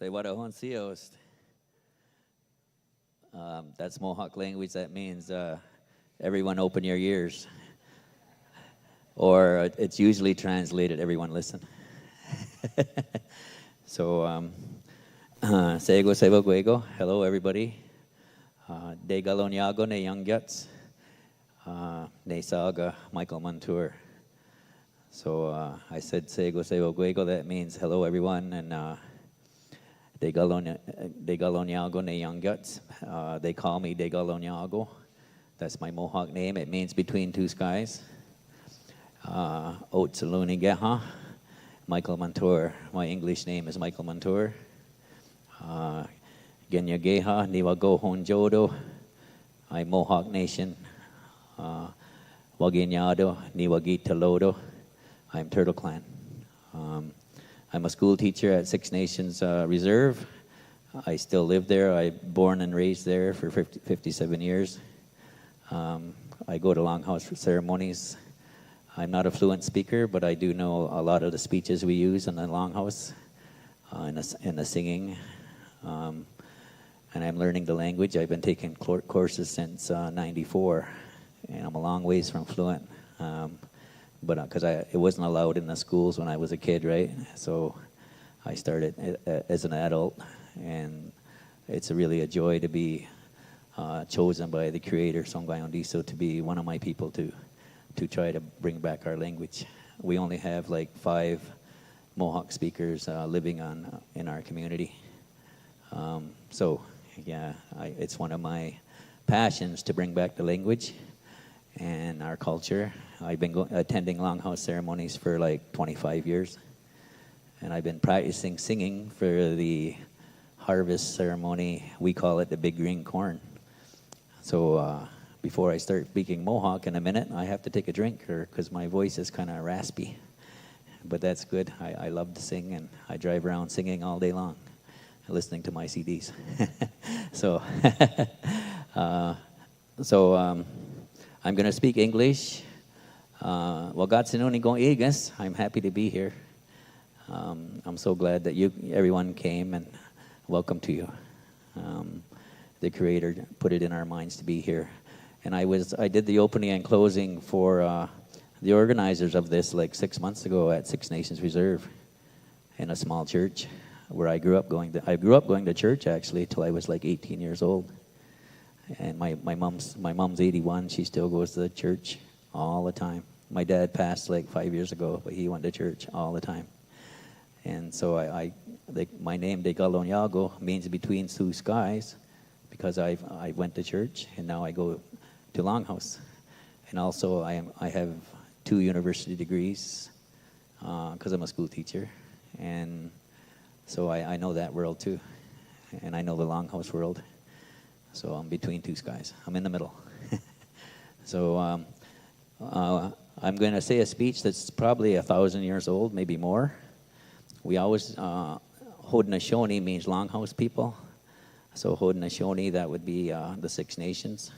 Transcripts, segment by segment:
Say what a honsios. That's Mohawk language. That means everyone open your ears. Or it's usually translated, everyone listen. So, Sego Sebo Guego. Hello, everybody. De Galoniago ne Young Guts. Ne Saga Michael Montour. So I said Sego Sebo Guego. That means hello, everyone. And De Galoniago ne Young Guts. They call me De Galoniago. That's my Mohawk name. It means between two skies. Otsaluni Geha. Michael Montour. My English name is Michael Montour. Genya Geha Niwago Honjodo. I'm Mohawk Nation. Waginyado Niwagi Talodo. I'm Turtle Clan. I'm a school teacher at Six Nations Reserve. I still live there. I'm born and raised there for 57 years. I go to Longhouse for ceremonies. I'm not a fluent speaker, but I do know a lot of the speeches we use in the Longhouse, in the singing. And I'm learning the language. I've been taking courses since 94, and I'm a long ways from fluent. But because it wasn't allowed in the schools when I was a kid, right? So I started as an adult, and it's really a joy to be chosen by the Creator, Songhai Ondiso, to be one of my people to try to bring back our language. We only have like 5 Mohawk speakers living in our community. So yeah, it's one of my passions to bring back the language and our culture. I've been attending Longhouse ceremonies for like 25 years, and I've been practicing singing for the harvest ceremony. We call it the Big Green Corn. So before I start speaking Mohawk in a minute, I have to take a drink because my voice is kind of raspy. But that's good. I love to sing, and I drive around singing all day long, listening to my CDs. So I'm going to speak English. I'm happy to be here. I'm so glad that everyone came, and welcome to you. The Creator put it in our minds to be here. And I did the opening and closing for the organizers of this like 6 months ago at Six Nations Reserve in a small church where I grew up going to church actually till I was like 18 years old. And my mom's 81. She still goes to the church all the time. My dad passed like 5 years ago, but he went to church all the time. And so my name De Galonyago means between two skies, because I went to church and now I go to Longhouse. And also I have 2 university degrees because I'm a school teacher, and so I know that world too, and I know the Longhouse world. So I'm between two skies. I'm in the middle. So I'm going to say a speech that's probably 1,000 years old, maybe more. We always, Haudenosaunee means Longhouse people. So Haudenosaunee, that would be the Six Nations.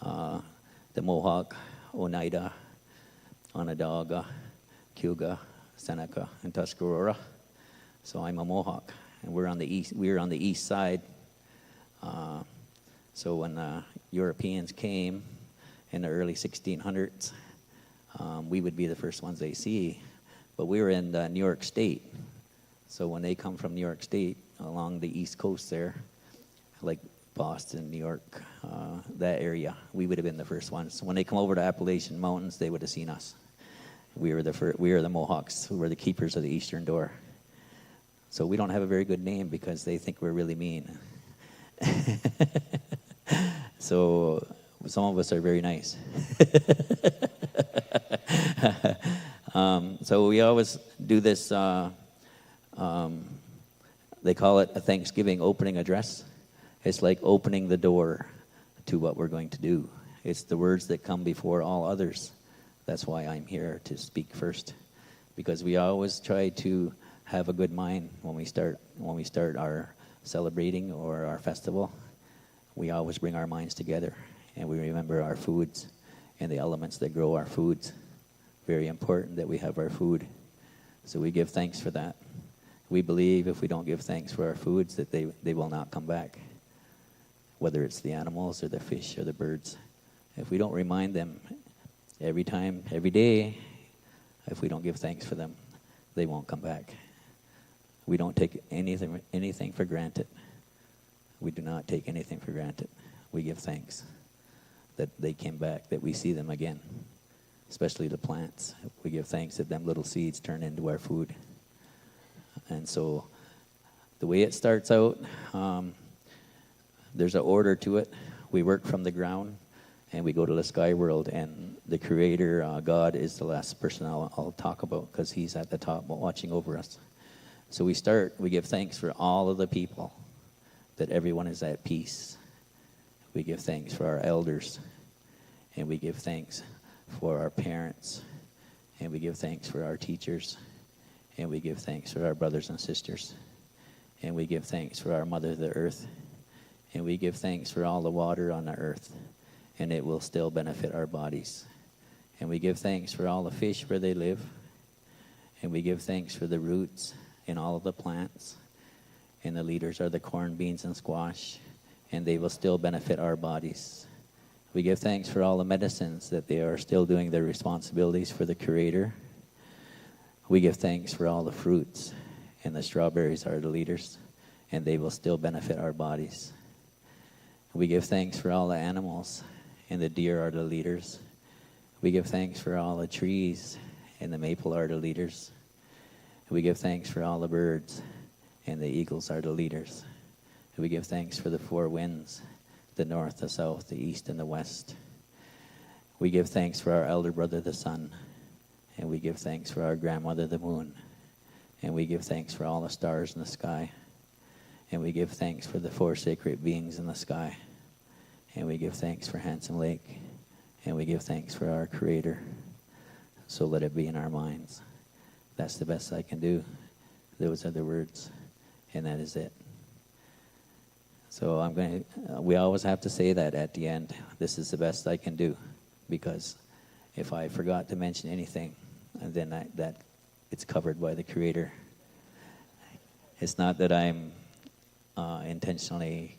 The Mohawk, Oneida, Onondaga, Cayuga, Seneca, and Tuscarora. So I'm a Mohawk, and we're on the east side. So when the Europeans came in the early 1600s, we would be the first ones they see. But we were in New York State. So when they come from New York State along the east coast there, like Boston, New York, that area, we would have been the first ones. When they come over to Appalachian Mountains, they would have seen us. We were the Mohawks, who were the keepers of the Eastern Door. So we don't have a very good name because they think we're really mean. So some of us are very nice. So we always do this, they call it a Thanksgiving opening address. It's like opening the door to what we're going to do. It's the words that come before all others. That's why I'm here to speak first, because we always try to have a good mind when we start our celebrating or our festival. We always bring our minds together, and we remember our foods and the elements that grow our foods. Very important that we have our food. So we give thanks for that. We believe if we don't give thanks for our foods that they will not come back, whether it's the animals or the fish or the birds. If we don't remind them every time, every day, if we don't give thanks for them, they won't come back. We don't take anything for granted. We do not take anything for granted. We give thanks that they came back, that we see them again, especially the plants. We give thanks that them little seeds turn into our food. And so the way it starts out, there's an order to it. We work from the ground, and we go to the sky world, and the Creator, God, is the last person I'll talk about, because He's at the top watching over us. So we give thanks for all of the people, that everyone is at peace. We give thanks for our elders, and we give thanks for our parents, and we give thanks for our teachers, and we give thanks for our brothers and sisters, and we give thanks for our Mother, the earth, and we give thanks for all the water on the earth, and it will still benefit our bodies. And we give thanks for all the fish where they live, and we give thanks for the roots in all of the plants, and the leaders are the corn, beans, and squash, and they will still benefit our bodies. We give thanks for all the medicines, that they are still doing their responsibilities for the Creator. We give thanks for all the fruits, and the strawberries are the leaders, and they will still benefit our bodies. We give thanks for all the animals, and the deer are the leaders. We give thanks for all the trees, and the maple are the leaders. We give thanks for all the birds, and the eagles are the leaders. We give thanks for the four winds, the north, the south, the east, and the west. We give thanks for our elder brother, the sun, and we give thanks for our grandmother, the moon, and we give thanks for all the stars in the sky, and we give thanks for the four sacred beings in the sky, and we give thanks for Handsome Lake, and we give thanks for our Creator. So let it be in our minds. That's the best I can do. Those are the words, and that is it. So we always have to say that at the end. This is the best I can do, because if I forgot to mention anything, then that it's covered by the Creator. It's not that I'm intentionally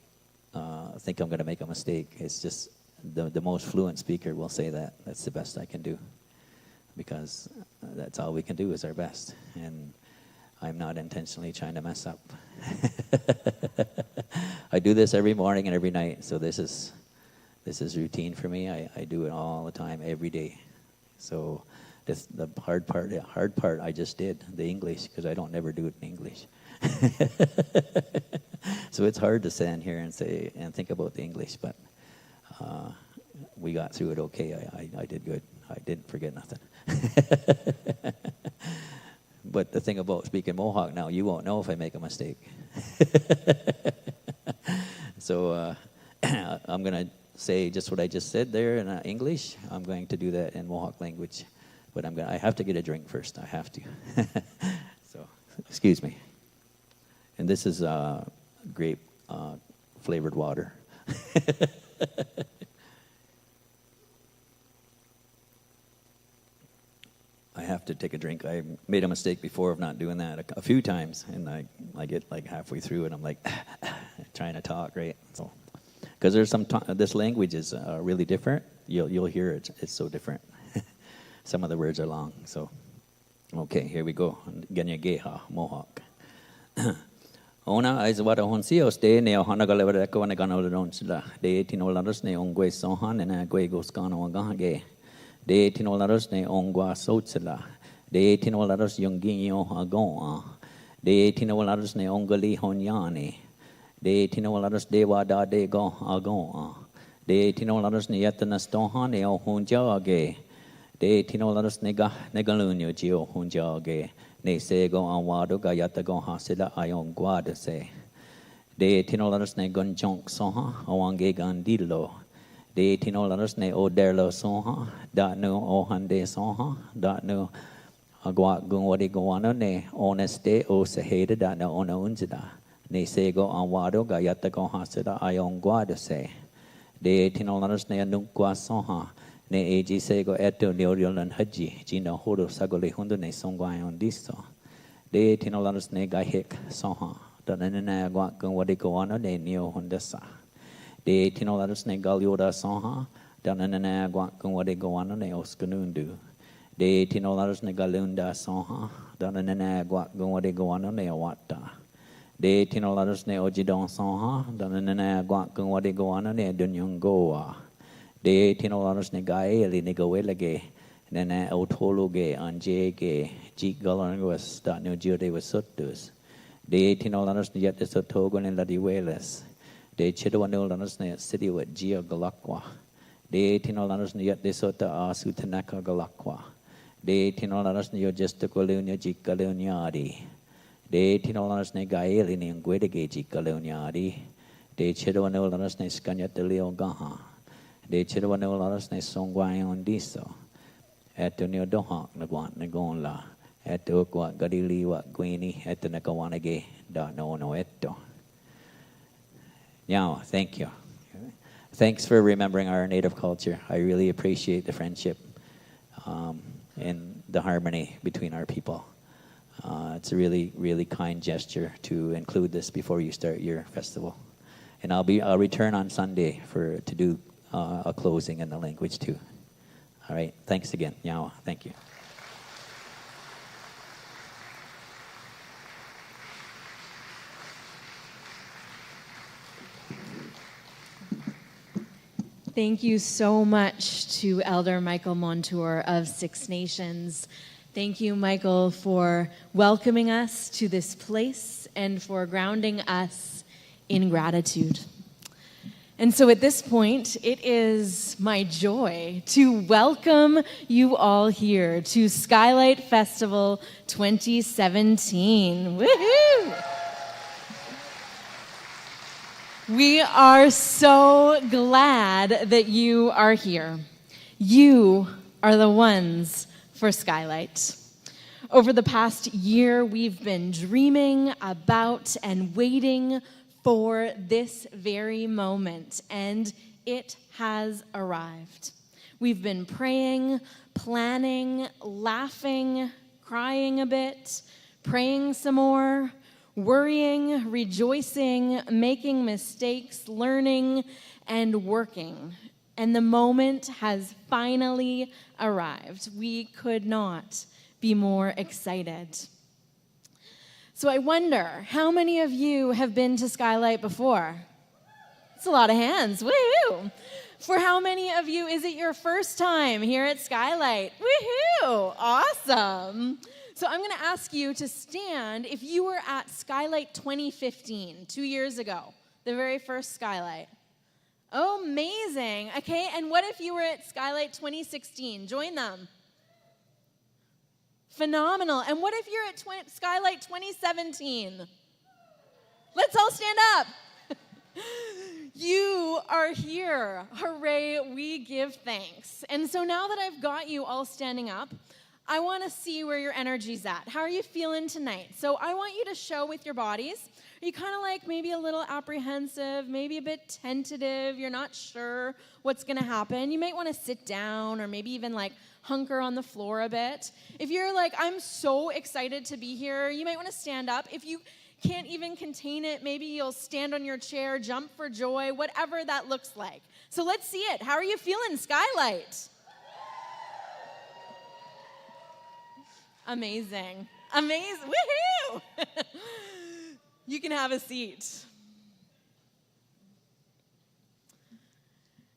think I'm going to make a mistake. It's just the most fluent speaker will say that. That's the best I can do, because that's all we can do is our best. And I'm not intentionally trying to mess up. I do this every morning and every night, so this is routine for me. I do it all the time, every day. So the hard part I just did, the English, because I don't never do it in English. So it's hard to stand here and say and think about the English, but we got through it okay. I did good. I didn't forget nothing. But the thing about speaking Mohawk now, you won't know if I make a mistake. So I'm going to say just what I just said there in English. I'm going to do that in Mohawk language. But I have to get a drink first. I have to. So, excuse me. And this is grape flavored water. I have to take a drink. I made a mistake before of not doing that a few times, and I get like halfway through, and I'm like trying to talk, right? So, because there's this language is really different. You'll hear it. It's so different. Some of the words are long. So, okay, here we go. Ganyageha Mohawk. Ona aizwara honsio ste ne hanagale ko ne ganol donsla de tinolaros ne ongwe sohan and agwe goskano gahage de tinolaros ne ongwa sotsla de tinolaros yonginyo agon de tinolaros ne ongali honyane de tinolaros dewa da de go agon de tinolaros ne yatana stohan ne honjage de tinolaros ne galunyo geo honjage ne se go anwado ga yata go hasila ayon guada se de tinolaros ne gonjonk soha awange gandilo de tinolaros ne oderlo soha da no ohande soha da no agwa gungwadi goano ne honeste o seheda da no ona unzida ne se go anwado ga yata go hasila ayon guada se de tinolaros ne anunkwa soha ne eji sego eto neoriolan haji jino horo sagole hundo ne songwayon diso De tino lanos ne ga hik soha. Danana guak gun what they go on de neo hondesa. De tino lanos ne galioda soha. Danana guak gun what they go on de oskanundu. De tino lanos ne galunda soha. Danana guak gun what they go on de awata. De tino lanos ne ojidon soha. Danana guak gun what they go on de dunyongoa. De tino lanos ne gaeli ne goelage. Nana autologe anjege jik galanguas da no jude was sotus. De tinolanos yet the sotogon and ladiweles. De chidwanolanos ne city with Gia Galakwa. De tinolanos yet the sota sutanaka Galakwa. De tinolanos ne gesticulunia jicaluniadi. De tinolanos ne gaeli in guedige jicaluniadi. De chidwanolanos ne scanyat de leon gaha. De chidwanolanos ne songwayon diso. Eto neo dohak nagwan nagon la. Eto kwa gadili wa gwini eto nakawanage da no eto. Now, thank you. Thanks for remembering our native culture. I really appreciate the friendship and the harmony between our people. It's a really, really kind gesture to include this before you start your festival. And I'll return on Sunday to do a closing in the language too. All right, thanks again. Yawa, thank you. Thank you so much to Elder Michael Montour of Six Nations. Thank you, Michael, for welcoming us to this place and for grounding us in gratitude. And so at this point, it is my joy to welcome you all here to Skylight Festival 2017. Woohoo! We are so glad that you are here. You are the ones for Skylight. Over the past year, we've been dreaming about and waiting for this very moment, and it has arrived. We've been praying, planning, laughing, crying a bit, praying some more, worrying, rejoicing, making mistakes, learning, and working. And the moment has finally arrived. We could not be more excited. So I wonder, how many of you have been to Skylight before? It's a lot of hands. Woohoo! For how many of you is it your first time here at Skylight? Woohoo! Awesome. So I'm going to ask you to stand if you were at Skylight 2015, 2 years ago, the very first Skylight. Oh, amazing. Okay, and what if you were at Skylight 2016? Join them. Phenomenal. And what if you're at Skylight 2017? Let's all stand up. You are here. Hooray, we give thanks. And so now that I've got you all standing up, I want to see where your energy's at. How are you feeling tonight? So I want you to show with your bodies. Are you kind of like maybe a little apprehensive, maybe a bit tentative? You're not sure what's going to happen. You might want to sit down or maybe even like hunker on the floor a bit. If you're like, I'm so excited to be here, you might want to stand up. If you can't even contain it, maybe you'll stand on your chair, jump for joy, whatever that looks like. So let's see it. How are you feeling, Skylight? Amazing. Amazing. Woohoo! You can have a seat.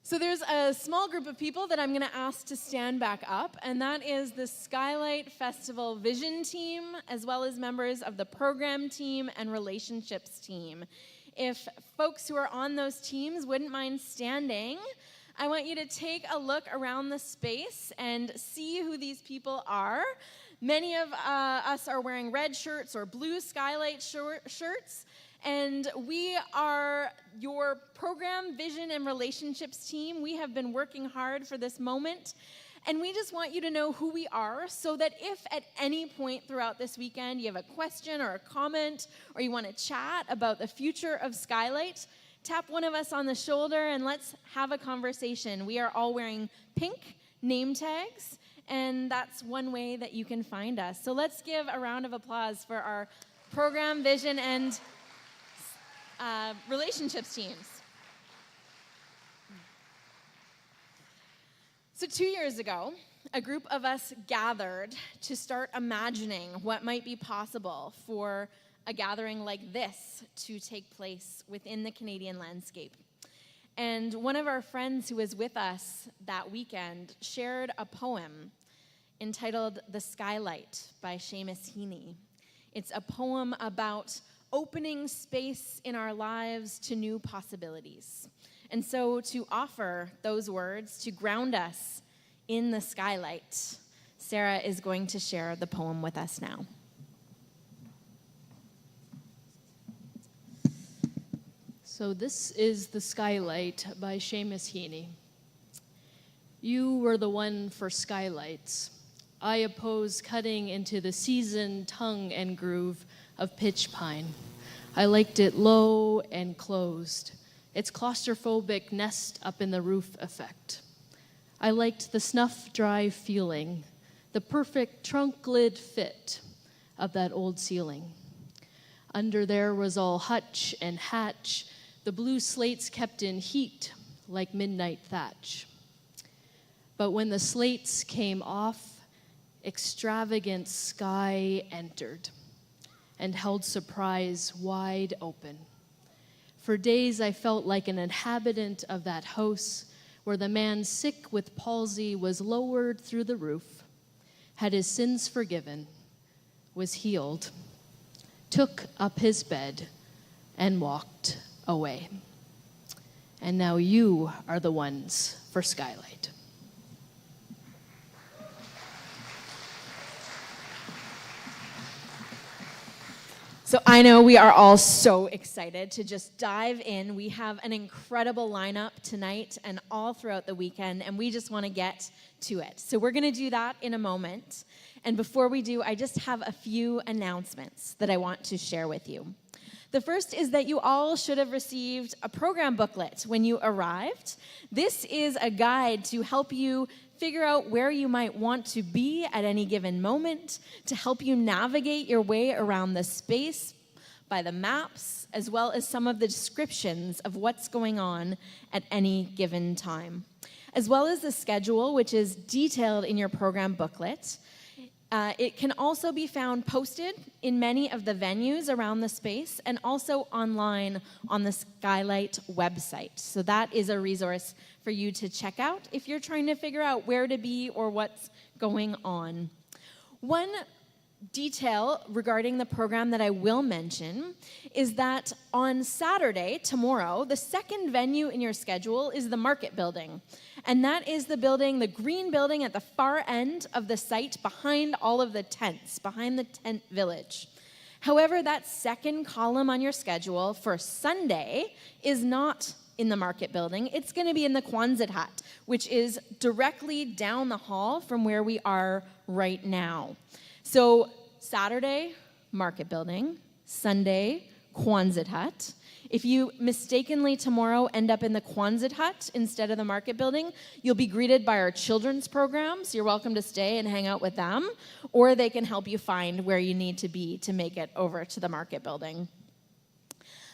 So there's a small group of people that I'm going to ask to stand back up, and that is the Skylight Festival Vision Team, as well as members of the Program Team and Relationships Team. If folks who are on those teams wouldn't mind standing, I want you to take a look around the space and see who these people are. Many of us are wearing red shirts or blue Skylight shirts. And we are your Program, Vision, and Relationships team. We have been working hard for this moment. And we just want you to know who we are so that if at any point throughout this weekend you have a question or a comment or you want to chat about the future of Skylight, tap one of us on the shoulder and let's have a conversation. We are all wearing pink name tags. and that's one way that you can find us. So let's give a round of applause for our program, vision, and relationships teams. So 2 years ago, a group of us gathered to start imagining what might be possible for a gathering like this to take place within the Canadian landscape. And one of our friends who was with us that weekend shared a poem entitled "The Skylight" by Seamus Heaney. It's a poem about opening space in our lives to new possibilities. And so to offer those words, to ground us in the skylight, Sarah is going to share the poem with us now. So this is The Skylight by Seamus Heaney. You were the one for skylights. I oppose cutting into the seasoned tongue and groove of pitch pine. I liked it low and closed, its claustrophobic nest up in the roof effect. I liked the snuff-dry feeling, the perfect trunk lid fit of that old ceiling. Under there was all hutch and hatch, the blue slates kept in heat like midnight thatch. But when the slates came off, extravagant sky entered and held surprise wide open. For days I felt like an inhabitant of that house where the man sick with palsy was lowered through the roof, had his sins forgiven, was healed, took up his bed, and walked away. And now you are the ones for Skylight. So I know we are all so excited to just dive in. We have an incredible lineup tonight and all throughout the weekend, and we just want to get to it. So we're going to do that in a moment. And before we do, I just have a few announcements that I want to share with you. The first is that you all should have received a program booklet when you arrived. This is a guide to help you figure out where you might want to be at any given moment, to help you navigate your way around the space by the maps, as well as some of the descriptions of what's going on at any given time, as well as the schedule, which is detailed in your program booklet. It can also be found posted in many of the venues around the space and also online on the Skylight website. So that is a resource for you to check out if you're trying to figure out where to be or what's going on. One detail regarding the program that I will mention is that on Saturday, tomorrow, the second venue in your schedule is the Market Building. And that is the building, the green building at the far end of the site behind all of the tents, behind the tent village. However, that second column on your schedule for Sunday is not in the Market Building. It's going to be in the Quonset Hut, which is directly down the hall from where we are right now. So Saturday, Market Building. Sunday, Quonset Hut. If you mistakenly tomorrow end up in the Quonset Hut instead of the Market Building, you'll be greeted by our children's programs. You're welcome to stay and hang out with them, or they can help you find where you need to be to make it over to the Market Building.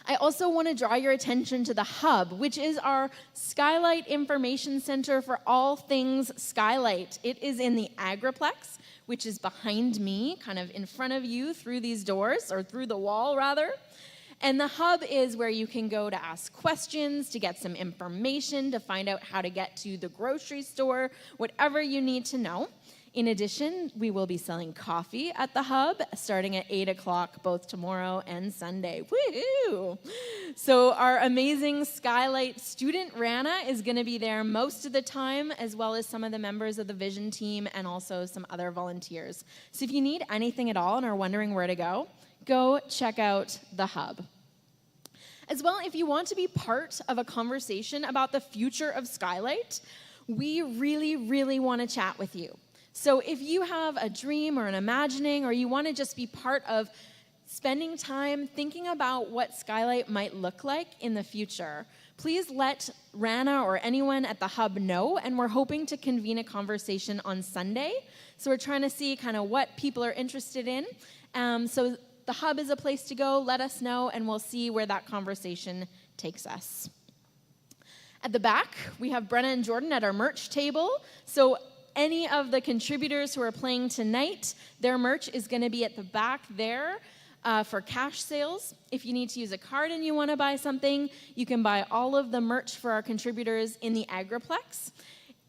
I also want to draw your attention to the Hub, which is our Skylight Information Center for all things Skylight. It is in the Agriplex, which is behind me, kind of in front of you through these doors, or through the wall, rather. And the Hub is where you can go to ask questions, to get some information, to find out how to get to the grocery store, whatever you need to know. In addition, we will be selling coffee at the Hub starting at 8 o'clock both tomorrow and Sunday. Woohoo! So our amazing Skylight student, Rana, is going to be there most of the time, as well as some of the members of the Vision team and also some other volunteers. So if you need anything at all and are wondering where to go check out the Hub. As well, if you want to be part of a conversation about the future of Skylight, we really, really want to chat with you. So if you have a dream or an imagining, or you want to just be part of spending time thinking about what Skylight might look like in the future, please let Rana or anyone at the hub know, and we're hoping to convene a conversation on Sunday. So we're trying to see kind of what people are interested in. So the hub is a place to go. Let us know, and we'll see where that conversation takes us. At the back, we have Brenna and Jordan at our merch table. So any of the contributors who are playing tonight, their merch is going to be at the back there for cash sales. If you need to use a card and you want to buy something, you can buy all of the merch for our contributors in the Agriplex.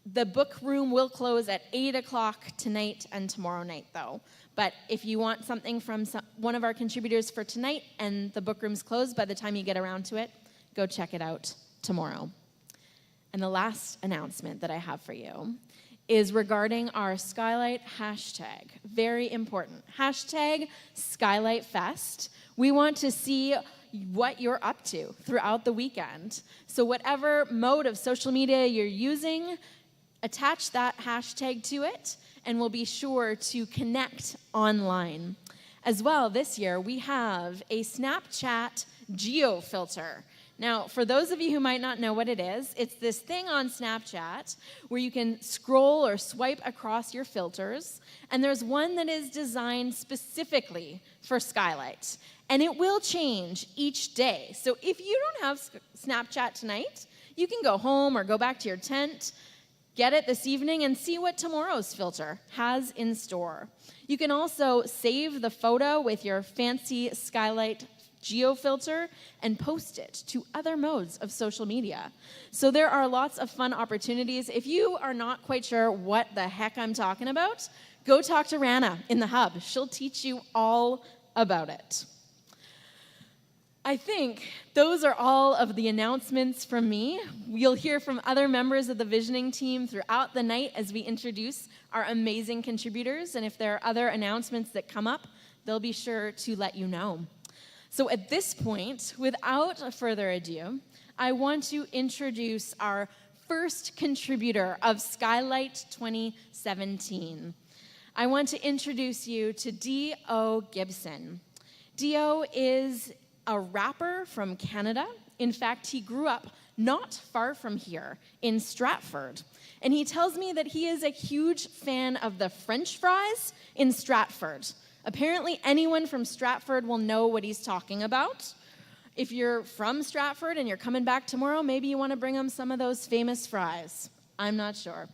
The book room will close at 8 o'clock tonight and tomorrow night, though. But if you want something from one of our contributors for tonight and the book room's closed by the time you get around to it, go check it out tomorrow. And the last announcement that I have for you is regarding our Skylight hashtag. Very important. Hashtag Skylight Fest. We want to see what you're up to throughout the weekend. So whatever mode of social media you're using, attach that hashtag to it, and we'll be sure to connect online. As well, this year, we have a Snapchat geo filter. Now, for those of you who might not know what it is, it's this thing on Snapchat where you can scroll or swipe across your filters, and there's one that is designed specifically for Skylight, and it will change each day. So if you don't have Snapchat tonight, you can go home or go back to your tent, get it this evening, and see what tomorrow's filter has in store. You can also save the photo with your fancy Skylight geo filter and post it to other modes of social media. So there are lots of fun opportunities. If you are not quite sure what the heck I'm talking about, go talk to Rana in the hub. She'll teach you all about it. I think those are all of the announcements from me. You'll hear from other members of the visioning team throughout the night as we introduce our amazing contributors. And if there are other announcements that come up, they'll be sure to let you know. So at this point, without further ado, I want to introduce our first contributor of Skylight 2017. I want to introduce you to D.O. Gibson. D.O. is a rapper from Canada. In fact, he grew up not far from here in Stratford. And he tells me that he is a huge fan of the French fries in Stratford. Apparently, anyone from Stratford will know what he's talking about. If you're from Stratford and you're coming back tomorrow, maybe you want to bring him some of those famous fries. I'm not sure.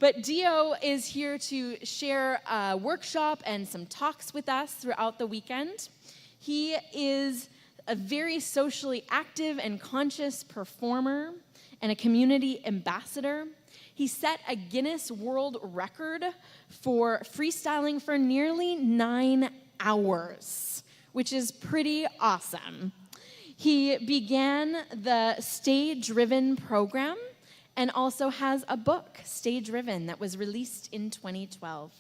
But Dio is here to share a workshop and some talks with us throughout the weekend. He is a very socially active and conscious performer and a community ambassador. He set a Guinness World Record for freestyling for nearly 9 hours, which is pretty awesome. He began the Stay Driven program and also has a book, Stay Driven, that was released in 2012.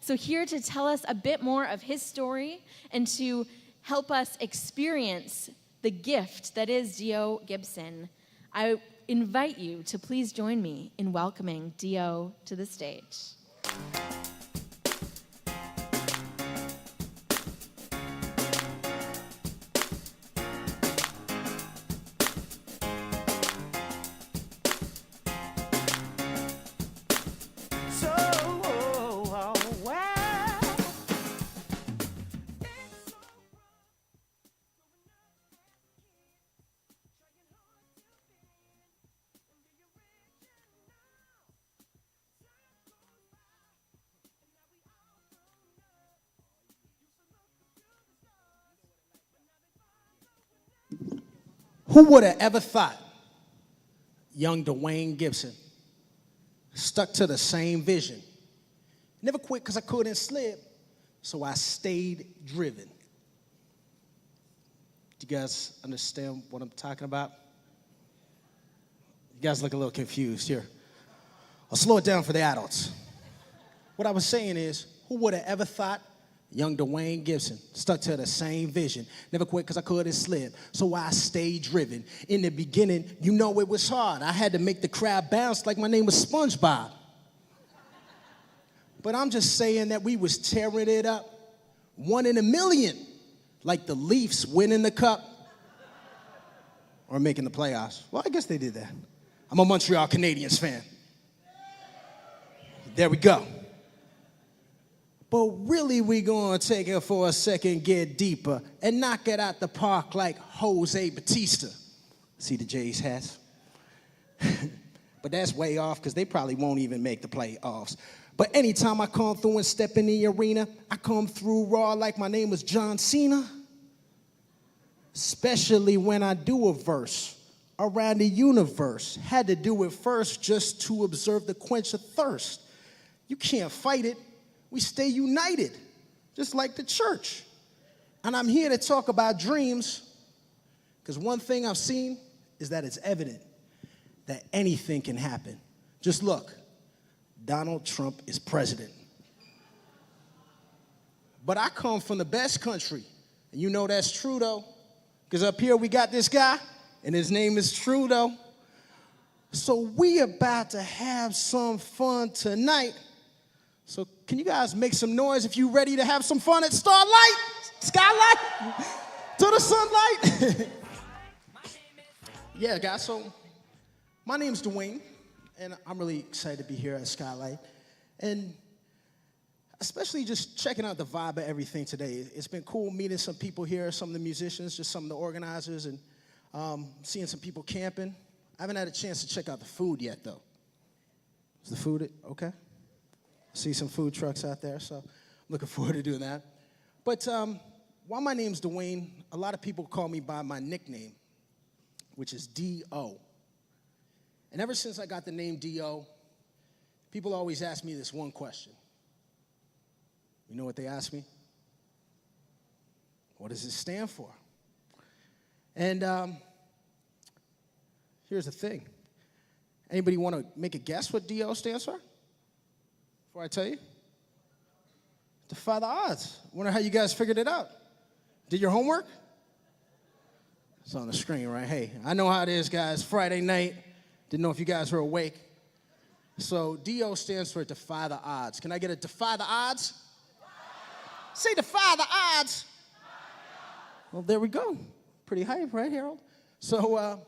So here to tell us a bit more of his story and to help us experience the gift that is D.O. Gibson, I invite you to please join me in welcoming D.O. to the stage. Who would have ever thought young Dwayne Gibson stuck to the same vision? Never quit because I couldn't slip, so I stayed driven. Do you guys understand what I'm talking about? You guys look a little confused here. I'll slow it down for the adults. What I was saying is, who would have ever thought young Dwayne Gibson stuck to the same vision. Never quit because I couldn't slip, so I stayed driven. In the beginning, you know it was hard. I had to make the crowd bounce like my name was SpongeBob. But I'm just saying that we was tearing it up. 1 in a million. Like the Leafs winning the cup or making the playoffs. Well, I guess they did that. I'm a Montreal Canadiens fan. There we go. But really, we gonna take it for a second, get deeper, and knock it out the park like Jose Batista. See the Jays hats? But that's way off, because they probably won't even make the playoffs. But anytime I come through and step in the arena, I come through raw like my name was John Cena. Especially when I do a verse around the universe. Had to do it first just to observe the quench of thirst. You can't fight it. We stay united, just like the church. And I'm here to talk about dreams, because one thing I've seen is that it's evident that anything can happen. Just look, Donald Trump is president. But I come from the best country, and you know that's true, though, because up here we got this guy, and his name is Trudeau. So we about to have some fun tonight. So can you guys make some noise if you ready to have some fun at Starlight, Skylight, to the sunlight? Yeah, guys, so my name's Dwayne, and I'm really excited to be here at Skylight. And especially just checking out the vibe of everything today. It's been cool meeting some people here, some of the musicians, just some of the organizers, and seeing some people camping. I haven't had a chance to check out the food yet, though. Is the food okay? See some food trucks out there, so I'm looking forward to doing that. But while my name's Dwayne, a lot of people call me by my nickname, which is D.O. And ever since I got the name D.O., people always ask me this one question. You know what they ask me? What does it stand for? And here's the thing. Anybody want to make a guess what D.O. stands for? Before I tell you? Defy the odds. Wonder how you guys figured it out. Did your homework? It's on the screen, right? Hey, I know how it is, guys. Friday night. Didn't know if you guys were awake. So D.O. stands for defy the odds. Can I get a defy the odds? Say defy the odds. Well, there we go. Pretty hype, right, Harold? So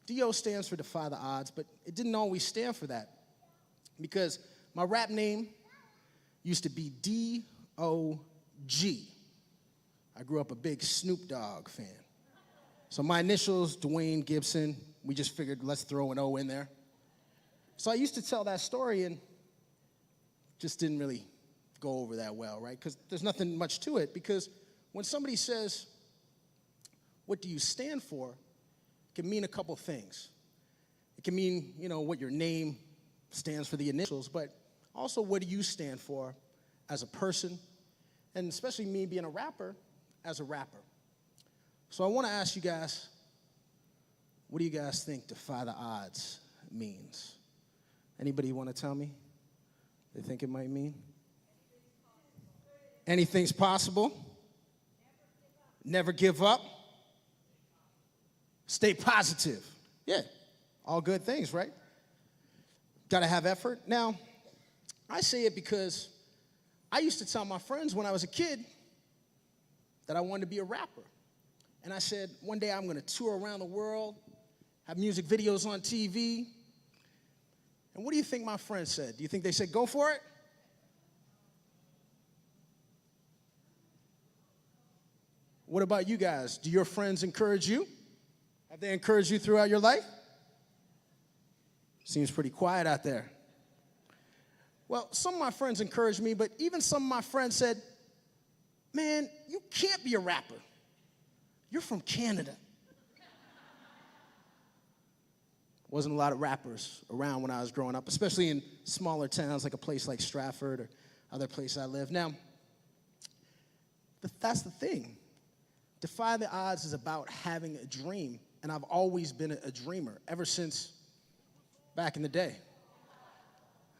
D.O. stands for defy the odds, but it didn't always stand for that, because my rap name used to be D.O.G. I grew up a big Snoop Dogg fan. So my initials, Dwayne Gibson, we just figured let's throw an O in there. So I used to tell that story and just didn't really go over that well, right? Because there's nothing much to it, because when somebody says, what do you stand for, it can mean a couple things. It can mean, what your name stands for, the initials, but also what do you stand for as a person, and especially me being a rapper, as a rapper. So I want to ask you guys, what do you guys think defy the odds means? Anybody want to tell me? They think it might mean? Anything's possible. Never give up. Stay positive. Yeah, all good things, right? Got to have effort. Now, I say it because I used to tell my friends when I was a kid that I wanted to be a rapper. And I said, one day I'm going to tour around the world, have music videos on TV. And what do you think my friends said? Do you think they said, go for it? What about you guys? Do your friends encourage you? Have they encouraged you throughout your life? Seems pretty quiet out there. Well, some of my friends encouraged me, but even some of my friends said, man, you can't be a rapper. You're from Canada. Wasn't a lot of rappers around when I was growing up, especially in smaller towns like a place like Stratford or other places I live. Now, that's the thing. Defy the odds is about having a dream, and I've always been a dreamer ever since back in the day.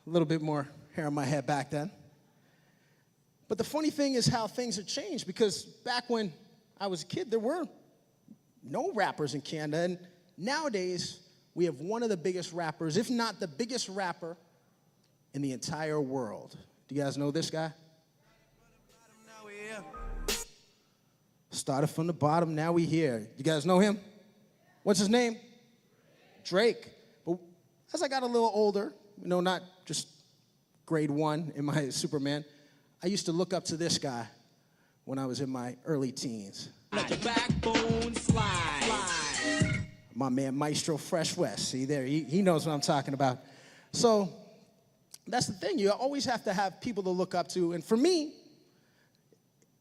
A little bit more hair on my head back then. But the funny thing is how things have changed, because back when I was a kid, there were no rappers in Canada, and nowadays we have one of the biggest rappers, if not the biggest rapper in the entire world. Do you guys know this guy? Started from the bottom, now we here. You guys know him? What's his name? Drake. But as I got a little older, not just grade 1 in my Superman, I used to look up to this guy when I was in my early teens. Let the backbone slide. My man Maestro Fresh West. See there, he knows what I'm talking about. So that's the thing. You always have to have people to look up to. And for me,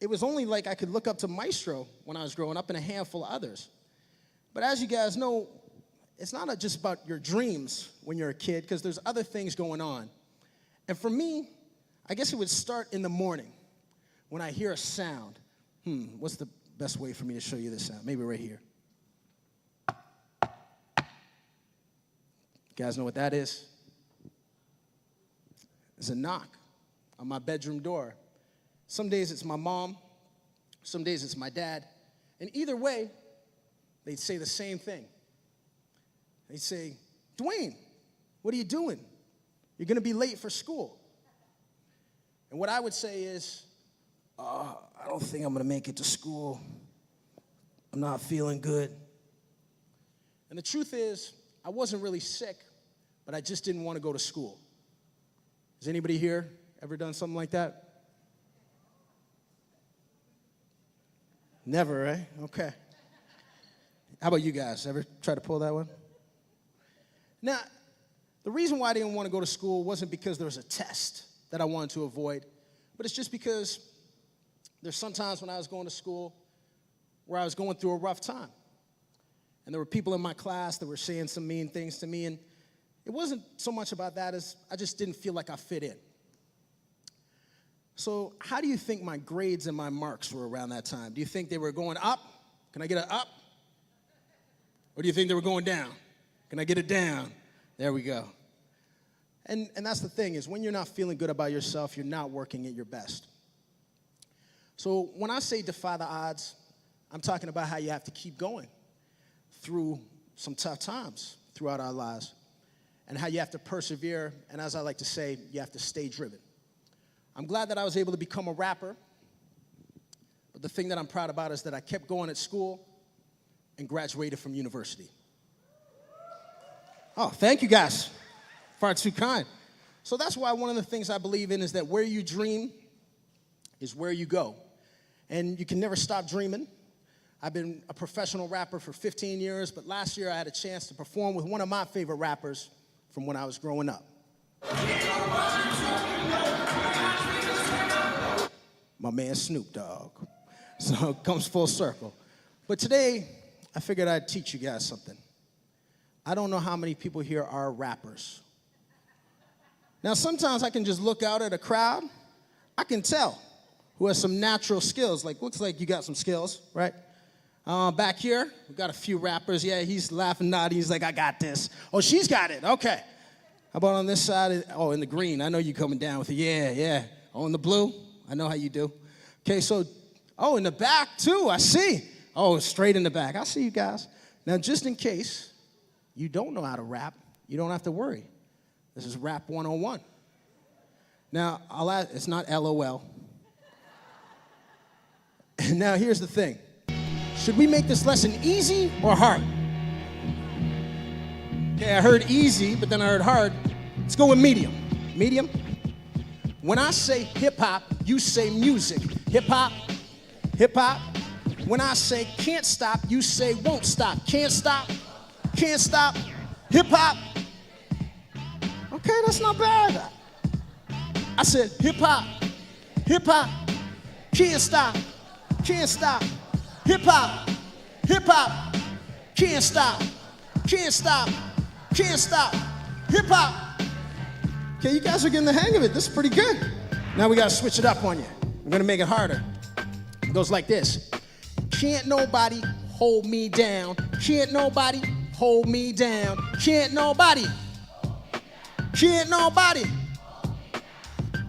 it was only like I could look up to Maestro when I was growing up and a handful of others. But as you guys know, it's not just about your dreams when you're a kid, because there's other things going on. And for me, I guess it would start in the morning when I hear a sound. What's the best way for me to show you this sound? Maybe right here. You guys know what that is? It's a knock on my bedroom door. Some days it's my mom, some days it's my dad. And either way, they'd say the same thing. They'd say, Dwayne, what are you doing? You're going to be late for school. And what I would say is, I don't think I'm going to make it to school. I'm not feeling good. And the truth is, I wasn't really sick, but I just didn't want to go to school. Has anybody here ever done something like that? Never, right? Okay. How about you guys? Ever try to pull that one? Now, the reason why I didn't want to go to school wasn't because there was a test that I wanted to avoid, but it's just because there's sometimes when I was going to school where I was going through a rough time. And there were people in my class that were saying some mean things to me, and it wasn't so much about that as I just didn't feel like I fit in. So how do you think my grades and my marks were around that time? Do you think they were going up? Can I get an up? Or do you think they were going down? Can I get it down? There we go. And that's the thing, is when you're not feeling good about yourself, you're not working at your best. So when I say defy the odds, I'm talking about how you have to keep going through some tough times throughout our lives, and how you have to persevere, and as I like to say, you have to stay driven. I'm glad that I was able to become a rapper, but the thing that I'm proud about is that I kept going at school and graduated from university. Oh, thank you guys. Far too kind. So that's why one of the things I believe in is that where you dream is where you go. And you can never stop dreaming. I've been a professional rapper for 15 years, but last year I had a chance to perform with one of my favorite rappers from when I was growing up. My man Snoop Dogg. So it comes full circle. But today, I figured I'd teach you guys something. I don't know how many people here are rappers. Now, sometimes I can just look out at a crowd. I can tell who has some natural skills. Like, looks like you got some skills, right? Back here, we got a few rappers. Yeah, he's laughing, nodding. He's like, I got this. Oh, she's got it. Okay. How about on this side? Oh, in the green. I know you coming down with it. Yeah. Oh, in the blue? I know how you do. Okay, so, oh, in the back, too. I see. Oh, straight in the back. I see you guys. Now, just in case you don't know how to rap, you don't have to worry. This is Rap 101. Now, it's not LOL. And now, here's the thing. Should we make this lesson easy or hard? Okay, I heard easy, but then I heard hard. Let's go with medium. Medium? When I say hip-hop, you say music. Hip-hop, hip-hop. When I say can't stop, you say won't stop. Can't stop, hip-hop. Okay, that's not bad. I said hip-hop, can't stop, hip-hop, can't stop, hip-hop. Okay, you guys are getting the hang of it. This is pretty good. Now we gotta switch it up on you. We're gonna make it harder. It goes like this. Can't nobody hold me down. Can't nobody hold me down. Can't nobody.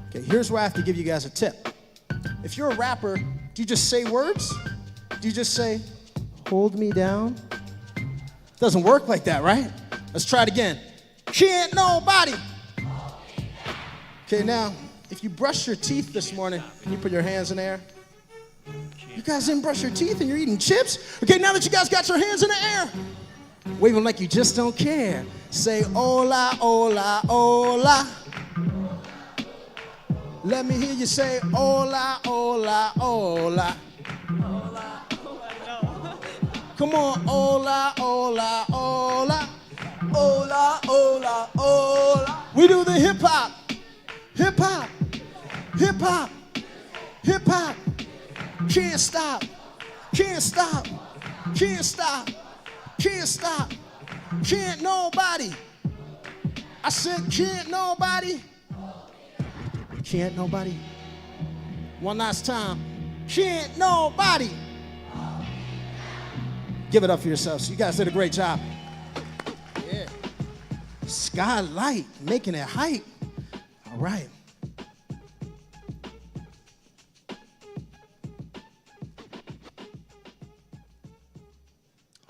Okay, here's where I have to give you guys a tip. If you're a rapper, do you just say words? Do you just say, hold me down? Doesn't work like that, right? Let's try it again. Can't nobody. Okay, now, if you brush your teeth this morning, can you put your hands in the air? You guys didn't brush your teeth and you're eating chips? Okay, now that you guys got your hands in the air, wave them like you just don't care. Say, hola, hola, hola. Let me hear you say, hola, hola, hola. Come on, hola, hola, hola. Hola, hola, hola. We do the hip hop. Hip hop. Hip hop. Hip hop. Can't stop. Can't stop. Can't stop. Can't stop. Can't nobody. I said, can't nobody. Can't nobody. One last time. Can't nobody. Give it up for yourselves. You guys did a great job. Yeah. Skylight, making it hype. All right.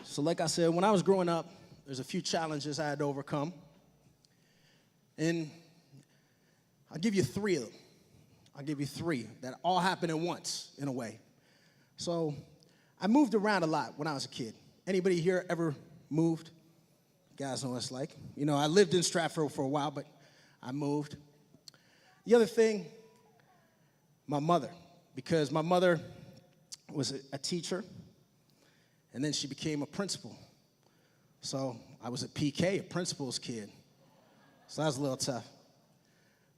So like I said, when I was growing up, there's a few challenges I had to overcome. And I'll give you three of them. I'll give you three that all happened at once, in a way. So I moved around a lot when I was a kid. Anybody here ever moved? You guys know what it's like. You know, I lived in Stratford for a while, but I moved. The other thing, my mother, because my mother was a teacher, and then she became a principal. So I was a PK, a principal's kid. So that was a little tough.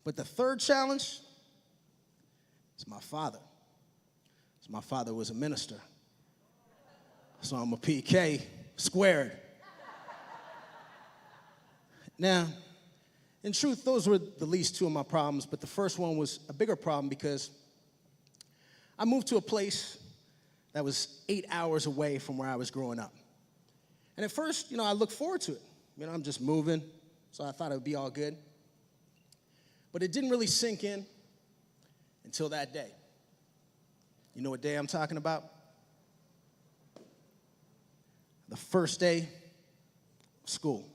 But the third challenge is my father. So my father was a minister. So I'm a PK squared. Now, in truth, those were the least two of my problems, but the first one was a bigger problem because I moved to a place that was 8 hours away from where I was growing up. And at first, I looked forward to it. I'm just moving, so I thought it would be all good. But it didn't really sink in until that day. You know what day I'm talking about? The first day of school.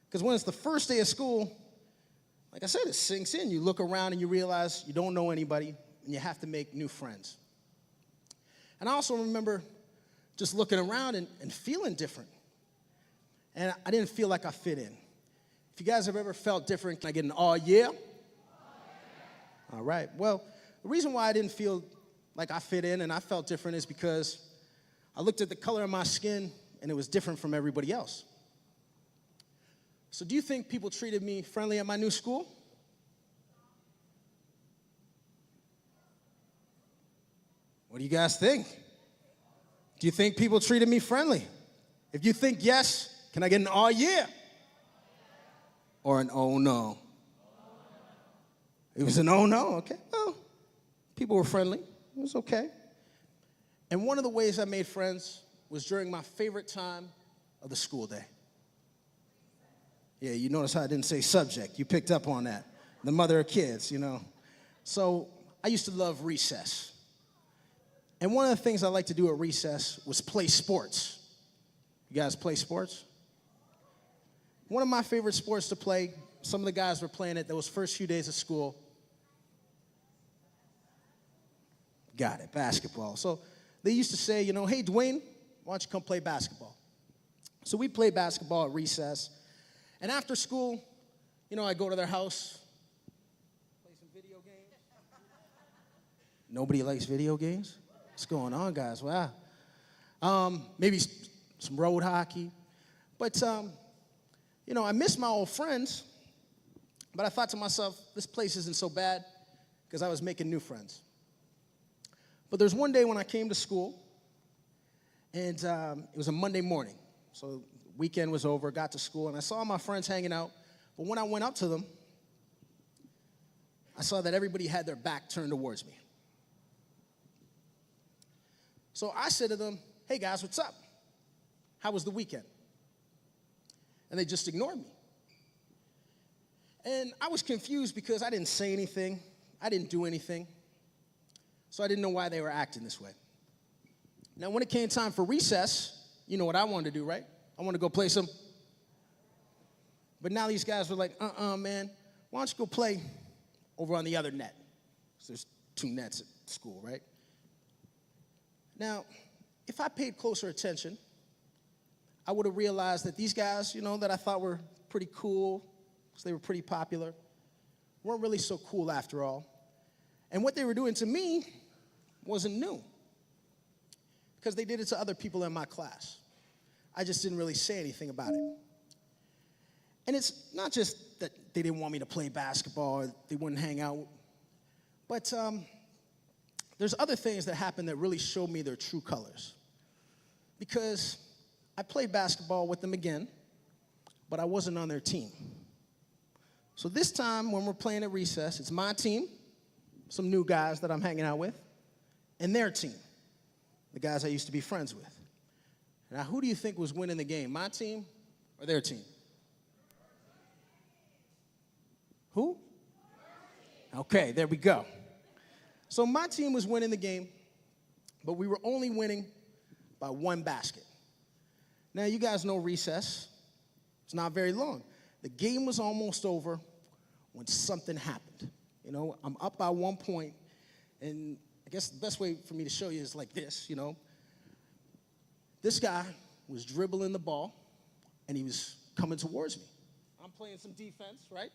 Because when it's the first day of school, like I said, it sinks in. You look around and you realize you don't know anybody, and you have to make new friends. And I also remember just looking around and feeling different. And I didn't feel like I fit in. If you guys have ever felt different, can I get an all yeah? All right. Well, the reason why I didn't feel like I fit in and I felt different is because I looked at the color of my skin and it was different from everybody else. So do you think people treated me friendly at my new school? What do you guys think? Do you think people treated me friendly? If you think yes, can I get an oh yeah? Or an oh no? It was an oh no, okay. Well, people were friendly. It was okay. And one of the ways I made friends was during my favorite time of the school day. Yeah, you notice how I didn't say subject. You picked up on that. The mother of kids, So I used to love recess. And one of the things I liked to do at recess was play sports. You guys play sports? One of my favorite sports to play, some of the guys were playing it those first few days of school. Got it, basketball. So they used to say, hey, Dwayne, why don't you come play basketball? So we played basketball at recess. And after school, I'd go to their house, play some video games. Nobody likes video games? What's going on, guys? Wow. Maybe some road hockey. But, I miss my old friends. But I thought to myself, this place isn't so bad because I was making new friends. But there's one day when I came to school, and it was a Monday morning. So weekend was over, got to school, and I saw my friends hanging out. But when I went up to them, I saw that everybody had their back turned towards me. So I said to them, hey guys, what's up? How was the weekend? And they just ignored me. And I was confused because I didn't say anything. I didn't do anything. So I didn't know why they were acting this way. Now, when it came time for recess, you know what I wanted to do, right? I wanted to go play some. But now these guys were like, man, why don't you go play over on the other net? So there's two nets at school, right? Now, if I paid closer attention, I would have realized that these guys, that I thought were pretty cool, because they were pretty popular, weren't really so cool after all. And what they were doing to me wasn't new, because they did it to other people in my class. I just didn't really say anything about it. And it's not just that they didn't want me to play basketball or they wouldn't hang out, but there's other things that happened that really showed me their true colors. Because I played basketball with them again, but I wasn't on their team. So this time when we're playing at recess, it's my team, some new guys that I'm hanging out with, and their team, the guys I used to be friends with. Now, who do you think was winning the game, my team or their team? Who? Okay, there we go. So my team was winning the game, but we were only winning by one basket. Now, you guys know recess. It's not very long. The game was almost over when something happened. I'm up by 1 point, and I guess the best way for me to show you is like this, This guy was dribbling the ball, and he was coming towards me. I'm playing some defense, right?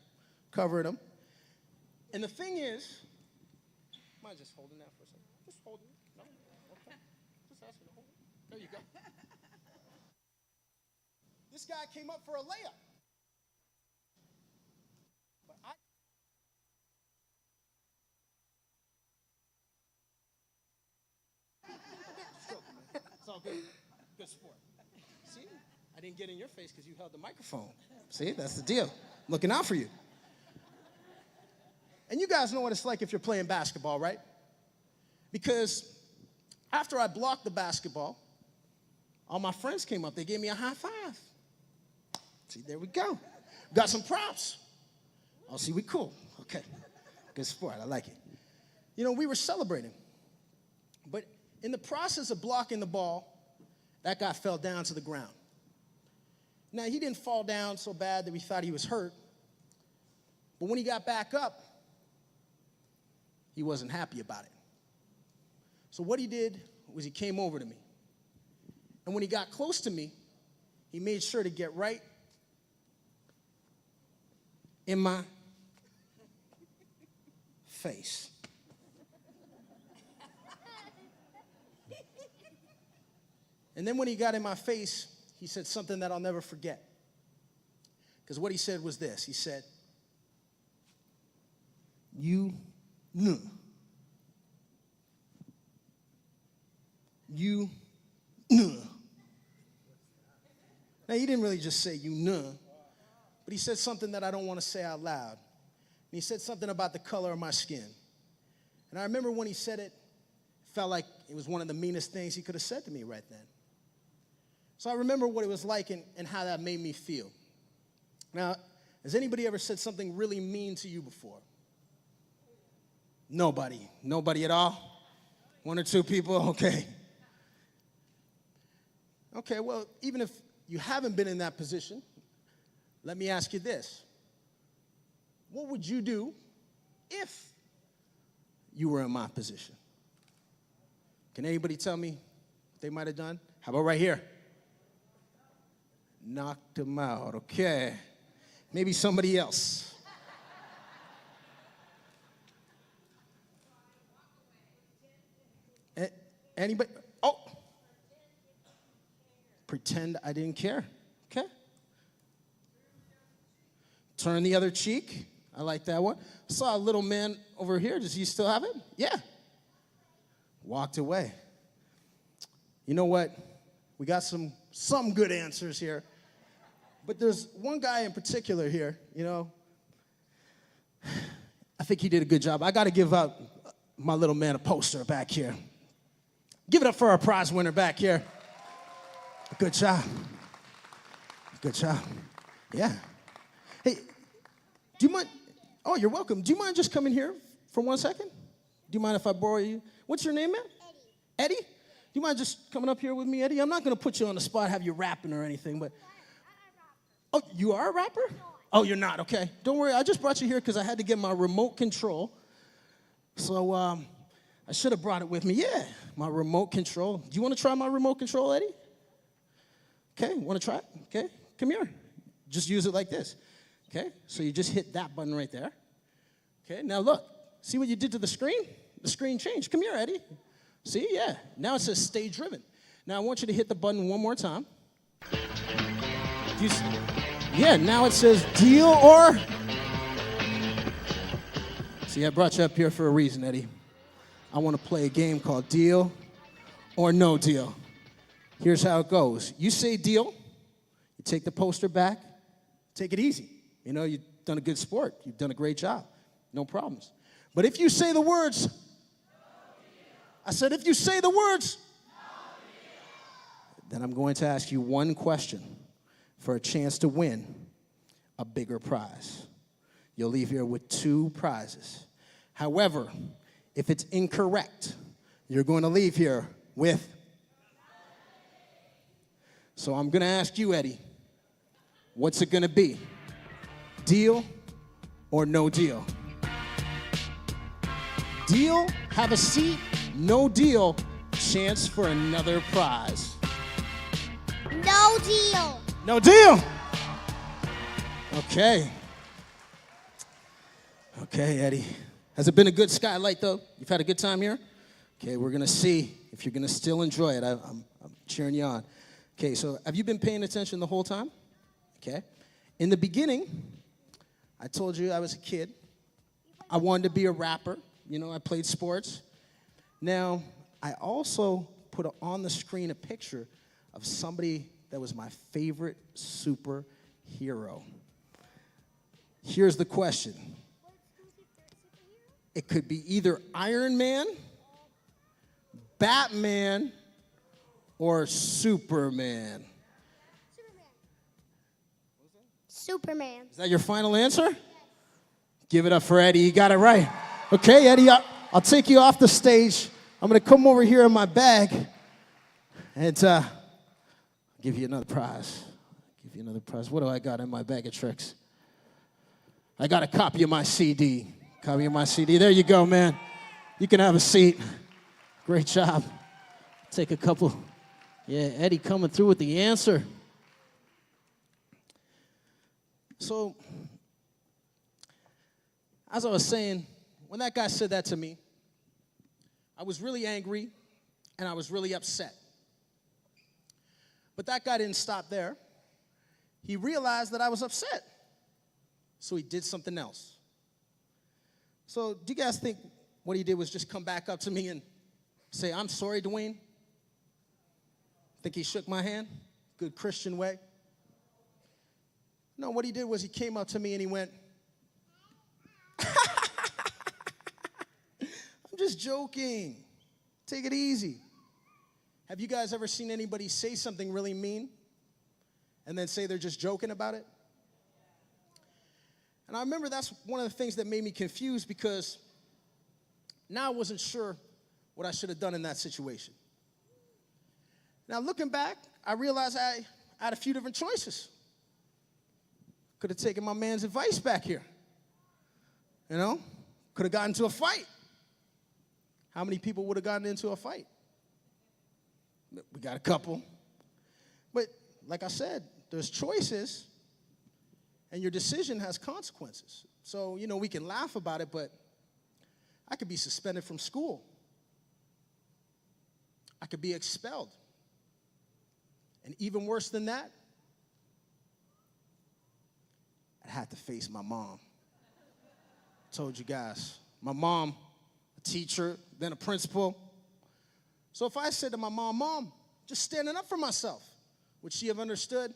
Covering him. And the thing is, am I just holding that for a second? Just holding it. No? Okay. Just ask me to hold it. There you go. This guy came up for a layup. But it's all good. Good sport. See? I didn't get in your face because you held the microphone. See? That's the deal. Looking out for you. And you guys know what it's like if you're playing basketball, right? Because after I blocked the basketball, all my friends came up. They gave me a high five. See, there we go. Got some props. Oh, see, we cool. Okay. Good sport. I like it. We were celebrating. But in the process of blocking the ball, that guy fell down to the ground. Now, he didn't fall down so bad that we thought he was hurt. But when he got back up, he wasn't happy about it. So what he did was he came over to me. And when he got close to me, he made sure to get right in my face. And then when he got in my face, he said something that I'll never forget. Because what he said was this. He said, "You knew. You knew." Now, he didn't really just say "you knew," but he said something that I don't want to say out loud. And he said something about the color of my skin. And I remember when he said it, it felt like it was one of the meanest things he could have said to me right then. So I remember what it was like and how that made me feel. Now, has anybody ever said something really mean to you before? Nobody. Nobody at all? One or two people? Okay. Okay, well, even if you haven't been in that position, let me ask you this. What would you do if you were in my position? Can anybody tell me what they might have done? How about right here? Knocked him out. Okay. Maybe somebody else. Anybody? Oh. Pretend I didn't care. Okay. Turn the other cheek. I like that one. I saw a little man over here. Does he still have it? Yeah. Walked away. You know what? We got some good answers here. But there's one guy in particular here, I think he did a good job. I got to give out my little man a poster back here. Give it up for our prize winner back here. Good job. Good job. Yeah. Hey, do you mind? Oh, you're welcome. Do you mind just coming here for 1 second? Do you mind if I borrow you? What's your name, man? Eddie. Eddie? Do you mind just coming up here with me, Eddie? I'm not going to put you on the spot, have you rapping or anything, but... Oh, you are a rapper? Oh, you're not, okay. Don't worry, I just brought you here because I had to get my remote control. So I should have brought it with me. Yeah, my remote control. Do you want to try my remote control, Eddie? Okay, want to try it? Okay, come here. Just use it like this. Okay, so you just hit that button right there. Okay, now look. See what you did to the screen? The screen changed. Come here, Eddie. See, yeah. Now it says stay driven. Now I want you to hit the button one more time. Yeah, now it says deal or... See, I brought you up here for a reason, Eddie. I want to play a game called Deal or No Deal. Here's how it goes. You say deal, you take the poster back, take it easy. You know, you've done a good sport. You've done a great job. No problems. But if you say the words, I said if you say the words, then I'm going to ask you one question for a chance to win a bigger prize. You'll leave here with 2 prizes. However, if it's incorrect, you're going to leave here with... So I'm going to ask you, Eddie, what's it going to be? Deal or no deal? Deal, have a seat. No deal, chance for another prize. No deal. No deal. Okay. Okay, Eddie. Has it been a good Skylight, though? You've had a good time here? Okay, we're going to see if you're going to still enjoy it. I'm cheering you on. Okay, so have you been paying attention the whole time? Okay. In the beginning, I told you I was a kid. I wanted to be a rapper. You know, I played sports. Now, I also put on the screen a picture of somebody that was my favorite superhero. Here's the question. It could be either Iron Man, Batman, or Superman. Superman. Is that your final answer? Give it up for Eddie. You got it right. Okay, Eddie, I'll take you off the stage. I'm going to come over here in my bag and give you another prize. Give you another prize. What do I got in my bag of tricks? I got a copy of my CD. Copy of my CD. There you go, man. You can have a seat. Great job. Take a couple. Yeah, Eddie coming through with the answer. So, as I was saying, when that guy said that to me, I was really angry and I was really upset. But that guy didn't stop there. He realized that I was upset. So he did something else. So do you guys think what he did was just come back up to me and say, "I'm sorry, Dwayne"? Think he shook my hand? Good Christian way? No, what he did was he came up to me and he went, "I'm just joking. Take it easy." Have you guys ever seen anybody say something really mean and then say they're just joking about it? And I remember that's one of the things that made me confused because now I wasn't sure what I should have done in that situation. Now, looking back, I realized I had a few different choices. Could have taken my man's advice back here. You know? Could have gotten into a fight. How many people would have gotten into a fight? We got a couple. But like I said, there's choices, and your decision has consequences. So, you know, we can laugh about it, but I could be suspended from school. I could be expelled. And even worse than that, I'd have to face my mom. I told you guys, my mom, a teacher, then a principal. So if I said to my mom, "Mom, just standing up for myself," would she have understood?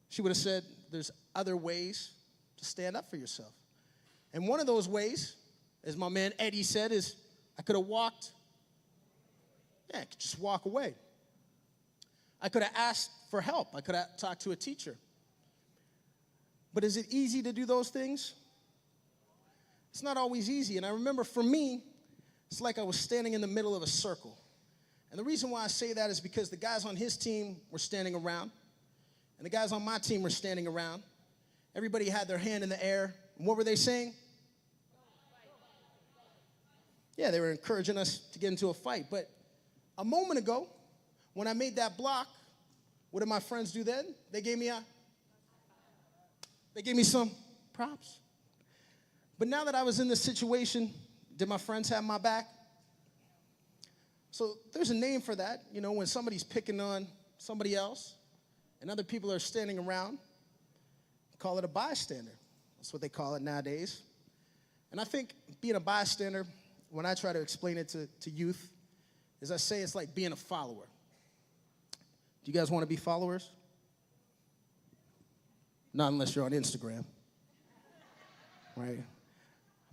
She would have said, "There's other ways to stand up for yourself." And one of those ways, as my man Eddie said, is I could have walked. Yeah, I could just walk away. I could have asked for help. I could have talked to a teacher. But is it easy to do those things? It's not always easy. And I remember for me, it's like I was standing in the middle of a circle. And the reason why I say that is because the guys on his team were standing around, and the guys on my team were standing around. Everybody had their hand in the air. And what were they saying? Yeah, they were encouraging us to get into a fight. But a moment ago, when I made that block, what did my friends do then? They gave me some props. But now that I was in this situation, did my friends have my back? So there's a name for that, you know, when somebody's picking on somebody else and other people are standing around, call it a bystander. That's what they call it nowadays. And I think being a bystander, when I try to explain it to youth, is I say it's like being a follower. Do you guys want to be followers? Not unless you're on Instagram, right?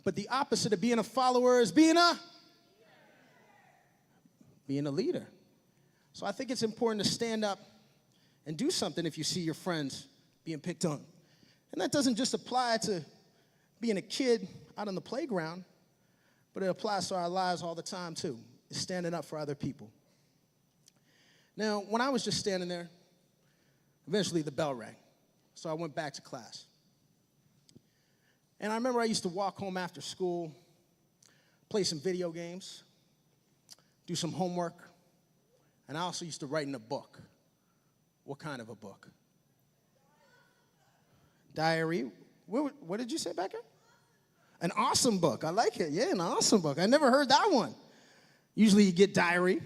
But the opposite of being a follower is being a leader. So I think it's important to stand up and do something if you see your friends being picked on. And that doesn't just apply to being a kid out on the playground, but it applies to our lives all the time too. It's standing up for other people. Now, when I was just standing there, eventually the bell rang. So I went back to class. And I remember I used to walk home after school, play some video games, do some homework, and I also used to write in a book. What kind of a book? Diary. What did you say back here? An awesome book. I like it. Yeah, an awesome book. I never heard that one. Usually you get diary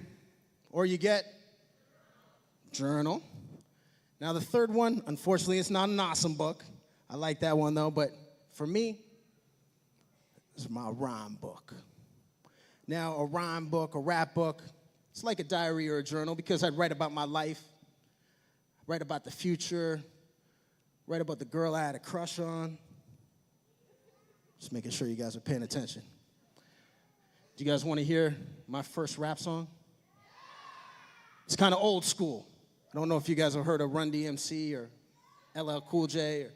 or you get journal. Now the third one, unfortunately, it's not an awesome book. I like that one though, but for me, it's my rhyme book. Now a rhyme book, a rap book, it's like a diary or a journal because I'd write about my life, write about the future, write about the girl I had a crush on. Just making sure you guys are paying attention. Do you guys want to hear my first rap song? It's kind of old school. I don't know if you guys have heard of Run DMC or LL Cool J.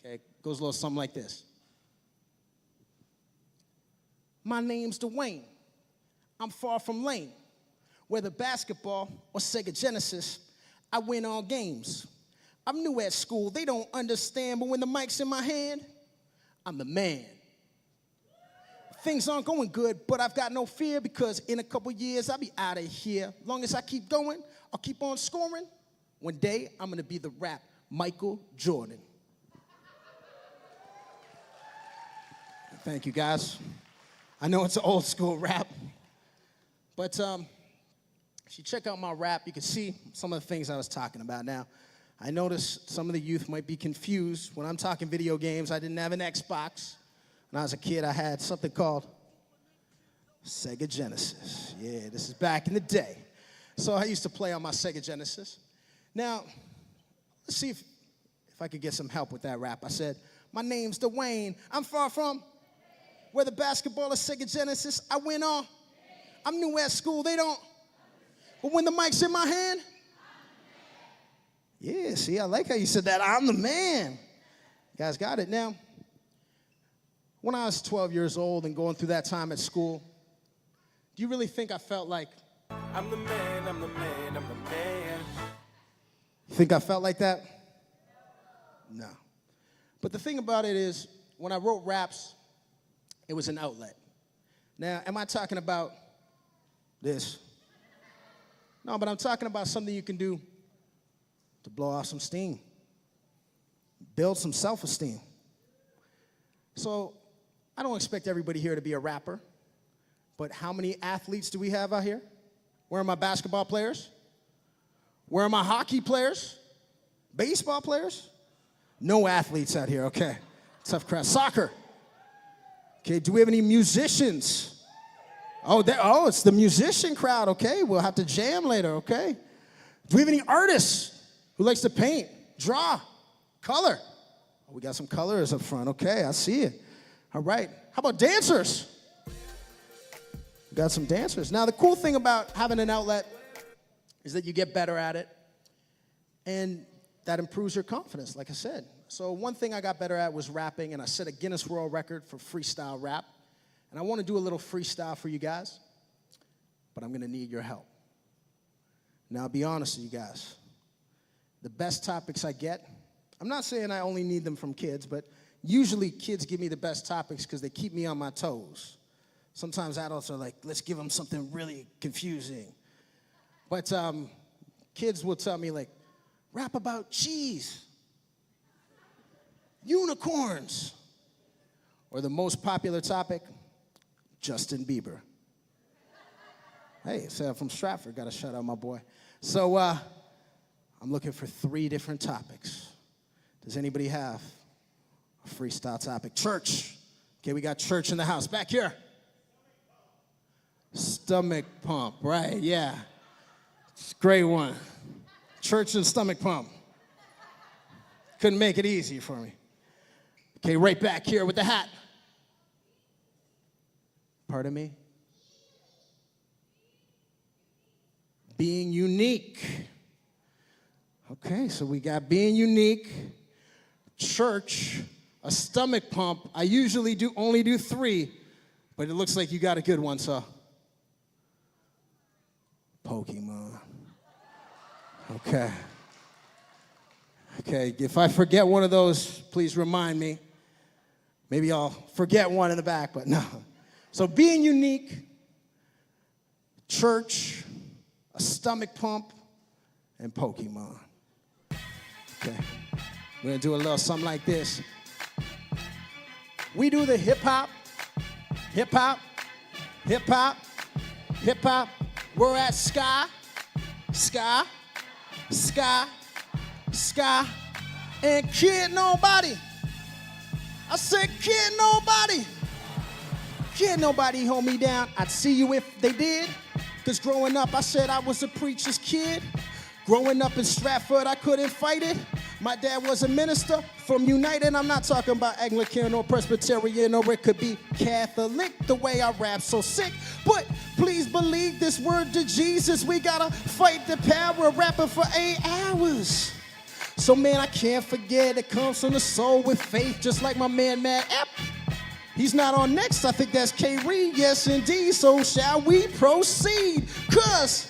Okay, it goes a little something like this. My name's Dwayne. I'm far from lame. Whether basketball or Sega Genesis, I win all games. I'm new at school, they don't understand, but when the mic's in my hand, I'm the man. Things aren't going good, but I've got no fear because in a couple years, I'll be out of here. Long as I keep going, I'll keep on scoring. One day, I'm going to be the rap Michael Jordan. Thank you, guys. I know it's an old school rap, but if you check out my rap, you can see some of the things I was talking about. Now, I noticed some of the youth might be confused. When I'm talking video games, I didn't have an Xbox. When I was a kid, I had something called Sega Genesis. Yeah, this is back in the day. So I used to play on my Sega Genesis. Now, let's see if I could get some help with that rap. I said, my name's Dwayne. I'm far from where the basketball is Sega Genesis. I win all. I'm new at school. They don't. But when the mic's in my hand, yeah, see, I like how you said that. I'm the man. You guys got it now. When I was 12 years old and going through that time at school, do you really think I felt like, I'm the man, I'm the man, I'm the man? You think I felt like that? No. But the thing about it is, when I wrote raps, it was an outlet. Now, am I talking about this? No, but I'm talking about something you can do to blow off some steam, build some self-esteem. So I don't expect everybody here to be a rapper, but how many athletes do we have out here? Where are my basketball players? Where are my hockey players? Baseball players? No athletes out here, okay. Tough crowd. Soccer. Okay, do we have any musicians? Oh, it's the musician crowd, okay. We'll have to jam later, okay. Do we have any artists who likes to paint, draw, color? Oh, we got some colors up front, okay, I see it. All right, how about dancers? We got some dancers. Now, the cool thing about having an outlet is that you get better at it, and that improves your confidence, like I said. So one thing I got better at was rapping, and I set a Guinness World Record for freestyle rap. And I want to do a little freestyle for you guys, but I'm going to need your help. Now, I'll be honest with you guys. The best topics I get, I'm not saying I only need them from kids, but usually kids give me the best topics because they keep me on my toes. Sometimes adults are like, let's give them something really confusing. But kids will tell me, like, rap about cheese, unicorns, or the most popular topic, Justin Bieber. Hey, so I'm from Stratford, got to shout out my boy. So I'm looking for 3 different topics. Does anybody have a freestyle topic? Church. Okay, we got church in the house. Back here. Stomach pump, right, yeah. It's a great one. Church and stomach pump. Couldn't make it easy for me. Okay, right back here with the hat. Pardon me? Being unique. Okay, so we got being unique, church, a stomach pump. I usually only do 3, but it looks like you got a good one, so. Pokemon. Okay. Okay, if I forget one of those, please remind me. Maybe I'll forget one in the back, but no. So being unique, church, a stomach pump, and Pokemon. Okay, we're gonna do a little something like this. We do the hip hop, hip hop, hip hop, hip hop. We're at Sky, Sky, Sky, Sky, and Kid Nobody. I said, Kid Nobody. Kid Nobody hold me down. I'd see you if they did. Because growing up, I said I was a preacher's kid. Growing up in Stratford, I couldn't fight it. My dad was a minister from United. I'm not talking about Anglican or Presbyterian, or it could be Catholic. The way I rap so sick. But please believe this word to Jesus. We gotta fight the power of rapping for 8 hours. So man, I can't forget it comes from the soul with faith, just like my man Matt Ep. He's not on next, I think that's K. Reed, yes indeed. So shall we proceed? Cause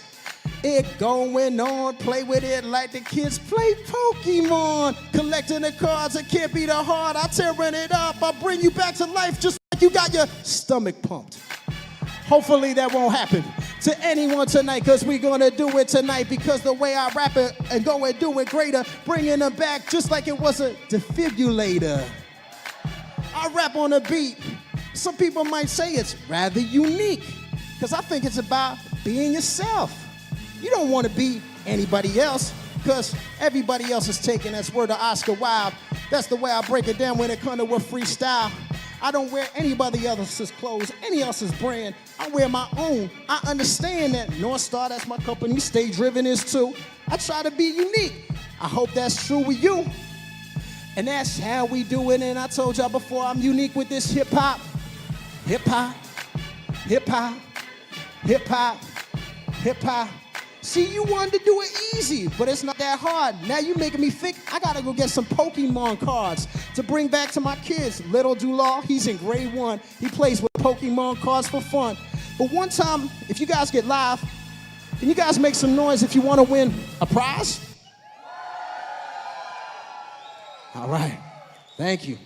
it going on, play with it like the kids play Pokemon. Collecting the cards, it can't be the hard. I tearing it up, I bring you back to life just like you got your stomach pumped. Hopefully that won't happen to anyone tonight, cause we gonna do it tonight, because the way I rap it and go and do it greater, bringing them back just like it was a defibrillator. I rap on a beat. Some people might say it's rather unique, cause I think it's about being yourself. You don't want to be anybody else, cause everybody else is taken. That's word of Oscar Wilde. That's the way I break it down when it comes to a freestyle. I don't wear anybody else's clothes, any else's brand. I wear my own. I understand that North Star, that's my company, Stay Driven is too. I try to be unique. I hope that's true with you. And that's how we do it. And I told y'all before, I'm unique with this hip hop. Hip hop, hip hop, hip hop, hip hop. See, you wanted to do it easy, but it's not that hard. Now you making me think I gotta go get some Pokemon cards to bring back to my kids. Little Dulaw, he's in grade 1. He plays with Pokemon cards for fun. But one time, if you guys get live, can you guys make some noise if you want to win a prize? All right, thank you.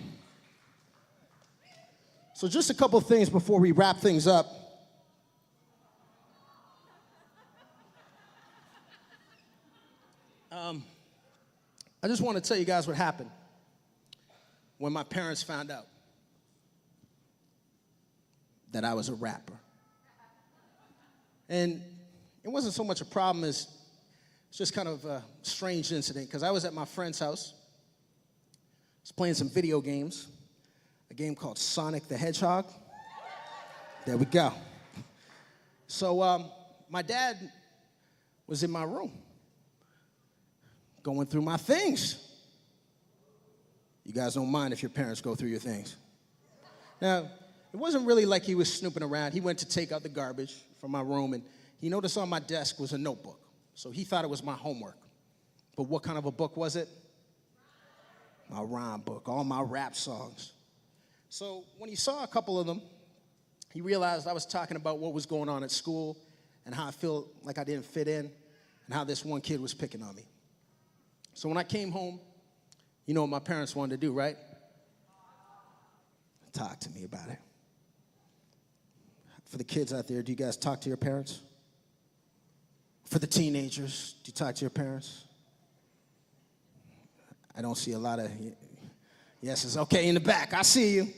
So just a couple things before we wrap things up. I just want to tell you guys what happened when my parents found out that I was a rapper. And it wasn't so much a problem as it's just kind of a strange incident, because I was at my friend's house. I was playing some video games, a game called Sonic the Hedgehog. There we go. So my dad was in my room, going through my things. You guys don't mind if your parents go through your things. Now, it wasn't really like he was snooping around. He went to take out the garbage from my room, and he noticed on my desk was a notebook. So he thought it was my homework. But what kind of a book was it? My rhyme book, all my rap songs. So when he saw a couple of them, he realized I was talking about what was going on at school and how I feel like I didn't fit in and how this one kid was picking on me. So when I came home, you know what my parents wanted to do, right? Talk to me about it. For the kids out there, do you guys talk to your parents? For the teenagers, do you talk to your parents? I don't see a lot of yeses. Okay, in the back, I see you.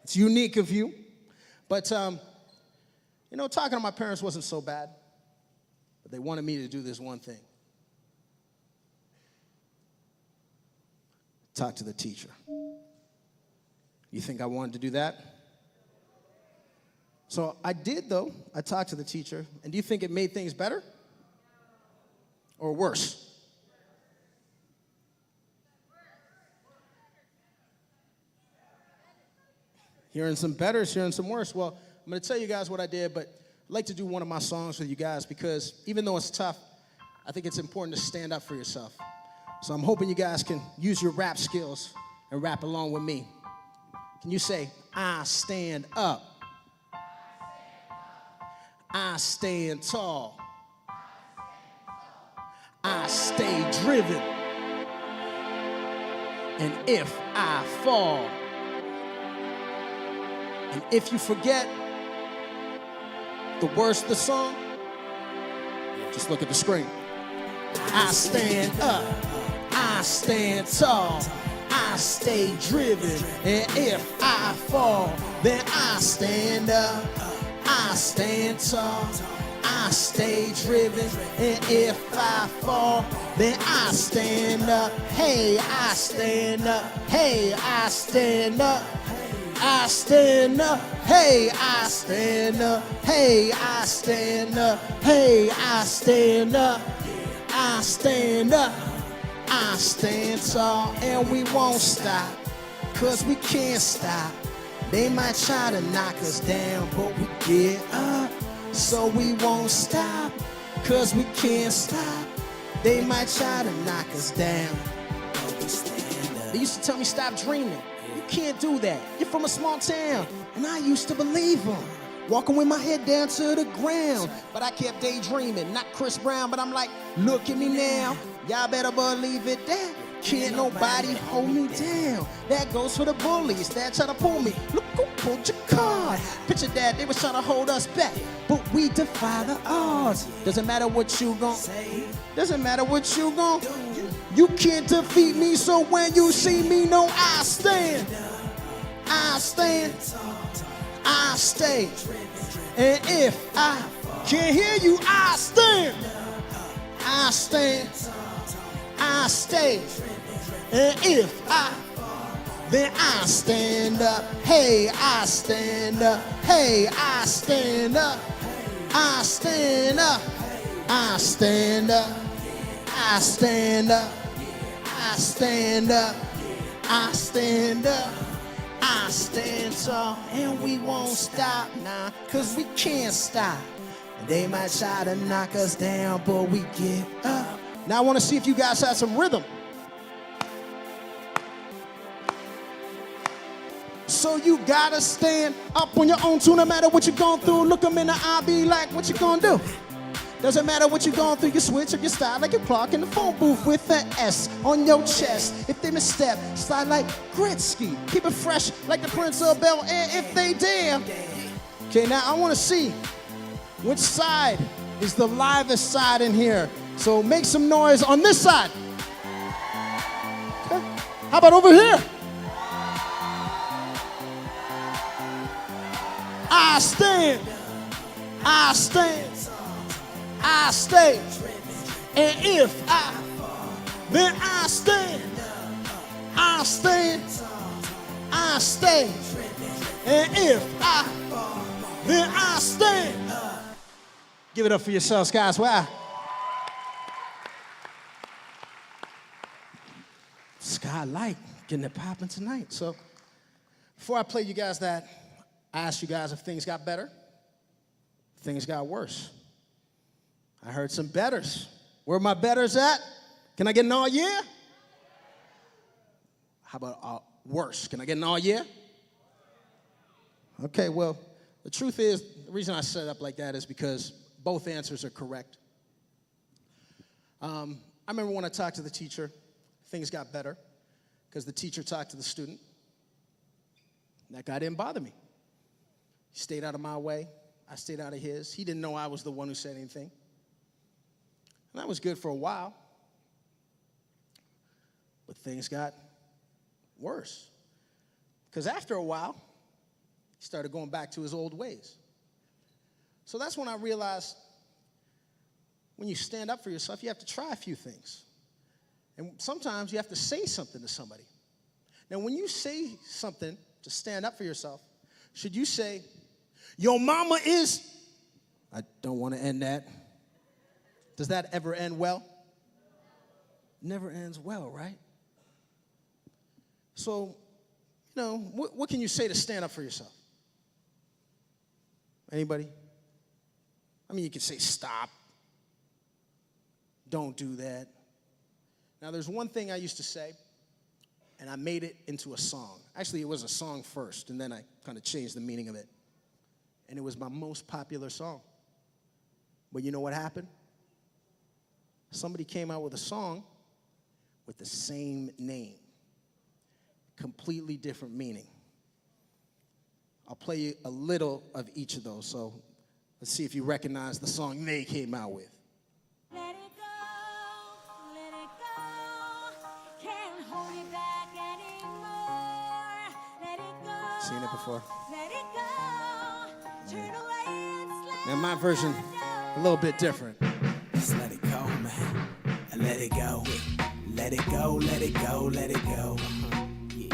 It's unique of you. But, talking to my parents wasn't so bad. But they wanted me to do this one thing. Talk to the teacher. You think I wanted to do that? So I did, though. I talked to the teacher. And do you think it made things better? Or worse? Hearing some betters, hearing some worse. Well, I'm going to tell you guys what I did, but I'd like to do one of my songs with you guys because even though it's tough, I think it's important to stand up for yourself. So I'm hoping you guys can use your rap skills and rap along with me. Can you say, I stand up? I stand tall. I stay driven. And if I fall, and if you forget the words of the song, just look at the screen. I stand up. I stand tall. I stay driven. And if I fall, then I stand up. I stand tall, I stay driven, and if I fall, then I stand up. Hey, I stand up. Hey, I stand up. I stand up. Hey, I stand up. Hey, I stand up. Hey, I stand up. I stand up. I stand tall, and we won't stop, 'cause we can't stop. They might try to knock us down, but we get up. So we won't stop, 'cause we can't stop. They might try to knock us down, but we stand up. They used to tell me stop dreaming. You can't do that. You're from a small town. And I used to believe them. Walking with my head down to the ground. But I kept daydreaming. Not Chris Brown, but I'm like, look at me now. Y'all better believe it that can't nobody hold me down. That goes for the bullies that try to pull me. Look who pulled your card. Picture that, they was trying to hold us back, but we defy the odds. Doesn't matter what you gon' say. Doesn't matter what you gon' do. You can't defeat me, so when you see me, know I stand. I stand. I stay. And if I can't hear you, I stand. I stand. I stay. And if I, then I stand up. Hey, I stand up. Hey, I stand up. I stand up. I stand up. I stand up. I stand up. I stand up. I stand tall, and we won't stop now, 'cause we can't stop. They might try to knock us down, but we get up. Now I want to see if you guys have some rhythm. So you gotta stand up on your own too, no matter what you're going through. Look them in the eye, be like, what you gonna do? Doesn't matter what you're going through, you switch up your style like you're Clark in the phone booth with an S on your chest. If they misstep, slide like Gretzky. Keep it fresh like the Prince of Bel Air if they dare. Okay, now I want to see which side is the livest side in here. So make some noise on this side. Okay. How about over here? I stand. I stand. I stay, and if I, then I stand. I stand, I stay, and if I, then I stand. Give it up for yourselves, guys. Wow. Skylight, getting it popping tonight. So, before I play you guys that, I asked you guys if things got better, things got worse. I heard some betters. Where are my betters at? Can I get an all yeah? How about worse? Can I get an all yeah? Okay, well, the truth is, the reason I set it up like that is because both answers are correct. I remember when I talked to the teacher, things got better because the teacher talked to the student. That guy didn't bother me. He stayed out of my way. I stayed out of his. He didn't know I was the one who said anything. And that was good for a while. But things got worse. Because after a while, he started going back to his old ways. So that's when I realized when you stand up for yourself, you have to try a few things. And sometimes you have to say something to somebody. Now, when you say something to stand up for yourself, should you say, your mama is, I don't want to end that. Does that ever end well? Never ends well, right? So, you know, what can you say to stand up for yourself? Anybody? I mean, you can say stop. Don't do that. Now, there's one thing I used to say, and I made it into a song. Actually, it was a song first, and then I kind of changed the meaning of it. And it was my most popular song. But you know what happened? Somebody came out with a song with the same name, completely different meaning. I'll play you a little of each of those, so let's see if you recognize the song they came out with. Let it go, let it go. Can't hold it back anymore. Let it go. Seen it before? Let it go. Turn away and slide. Now my version, a little bit different. Just let it go, man. And let it go. Let it go, let it go, let it go. Yeah.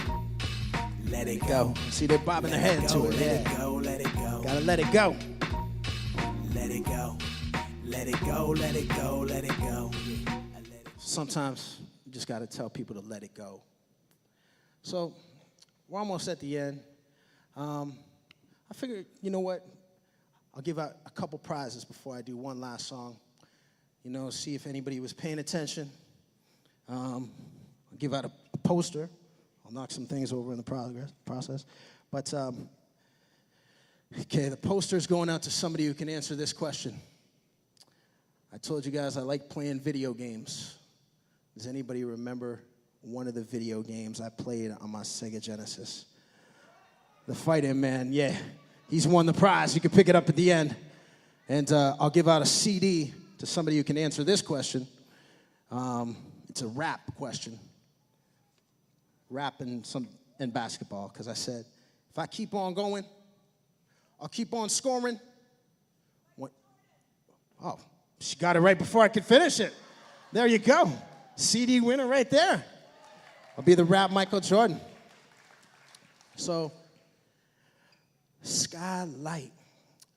Let it go. See, they're bobbing their head to it. Let it Yeah. go, let it go. Gotta let it go. Let it go. Let it go, let it go, let it go. Yeah. Sometimes you just gotta tell people to let it go. So we're almost at the end. I figured, you know what? I'll give out a couple prizes before I do one last song. You know, see if anybody was paying attention. I'll give out a poster. I'll knock some things over in the process. But, okay, the poster's going out to somebody who can answer this question. I told you guys I like playing video games. Does anybody remember one of the video games I played on my Sega Genesis? The Fighting Man, yeah. He's won the prize. You can pick it up at the end. And I'll give out a CD to somebody who can answer this question. It's a rap question. Rap and basketball, because I said, if I keep on going, I'll keep on scoring. What? Oh, she got it right before I could finish it. There you go. CD winner right there. I'll be the rap Michael Jordan. So, Skylight,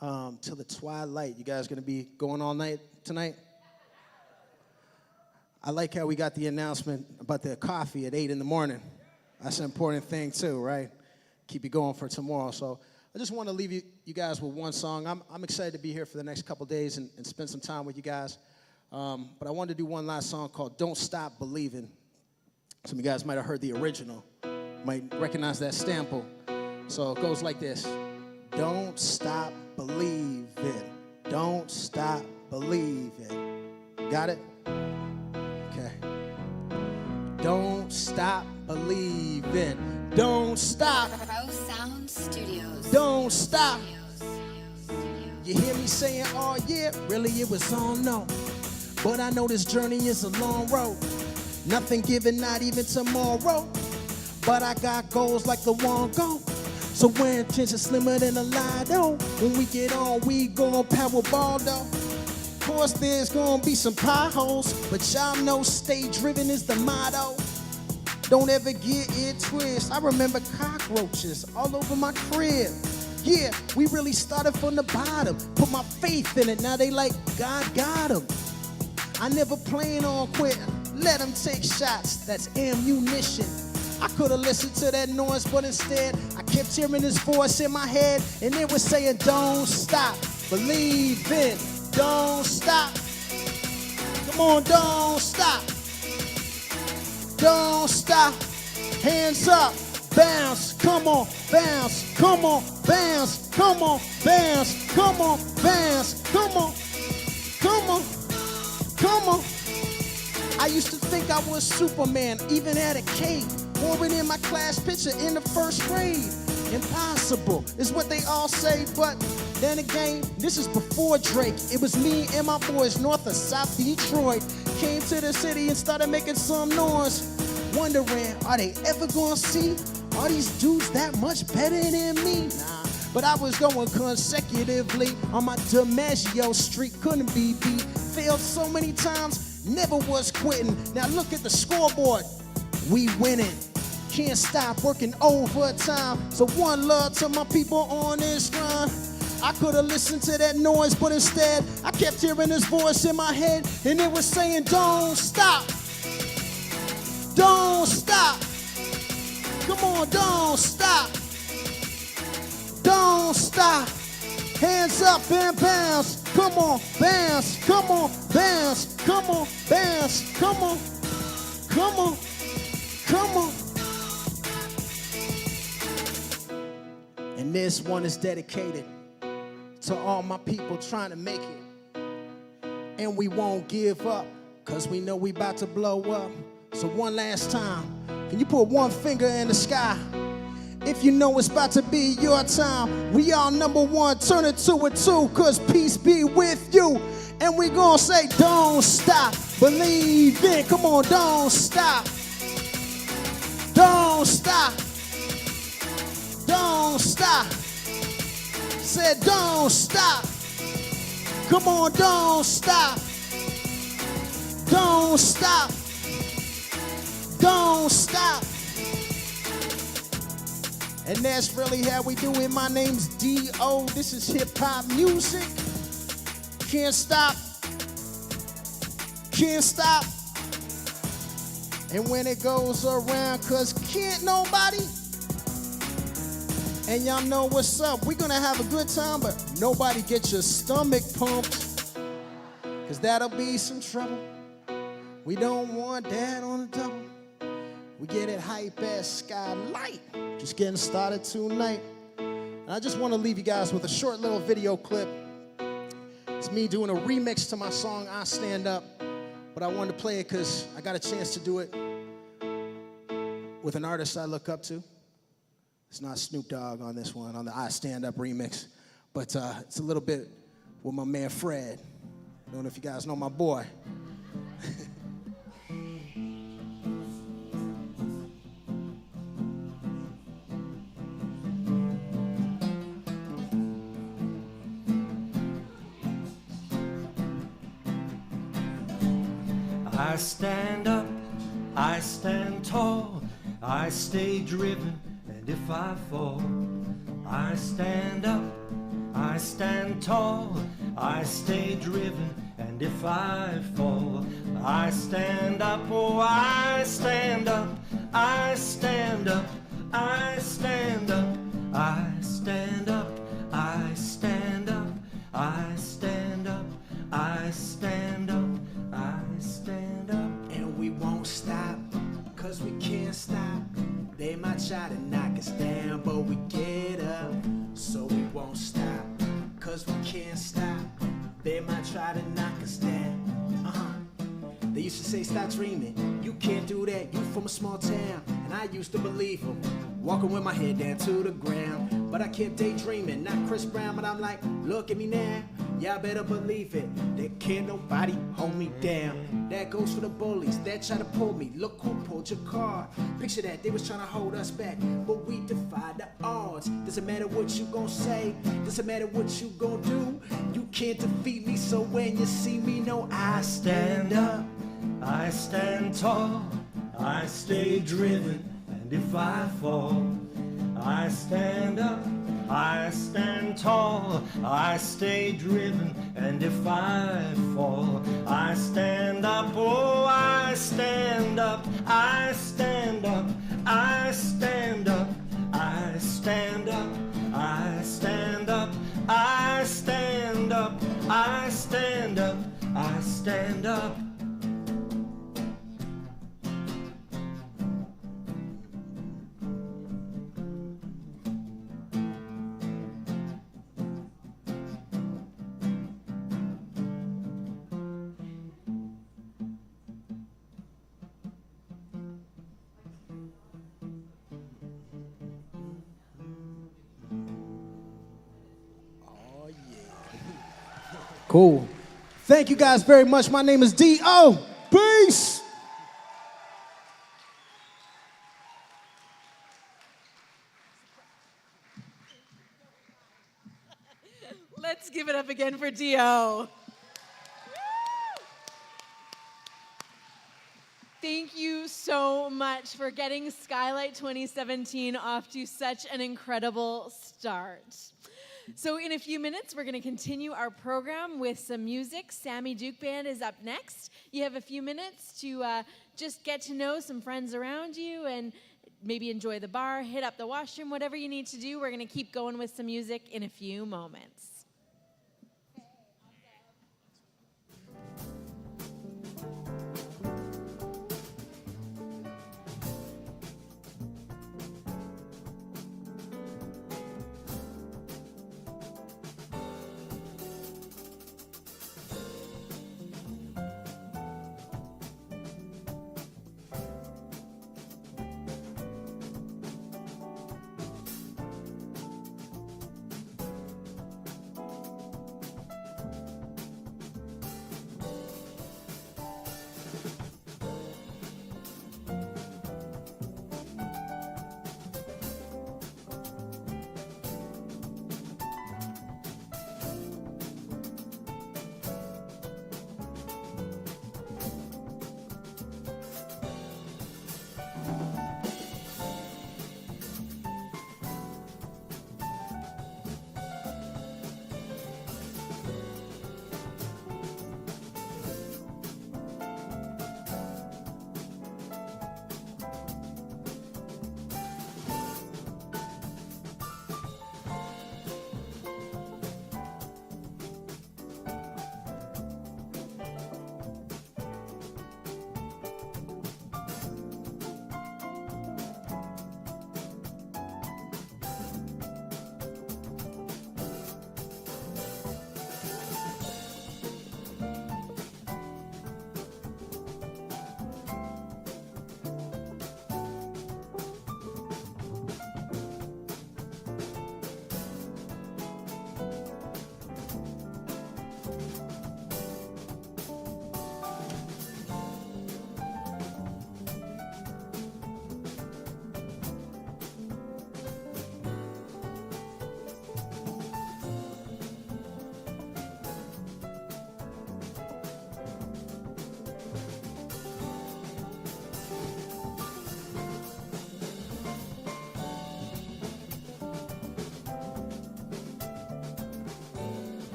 till the twilight. You guys gonna be going all night tonight? I like how we got the announcement about the coffee at 8 in the morning. That's an important thing too, right? Keep you going for tomorrow. So I just want to leave you guys with one song. I'm excited to be here for the next couple days and spend some time with you guys. But I wanted to do one last song called Don't Stop Believing. Some of you guys might have heard the original, might recognize that sample. So it goes like this. Don't stop believing. Don't stop believing. Got it? Okay. Don't stop believing. Don't stop. Pro Sound Studios. Don't stop. You hear me saying, oh yeah, really it was all no. But I know this journey is a long road. Nothing given, not even tomorrow. But I got goals like the one go. So when intention slimmer than a Lido, when we get on, we gon' Powerball though. Of course there's gonna be some potholes, but y'all know stay driven is the motto. Don't ever get it twisted. I remember cockroaches all over my crib. Yeah, we really started from the bottom. Put my faith in it, now they like, God got 'em. I never plan on quitting. Let them take shots, that's ammunition. I could have listened to that noise, but instead I kept hearing this voice in my head, and it was saying, don't stop, believe in, don't stop. Come on, don't stop. Don't stop, hands up, bounce, come on, bounce, come on, bounce, come on, bounce, come on, bounce, come on, come on, come on. I used to think I was Superman, even at a cave. Wore it in my class picture in the first grade. Impossible is what they all say, but Then again, this is before Drake. It was me and my boys north of South Detroit. Came to the city and started making some noise. Wondering, are they ever gonna see? Are these dudes that much better than me? Nah, but I was going consecutively on my DiMaggio streak. Couldn't be beat. Failed so many times, never was quitting. Now look at the scoreboard. We winning. Can't stop working overtime. So one love to my people on this grind. I could have listened to that noise, but instead I kept hearing this voice in my head, and it was saying, don't stop. Don't stop. Come on, don't stop. Don't stop. Hands up and bounce. Come on, bounce. Come on, bounce. Come on, bounce. Come on. Come on. Come on. And this one is dedicated to all my people trying to make it. And we won't give up, cause we know we about to blow up. So one last time, can you put one finger in the sky? If you know it's about to be your time. We are number one, turn it to a two, cause peace be with you. And we gonna say, don't stop, believe it. Come on, don't stop. Don't stop. Don't stop. Said don't stop. Come on, don't stop. Don't stop. Don't stop. And that's really how we do it. My name's D.O. This is hip-hop music. Can't stop. Can't stop. And when it goes around, cause can't nobody. And y'all know what's up. We're gonna have a good time, but nobody get your stomach pumped, cause that'll be some trouble. We don't want that on the double. We get it hype at Skylight. Just getting started tonight. And I just want to leave you guys with a short little video clip. It's me doing a remix to my song, I Stand Up. But I wanted to play it because I got a chance to do it with an artist I look up to. It's not Snoop Dogg on this one, on the I Stand Up remix. But it's a little bit with my man Fred. I don't know if you guys know my boy. I stand up, I stand tall, I stay driven, and if I fall, I stand up, I stand tall, I stay driven, and if I fall, I stand up, oh, I stand up, I stand up, I stand up, I stand up, I stand up, I stand up, I stand up, I stand up. And we won't stop, cause we can't stop. They might try to knock us down, but we get up. So we won't stop, cause we can't stop. They might try to knock us down. They used to say, stop dreaming, you can't do that, you from a small town. And I used to believe them, walking with my head down to the ground. But I kept daydreaming, not Chris Brown, but I'm like, look at me now. Y'all better believe it, there can't nobody hold me down. That goes for the bullies that try to pull me. Look who pulled your card. Picture that, they was trying to hold us back, but we defied the odds. Doesn't matter what you gon' say, doesn't matter what you gon' do. You can't defeat me, so when you see me, know I stand up. I stand tall, I stay driven, and if I fall, I stand up, I stand tall, I stay driven, and if I fall, I stand up, oh, I stand up, I stand up, I stand up, I stand up, I stand up, I stand up, I stand up, I stand up. Cool. Thank you guys very much. My name is D.O. Peace. Let's give it up again for Dio. Thank you so much for getting Skylight 2017 off to such an incredible start. So in a few minutes, we're going to continue our program with some music. Sammy Duke Band is up next. You have a few minutes to just get to know some friends around you and maybe enjoy the bar, hit up the washroom, whatever you need to do. We're going to keep going with some music in a few moments.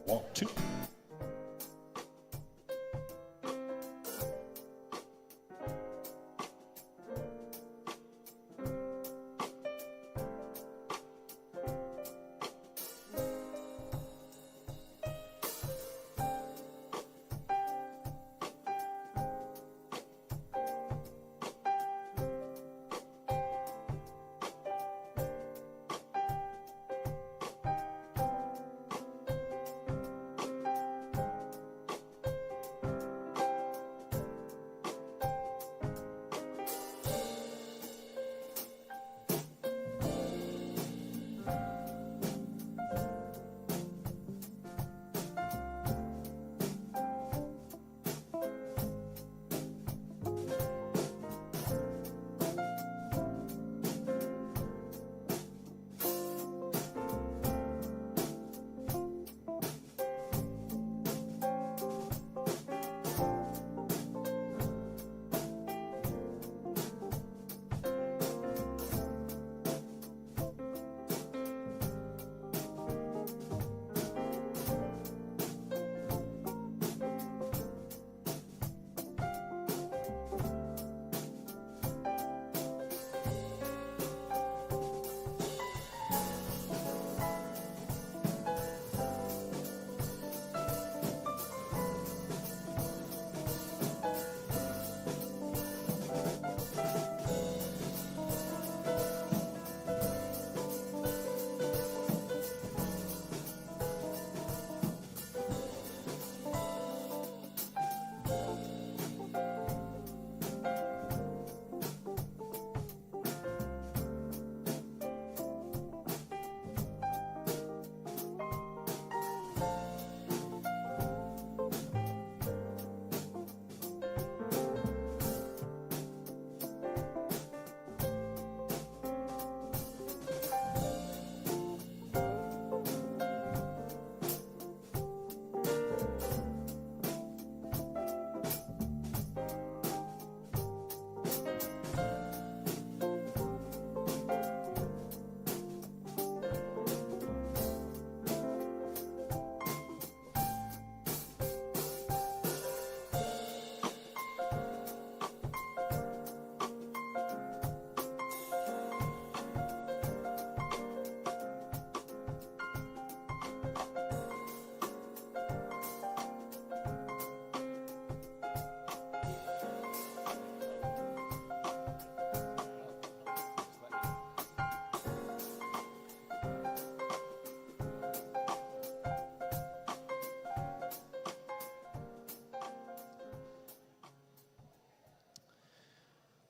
One, two.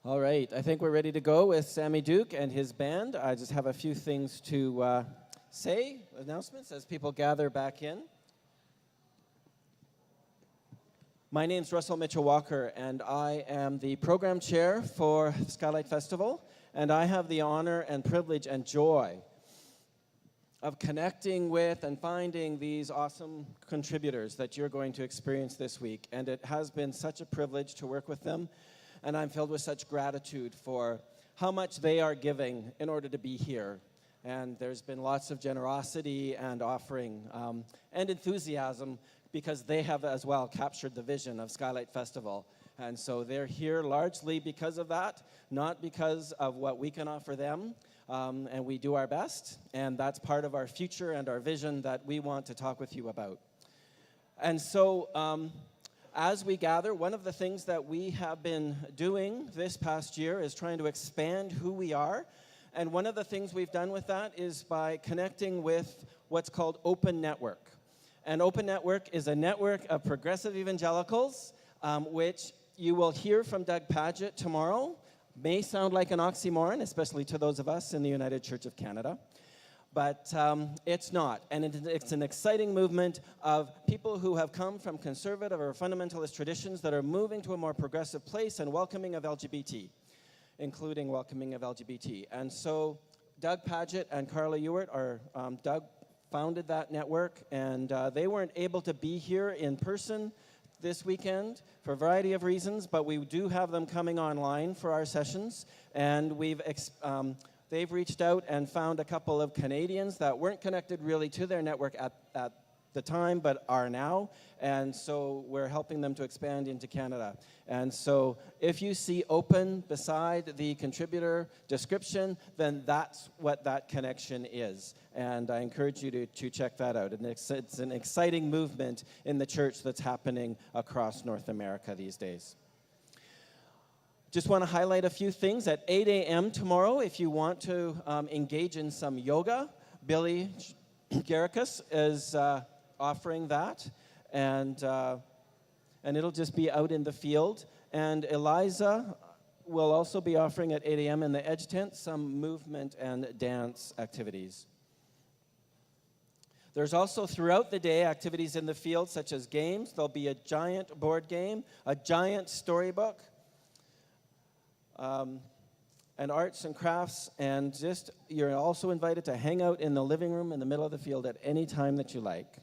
All right, I think we're ready to go with Sammy Duke and his band. I just have a few things to say, announcements, as people gather back in. My name's Russell Mitchell-Walker, and I am the program chair for Skylight Festival, and I have the honor and privilege and joy of connecting with and finding these awesome contributors that you're going to experience this week. And it has been such a privilege to work with them, and I'm filled with such gratitude for how much they are giving in order to be here. And there's been lots of generosity and offering and enthusiasm, because they have as well captured the vision of Skylight Festival. And so they're here largely because of that, not because of what we can offer them. And we do our best, and that's part of our future and our vision that we want to talk with you about. And so as we gather, one of the things that we have been doing this past year is trying to expand who we are. And one of the things we've done with that is by connecting with what's called Open Network. And Open Network is a network of progressive evangelicals, which you will hear from Doug Padgett tomorrow. May sound like an oxymoron, especially to those of us in the United Church of Canada. But it's not. And it's an exciting movement of people who have come from conservative or fundamentalist traditions that are moving to a more progressive place and welcoming of LGBT, including welcoming of LGBT. And so Doug Padgett and Carla Ewart are, Doug founded that network, and they weren't able to be here in person this weekend for a variety of reasons, but we do have them coming online for our sessions, and they've reached out and found a couple of Canadians that weren't connected really to their network at the time, but are now, and so we're helping them to expand into Canada. And so if you see open beside the contributor description, then that's what that connection is. And I encourage you to check that out. And it's an exciting movement in the church that's happening across North America these days. Just want to highlight a few things. At 8 a.m. tomorrow, if you want to engage in some yoga, Billy Garricus is offering that, and it'll just be out in the field. And Eliza will also be offering at 8 a.m. in the Edge Tent some movement and dance activities. There's also throughout the day activities in the field such as games. There'll be a giant board game, a giant storybook, and arts and crafts, and just you're also invited to hang out in the living room in the middle of the field at any time that you like.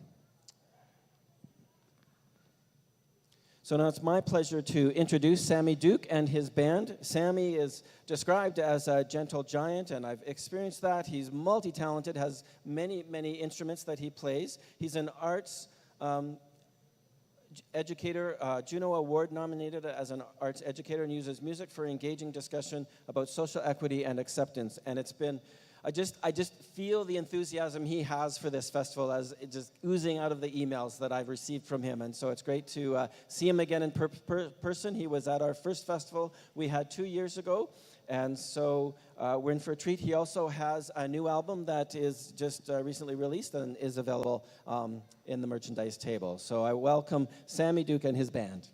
So now it's my pleasure to introduce Sammy Duke and his band. Sammy is described as a gentle giant, and I've experienced that. He's multi-talented, has many, many instruments that he plays. He's an arts educator, Juno Award nominated as an arts educator, and uses music for engaging discussion about social equity and acceptance. And it's been, I just feel the enthusiasm he has for this festival as it just oozing out of the emails that I've received from him. And so it's great to see him again in person. He was at our first festival we had 2 years ago. And so we're in for a treat. He also has a new album that is just recently released and is available in the merchandise table. So I welcome Sammy Duke and his band.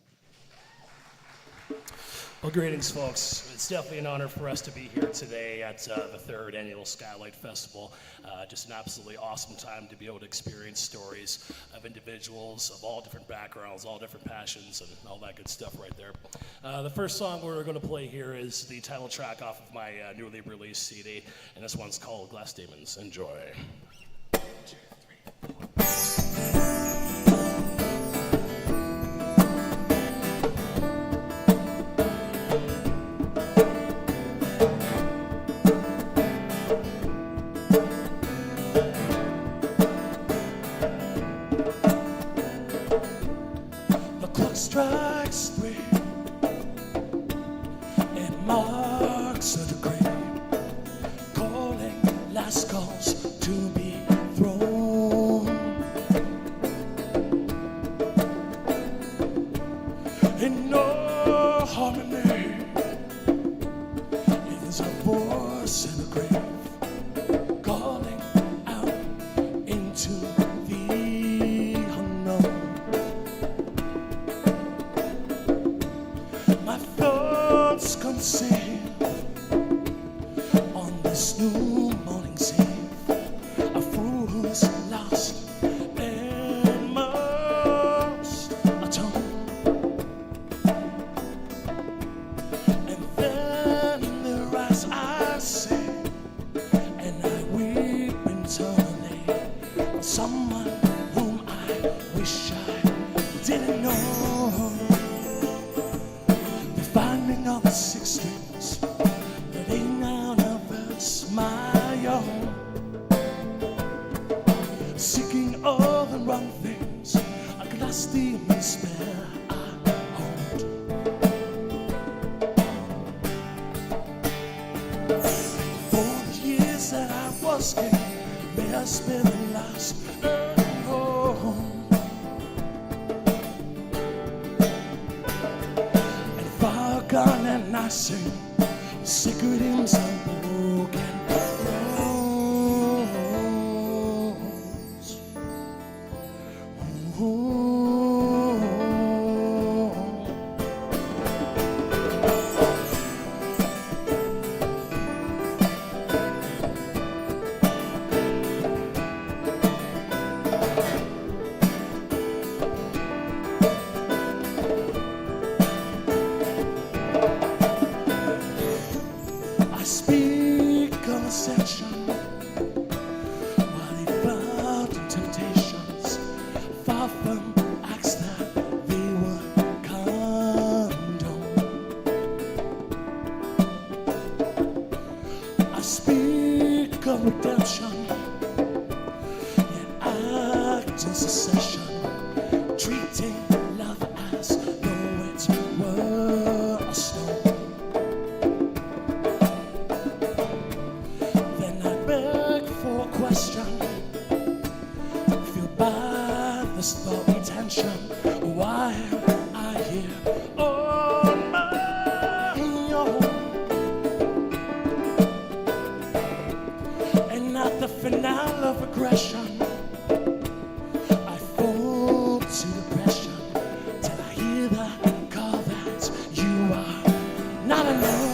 Well, greetings, folks. It's definitely an honor for us to be here today at the third annual Skylight Festival. Just an absolutely awesome time to be able to experience stories of individuals of all different backgrounds, all different passions, and all that good stuff right there. The first song we're going to play here is the title track off of my newly released CD, and this one's called Glass Demons. Enjoy. 1, 2, 3, 4. Strikes 3, it marks a degree, calling last calls to be thrown in no harmony. It is a voice in the grave, calling out into the unknown. My thoughts come and sing on this new morning's eve. A fool who's lost and must atone. And then in their eyes I see, and I weep internally on someone whom I wish I didn't know. The finding of the six strings, that ain't none of us my own. Seeking all the wrong things, a glass deep despair I hold. For the years that I was king, may I spend the last earning home. And far gone and I sing secret hymns of broken bones. Ooh. I speak conversation while they fought in temptations, far from acts that they were condone. I speak of redemption, yet act in secession, treating love as though it were a stone. Then I beg for a question, feel by this thought retention. Why am I here on my own, and not the finale of regression? I fall to depression till I hear the call that you are not alone.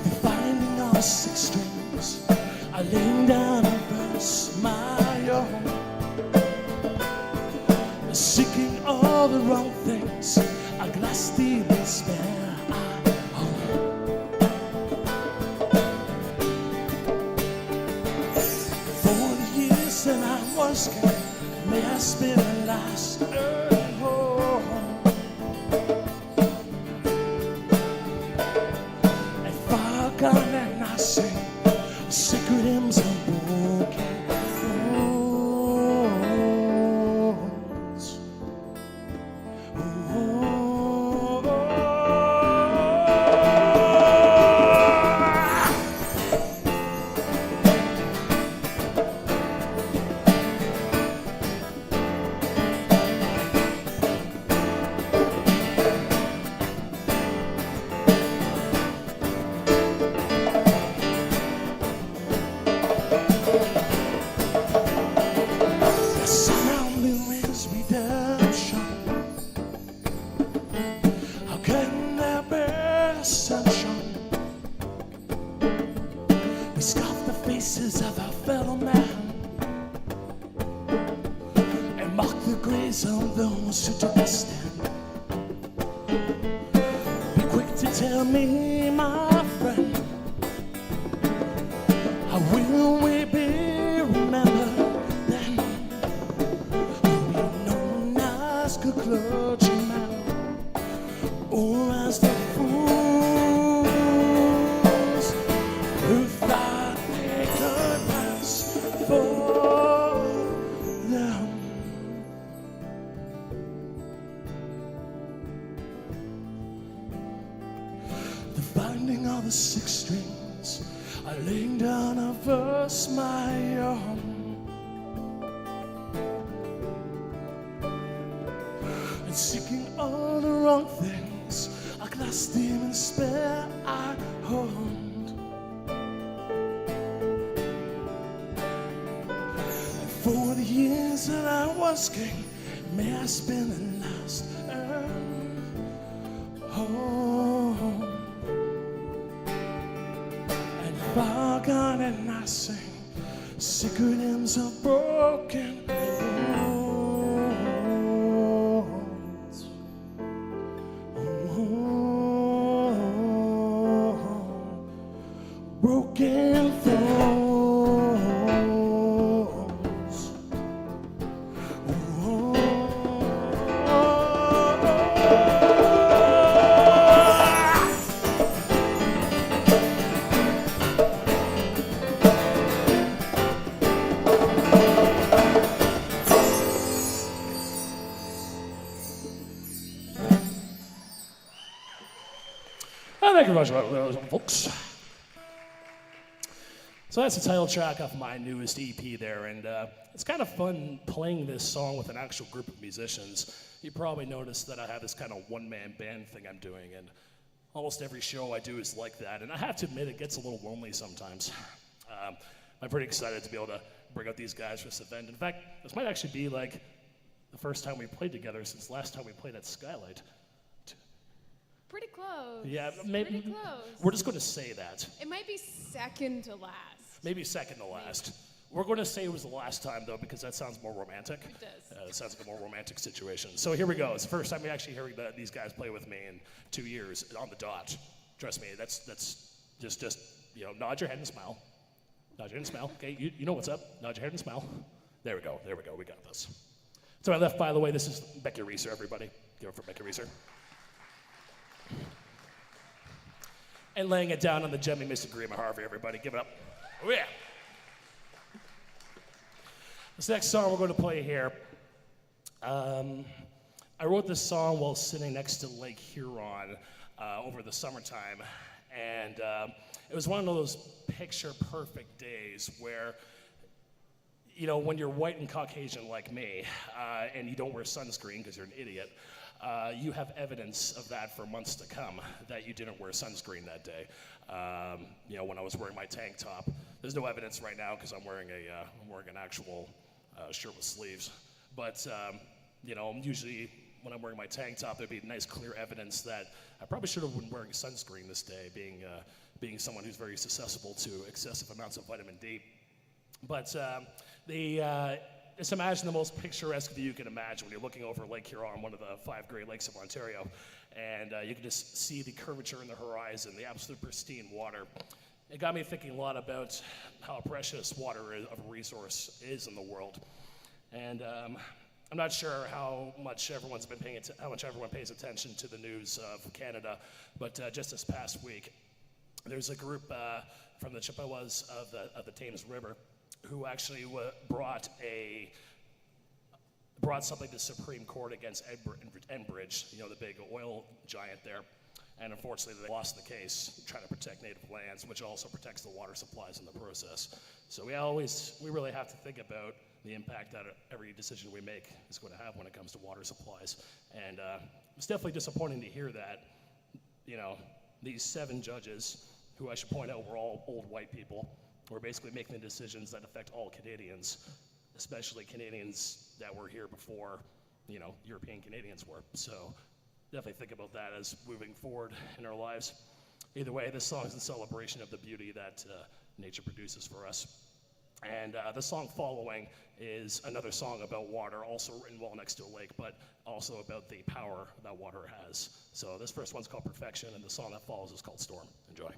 The finding of the six strings, I lay down a verse my own. Seeking all the wrong things, a glass deep despair I hold. For the years that I was king, may I spend the last earning home. And far gone and I sing secret hymns of broken bones. Ooh. The surrounding is redemption. How can there be sunshine? We scoff the faces of our fellow man and mock the graves of those who took a stand. Be quick to tell me, my friend, how will we be remembered then? Are we known as good clergymen, or as the fools who thought they could pass for them? The binding of the six strings, I laying down a verse my own. And seeking all the wrong things, a glass dim and spare I hold. And for the years that I was king, may I spend the last home. And bargain and I sing secret hymns of broken bones. Broken thrones. Thank you very much, folks. So that's the title track of my newest EP there, and it's kind of fun playing this song with an actual group of musicians. You probably noticed that I have this kind of one-man band thing I'm doing, and almost every show I do is like that, and I have to admit it gets a little lonely sometimes. I'm pretty excited to be able to bring out these guys for this event. In fact, this might actually be like the first time we played together since last time we played at Skylight. Pretty close. Yeah, maybe. Pretty close. We're just going to say that. It might be second to last. Maybe second to last. We're going to say it was the last time, though, because that sounds more romantic. It does. It sounds like a more romantic situation. So here we go. It's the first time we actually hearing these guys play with me in 2 years on the dot. Trust me, that's just nod your head and smile. Nod your head and smile. Okay, you know what's up. Nod your head and smile. There we go. We got this. To my left, by the way, this is Becky Reeser, everybody. Give it for Becky Reeser. And laying it down on the Jemmy Mr. Grima Harvey, everybody. Give it up. Oh, yeah. This next song we're going to play here, I wrote this song while sitting next to Lake Huron over the summertime. And it was one of those picture-perfect days where, when you're white and Caucasian like me, and you don't wear sunscreen because you're an idiot, you have evidence of that for months to come, that you didn't wear sunscreen that day. When I was wearing my tank top. There's no evidence right now because I'm wearing an actual shirt with sleeves. But, usually when I'm wearing my tank top, there'd be nice clear evidence that I probably should have been wearing sunscreen this day, being someone who's very susceptible to excessive amounts of vitamin D. But just imagine the most picturesque view you can imagine when you're looking over Lake Huron, one of the 5 Great Lakes of Ontario, and you can just see the curvature in the horizon, the absolute pristine water. It got me thinking a lot about how precious water of a resource is in the world. And I'm not sure how much everyone pays attention to the news of Canada, but just this past week, there's a group from the Chippewas of the Thames River who actually brought something to Supreme Court against Enbridge, the big oil giant there. And unfortunately, they lost the case trying to protect native lands, which also protects the water supplies in the process. So we really have to think about the impact that every decision we make is going to have when it comes to water supplies. And it's definitely disappointing to hear that, these 7 judges, who I should point out were all old white people, were basically making the decisions that affect all Canadians, especially Canadians that were here before, European Canadians were. So definitely think about that as moving forward in our lives. Either way, this song is in celebration of the beauty that nature produces for us. And the song following is another song about water, also written while next to a lake, but also about the power that water has. So this first one's called Perfection, and the song that follows is called Storm. Enjoy.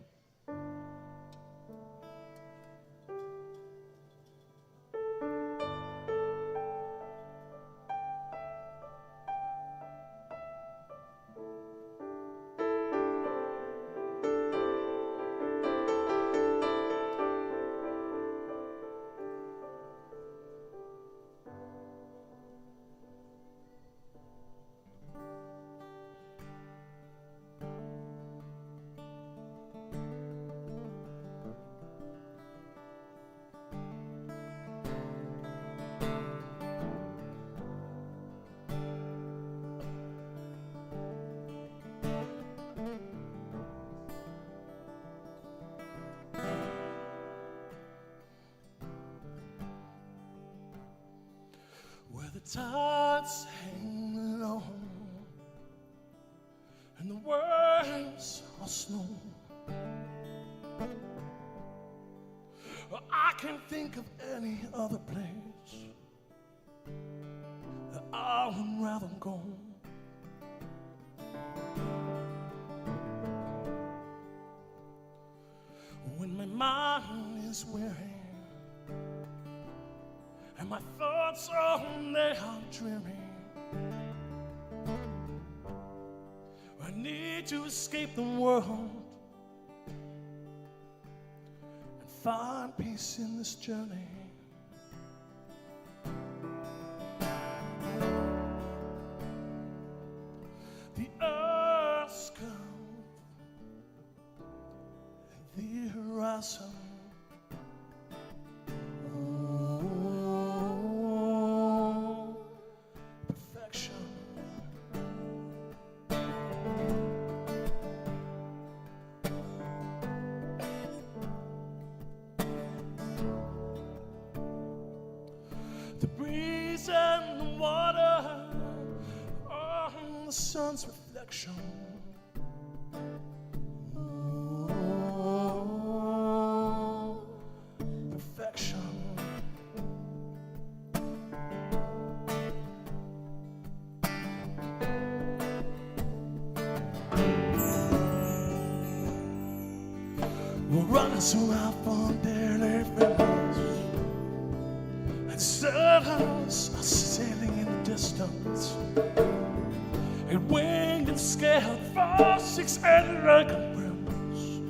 Where the tides hang low and the words are snow. I can't think of any other place that I would rather go. When my mind is weary and my thoughts are they are dreary, I need to escape the world and find peace in this journey. The earth's come, the horizon. Oh, perfection. The breeze and the water on the sun's reflection. Oh, perfection. We're running so out for daily rivers, and servants are sailing in the distance, and winged and scaled for 6 dragon brims,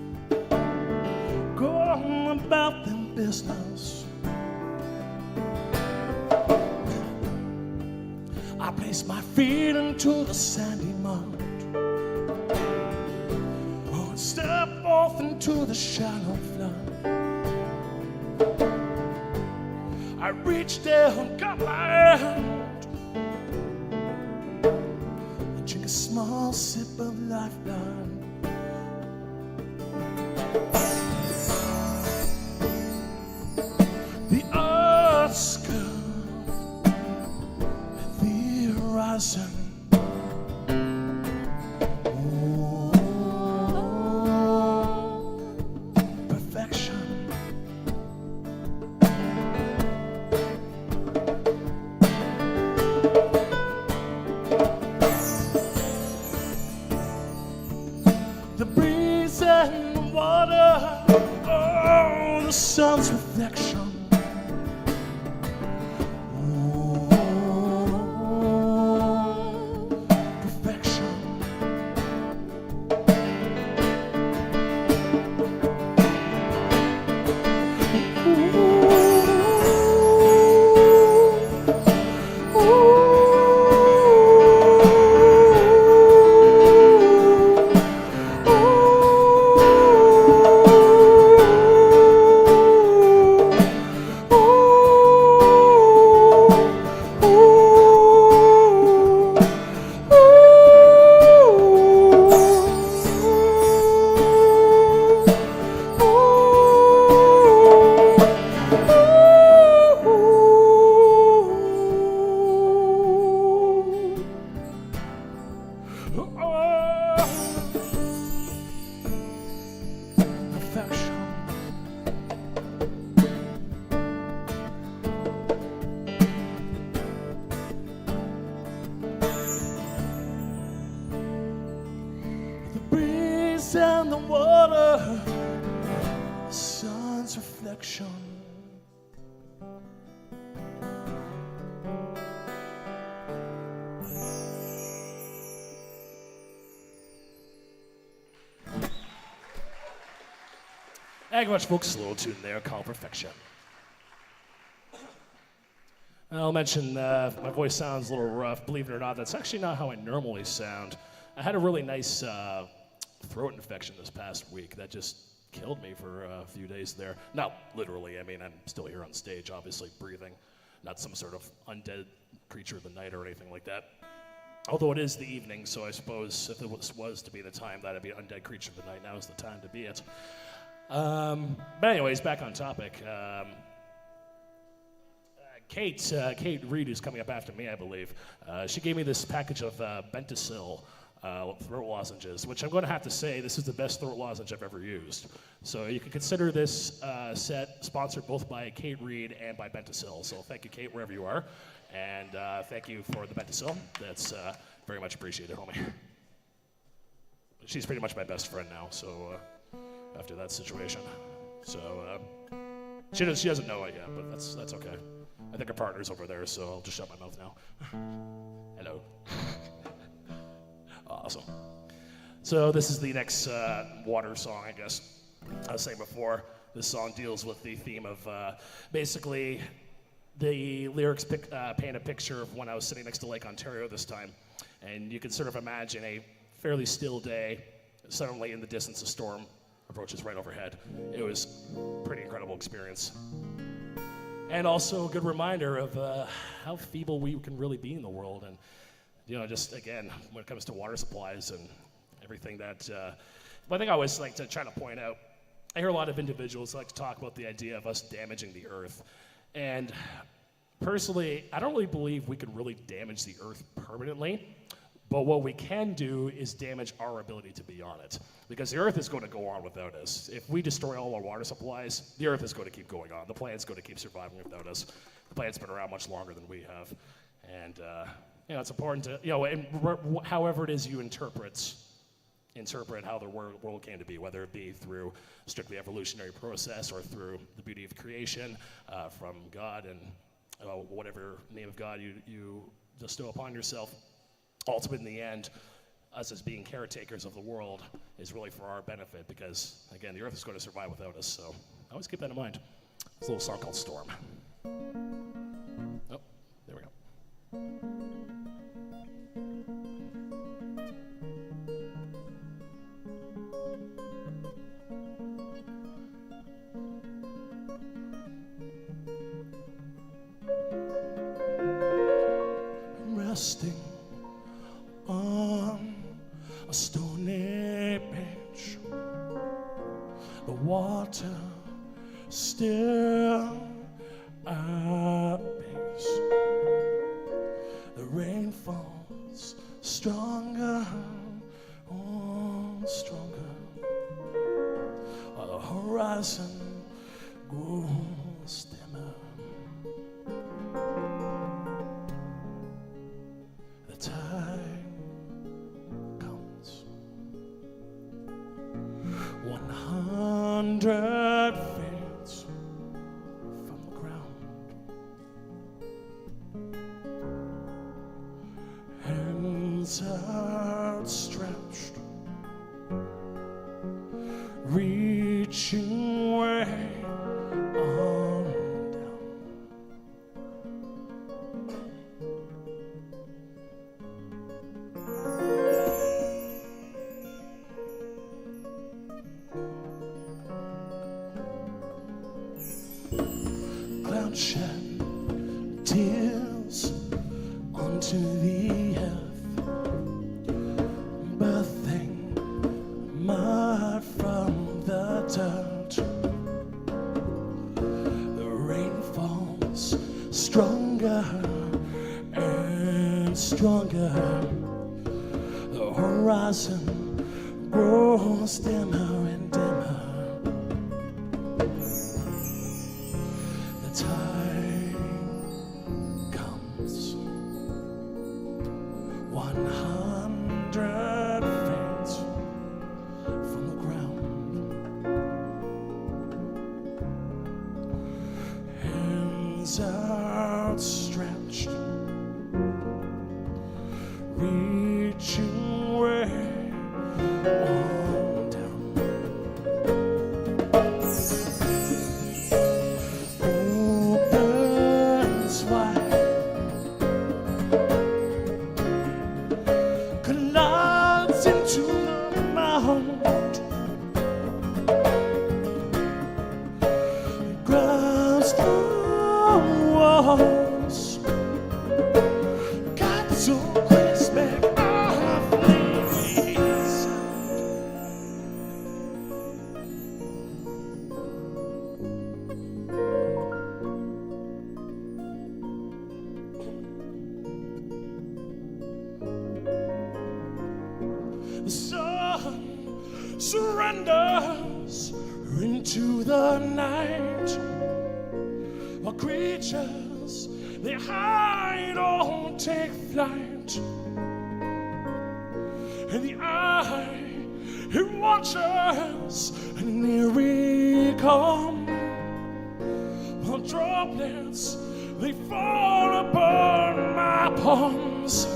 going about their business. I place my feet into the sandy mud, oh, and step off into the shallow flood. I reach down, got my hand, and drink a small sip of lifeblood. The earth's come, the horizon. The breeze and the water, oh, the sun's reflection. Oh, perfection. And the water, the sun's reflection. Thank you much, folks. A little tune there called Perfection. I'll mention my voice sounds a little rough. Believe it or not, that's actually not how I normally sound. I had a really nice throat infection this past week that just killed me for a few days there. Not literally, I mean, I'm still here on stage, obviously breathing, not some sort of undead creature of the night or anything like that. Although it is the evening, so I suppose if it was to be the time that it'd be an undead creature of the night, now is the time to be it. But anyways, back on topic. Kate Reed, who's coming up after me, I believe, she gave me this package of Bentacil throat lozenges, which I'm going to have to say this is the best throat lozenge I've ever used. So you can consider this set sponsored both by Kate Reed and by Bentacil. So thank you, Kate, wherever you are. And thank you for the Bentacil. That's very much appreciated, homie. She's pretty much my best friend now, so after that situation. So she doesn't know it yet, but that's okay. I think her partner's over there, so I'll just shut my mouth now. Hello. Awesome. So this is the next water song, I guess. I was saying before, this song deals with the theme of basically the lyrics paint a picture of when I was sitting next to Lake Ontario this time. And you can sort of imagine a fairly still day. Suddenly in the distance, a storm approaches right overhead. It was a pretty incredible experience. And also a good reminder of how feeble we can really be in the world. And just again, when it comes to water supplies and everything that, one thing I always like to try to point out, I hear a lot of individuals like to talk about the idea of us damaging the earth. And personally, I don't really believe we could really damage the earth permanently, but what we can do is damage our ability to be on it. Because the earth is going to go on without us. If we destroy all our water supplies, the earth is going to keep going on. The planet's going to keep surviving without us. The planet's been around much longer than we have. And it's important to, and however it is you interpret how the world came to be, whether it be through strictly evolutionary process or through the beauty of creation from God and whatever name of God you bestow upon yourself. Ultimately, in the end, us as being caretakers of the world is really for our benefit because, again, the earth is going to survive without us. So always keep that in mind. It's a little song called Storm. Oh, there we go. Resting on a stony bench, the water still apace. The rain falls stronger, stronger. While the horizon grows dimmer. The time comes. 100 feet from the ground. Hands outstretched, reaching way on down. Cloud shed tears onto the earth, birthing mud from the dirt. The rain falls stronger and stronger. The horizon grows dimmer and dimmer. The time comes. 100 feet from the ground. Hands outstretched, reaching way on down. Opens wide, collides into the mound, grabs the walls, got so crispy off leaves. The sun surrenders into the night. While creatures, they hide or take flight. And the eye, it watches, and here we come. While droplets, they fall upon my palms.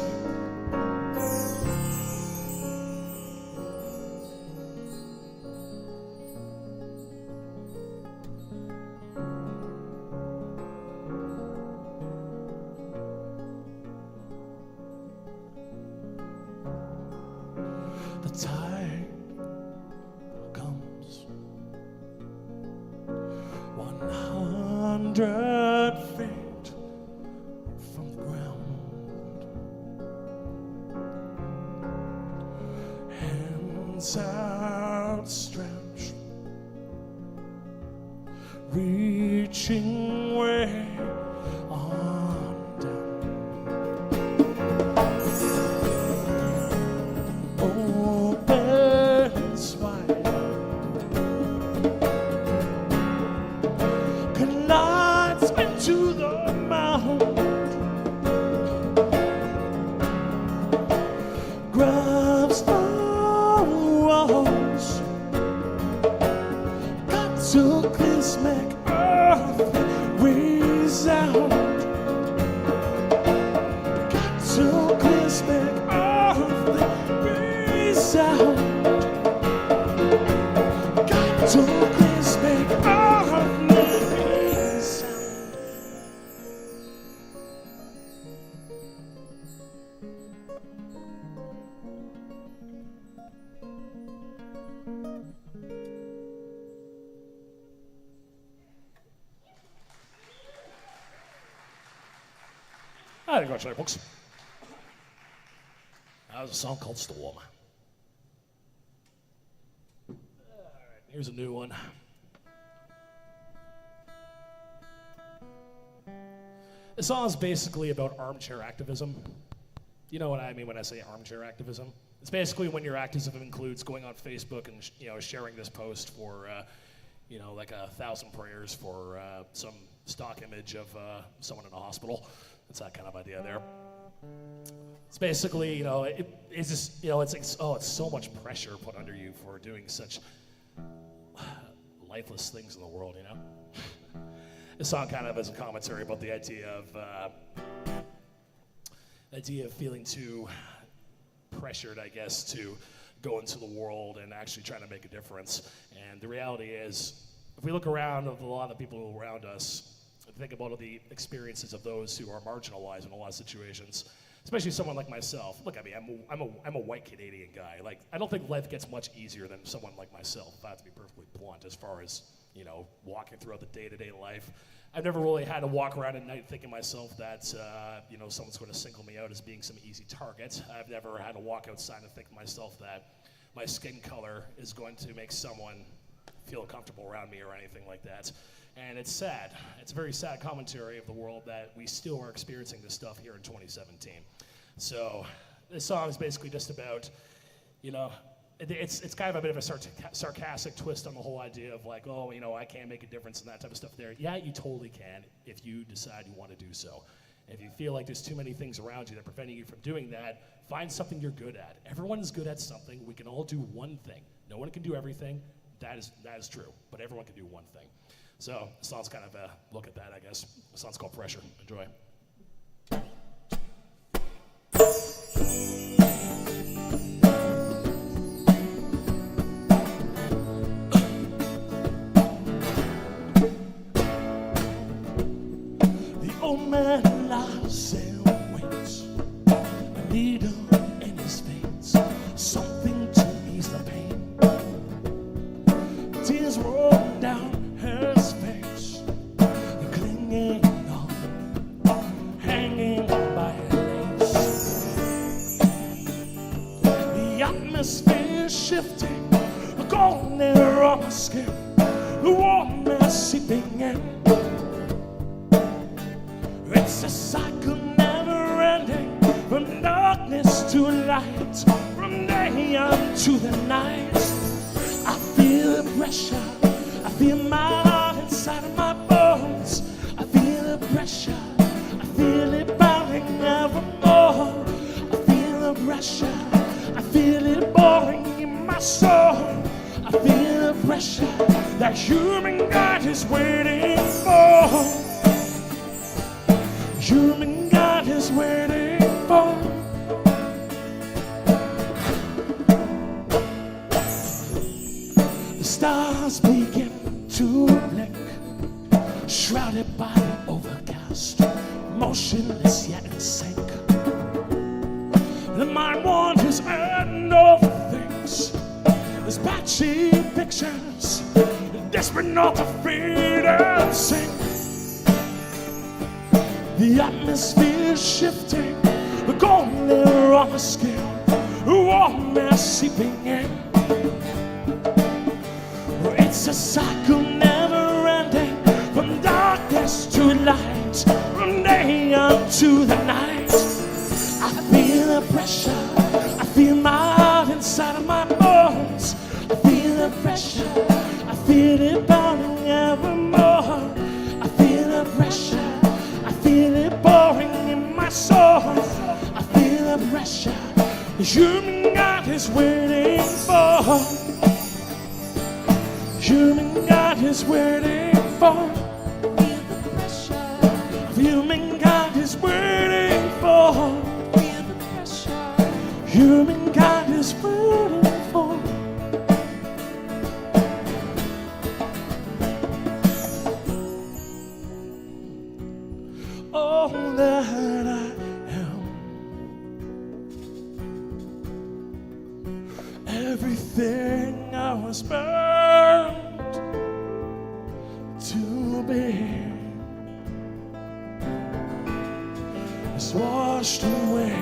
The tide comes 100 feet from the ground. Hands outstretched, reaching way on down. Opens wide, collides into the mound, grabs the walls, got to please make earth resound, got to please make earth resound, got to please make earth resound. I think that's right, folks. That was a song called Storm. All right, here's a new one. This song is basically about armchair activism. You know what I mean when I say armchair activism? It's basically when your activism includes going on Facebook and sharing this post for like 1,000 prayers for some stock image of someone in a hospital. It's that kind of idea there. It's basically, it's just, it's so much pressure put under you for doing such lifeless things in the world, This song kind of is a commentary about the idea of feeling too pressured, I guess, to go into the world and actually trying to make a difference. And the reality is, if we look around at a lot of the people around us, think about all the experiences of those who are marginalized in a lot of situations, especially someone like myself. Look, I mean, I'm a white Canadian guy. Like, I don't think life gets much easier than someone like myself, if I have to be perfectly blunt, as far as, walking throughout the day-to-day life. I've never really had to walk around at night thinking myself that, someone's going to single me out as being some easy target. I've never had to walk outside and think to myself that my skin color is going to make someone feel comfortable around me or anything like that. And it's sad. It's a very sad commentary of the world that we still are experiencing this stuff here in 2017. So this song is basically just about, it's kind of a bit of a sarcastic twist on the whole idea of like, I can't make a difference and that type of stuff there. Yeah, you totally can if you decide you want to do so. If you feel like there's too many things around you that are preventing you from doing that, find something you're good at. Everyone is good at something. We can all do one thing. No one can do everything. That is true, but everyone can do one thing. So the song's kind of a look at that, I guess. The song's called Pressure. Enjoy. The old man lies and waits, a needle in his veins, something to ease the pain. Tears roll down his face, clinging on, hanging by a lace. The atmosphere is shifting, a cold near on my skin, the warmness seeping in. It's a cycle never ending from darkness to light, from day unto the night. I feel the pressure, I feel my heart inside of my bones. I feel the pressure, I feel it bounding evermore. I feel the pressure, I feel it boring in my soul. I feel the pressure that humankind is waiting for. Humankind is waiting for. The stars begin to blink, shrouded by the overcast, motionless yet in sync. The mind wanders and overthinks. There's patchy pictures, desperate not to fade and sink. The atmosphere's shifting, the colder on the skin, warm air seeping in. It's a cycle never ending, from darkness to light, from day unto the night. I feel the pressure, I feel my heart inside of my bones. I feel the pressure, I feel it burning evermore. I feel the pressure, I feel it pouring in my soul. I feel the pressure the humankind is waiting for. Humankind is waiting for. Feel the pressure. Humankind is waiting for. Feel the pressure. Humankind is waiting for. All that I am, everything I was burned to be is washed away,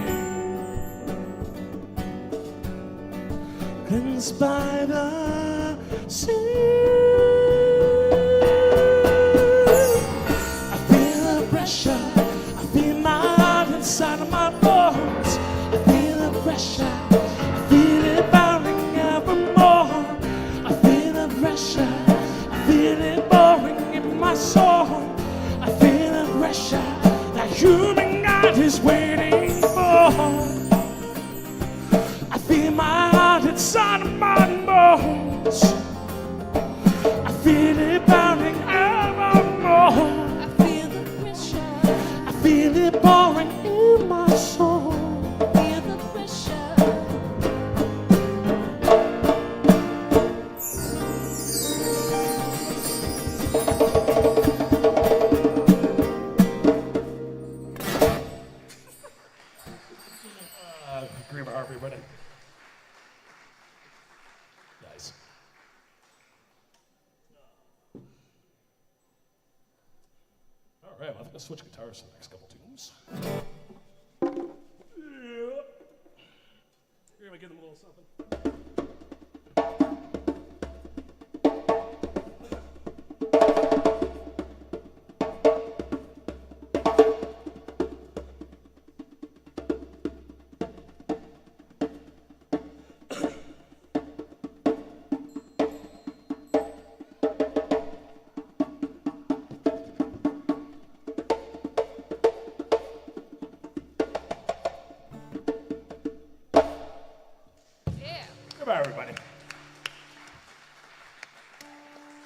cleansed by the sea. I feel the pressure, I feel my heart inside of my bones. I feel the pressure, I feel it bounding evermore. I feel the pressure, I feel it boring in my soul. I feel the pressure that humankind is waiting for. I feel my heart inside of my bones. I feel it bounding evermore. I feel the pressure, I feel it pouring in my soul. I feel the pressure. Green bar, everybody. Nice. All right, well, I think I'll switch guitars for the next couple tunes. Yeah. Here, we give them a little something. Goodbye, everybody.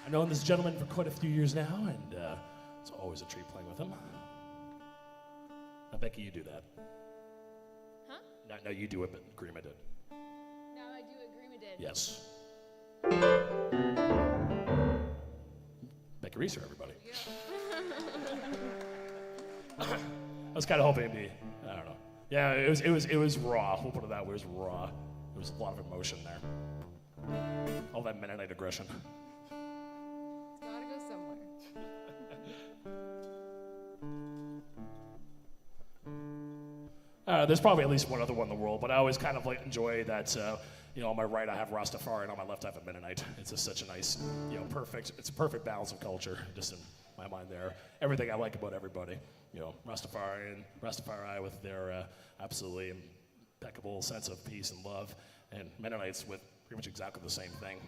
I've known this gentleman for quite a few years now, and it's always a treat playing with him. Now, Becky, you do that. Huh? No, you do it, but Grima did. Now I do what Grima did. Yes. Becky Reeser, everybody. I was kind of hoping it'd be, I don't know. Yeah, it was raw. We'll put it that way. It was raw. There was a lot of emotion there. All that Mennonite aggression. It's gotta go somewhere. There's probably at least one other one in the world, but I always kind of like enjoy that. On my right I have Rastafari, and on my left I have a Mennonite. It's just such a nice, perfect. It's a perfect balance of culture, just in my mind there. Everything I like about everybody, Rastafari with their absolutely impeccable sense of peace and love, and Mennonites with pretty much exactly the same thing,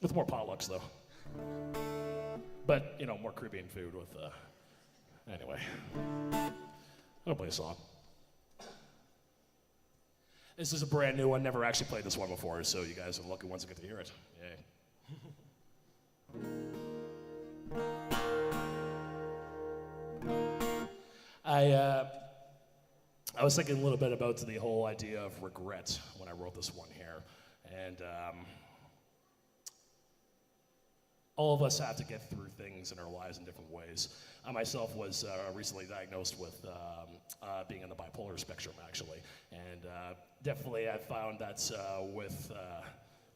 with more potlucks though. But more Caribbean food with. Anyway, I'll play a song. This is a brand new one. Never actually played this one before, so you guys are the lucky ones that get to hear it. Yay. I was thinking a little bit about the whole idea of regret when I wrote this one here, and all of us have to get through things in our lives in different ways. I myself was recently diagnosed with being on the bipolar spectrum, actually, and definitely I found that with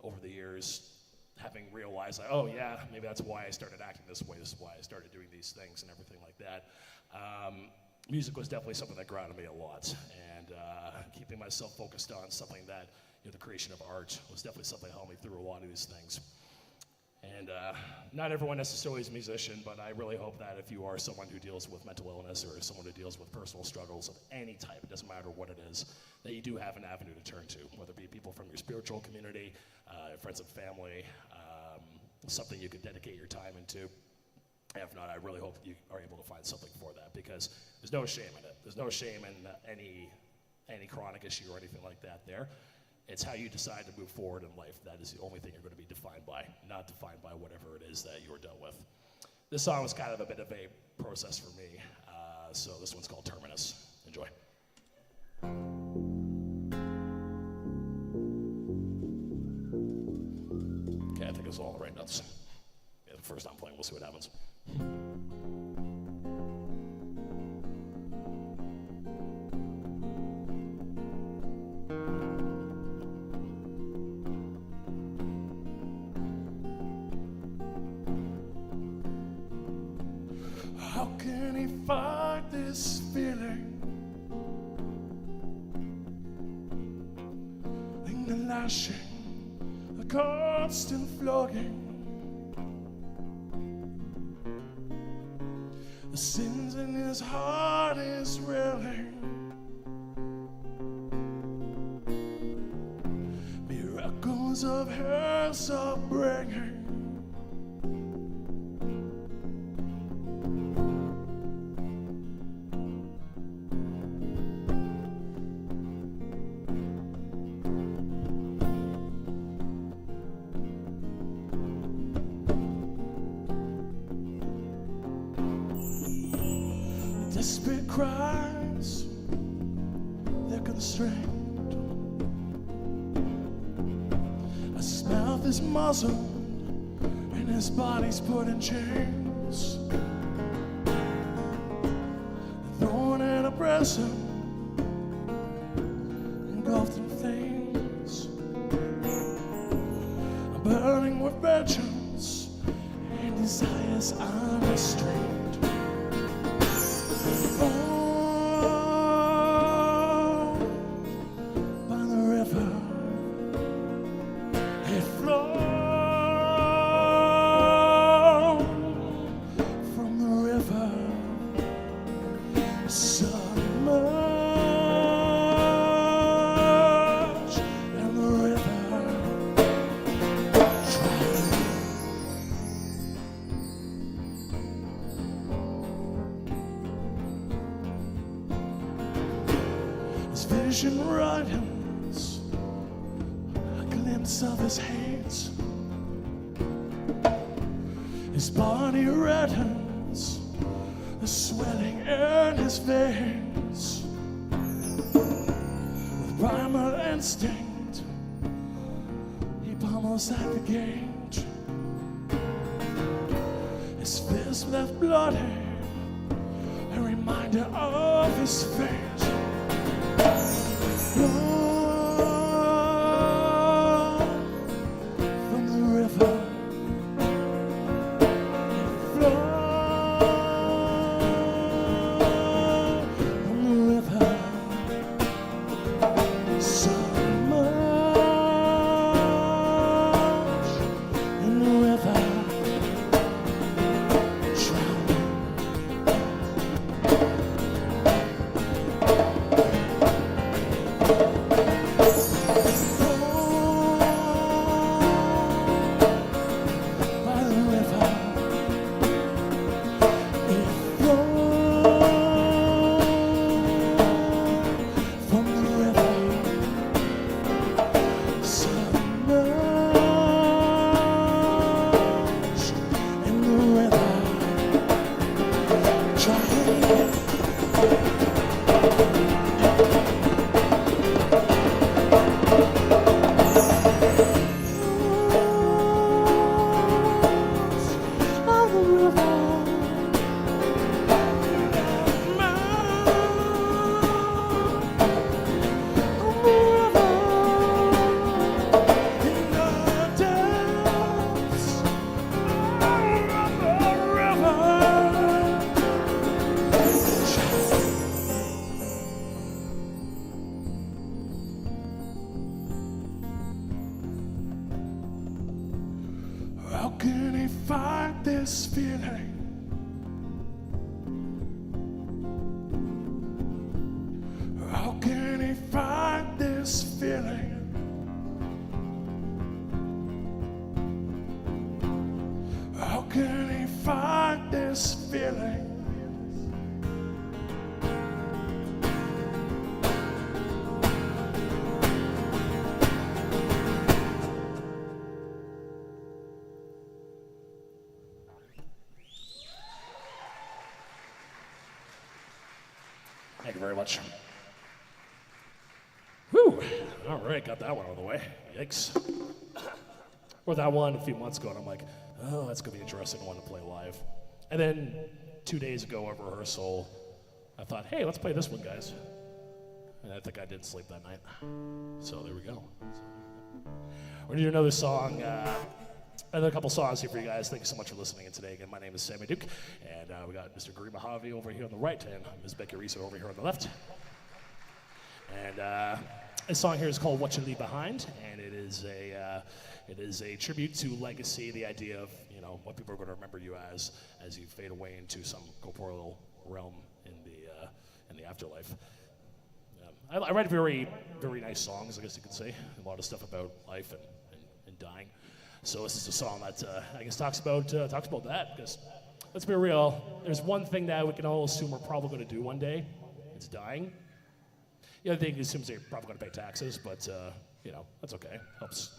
over the years, having realized, like, oh yeah, maybe that's why I started acting this way, this is why I started doing these things and everything like that. Music was definitely something that grounded me a lot, and keeping myself focused on something that, the creation of art was definitely something that helped me through a lot of these things. And not everyone necessarily is a musician, but I really hope that if you are someone who deals with mental illness or someone who deals with personal struggles of any type, it doesn't matter what it is, that you do have an avenue to turn to, whether it be people from your spiritual community, friends and family, something you could dedicate your time into. If not, I really hope you are able to find something for that, because there's no shame in it. There's no shame in any chronic issue or anything like that there. It's how you decide to move forward in life. That is the only thing you're going to be defined by, not defined by whatever it is that you're dealt with. This song was kind of a bit of a process for me, so this one's called Terminus. Enjoy. Okay, I think it's all the right notes. Yeah, the first time playing, we'll see what happens. How can he fight this feeling? In the lashing, a constant flogging. The sins in his heart is railing. Miracles of hell's upbringing. Desperate cries, they're constrained. As his mouth is muzzled and his body's put in chains. The thorn and oppressor engulfed in flames, burning with vengeance and desires unrestrained. By the river, it flowed from the river, submerged in the river, his vision ripens, a glimpse of his hands. His body reddens, the swelling in his veins. With primal instinct, he pummels at the gate. His fist left bloody, a reminder of his fate. From the river, it flowed from the river, submerged in the river, drowning. he fight this feeling? How can he fight this feeling? How can he fight this feeling? Thank you very much. Whew. All right, got that one out of the way. Yikes. Or that one a few months ago, and I'm like, oh, that's going to be an interesting one to play live. And then 2 days ago at rehearsal, I thought, hey, let's play this one, guys. And I think I didn't sleep that night. So there we go. We're going to do another song. Another couple songs here for you guys. Thank you so much for listening in today. Again, my name is Sammy Duke, and we got Mr. Gary Mojave over here on the right, and Ms. Becky Reese over here on the left. And this song here is called "What You Leave Behind," and it is a tribute to legacy, the idea of what people are going to remember you as you fade away into some corporeal realm in the afterlife. I write very, very nice songs, I guess you could say. A lot of stuff about life and dying. So this is a song that I guess talks about that. Because let's be real, there's one thing that we can all assume we're probably going to do one day. It's dying. The other thing assumes they're probably going to pay taxes, but that's okay. Helps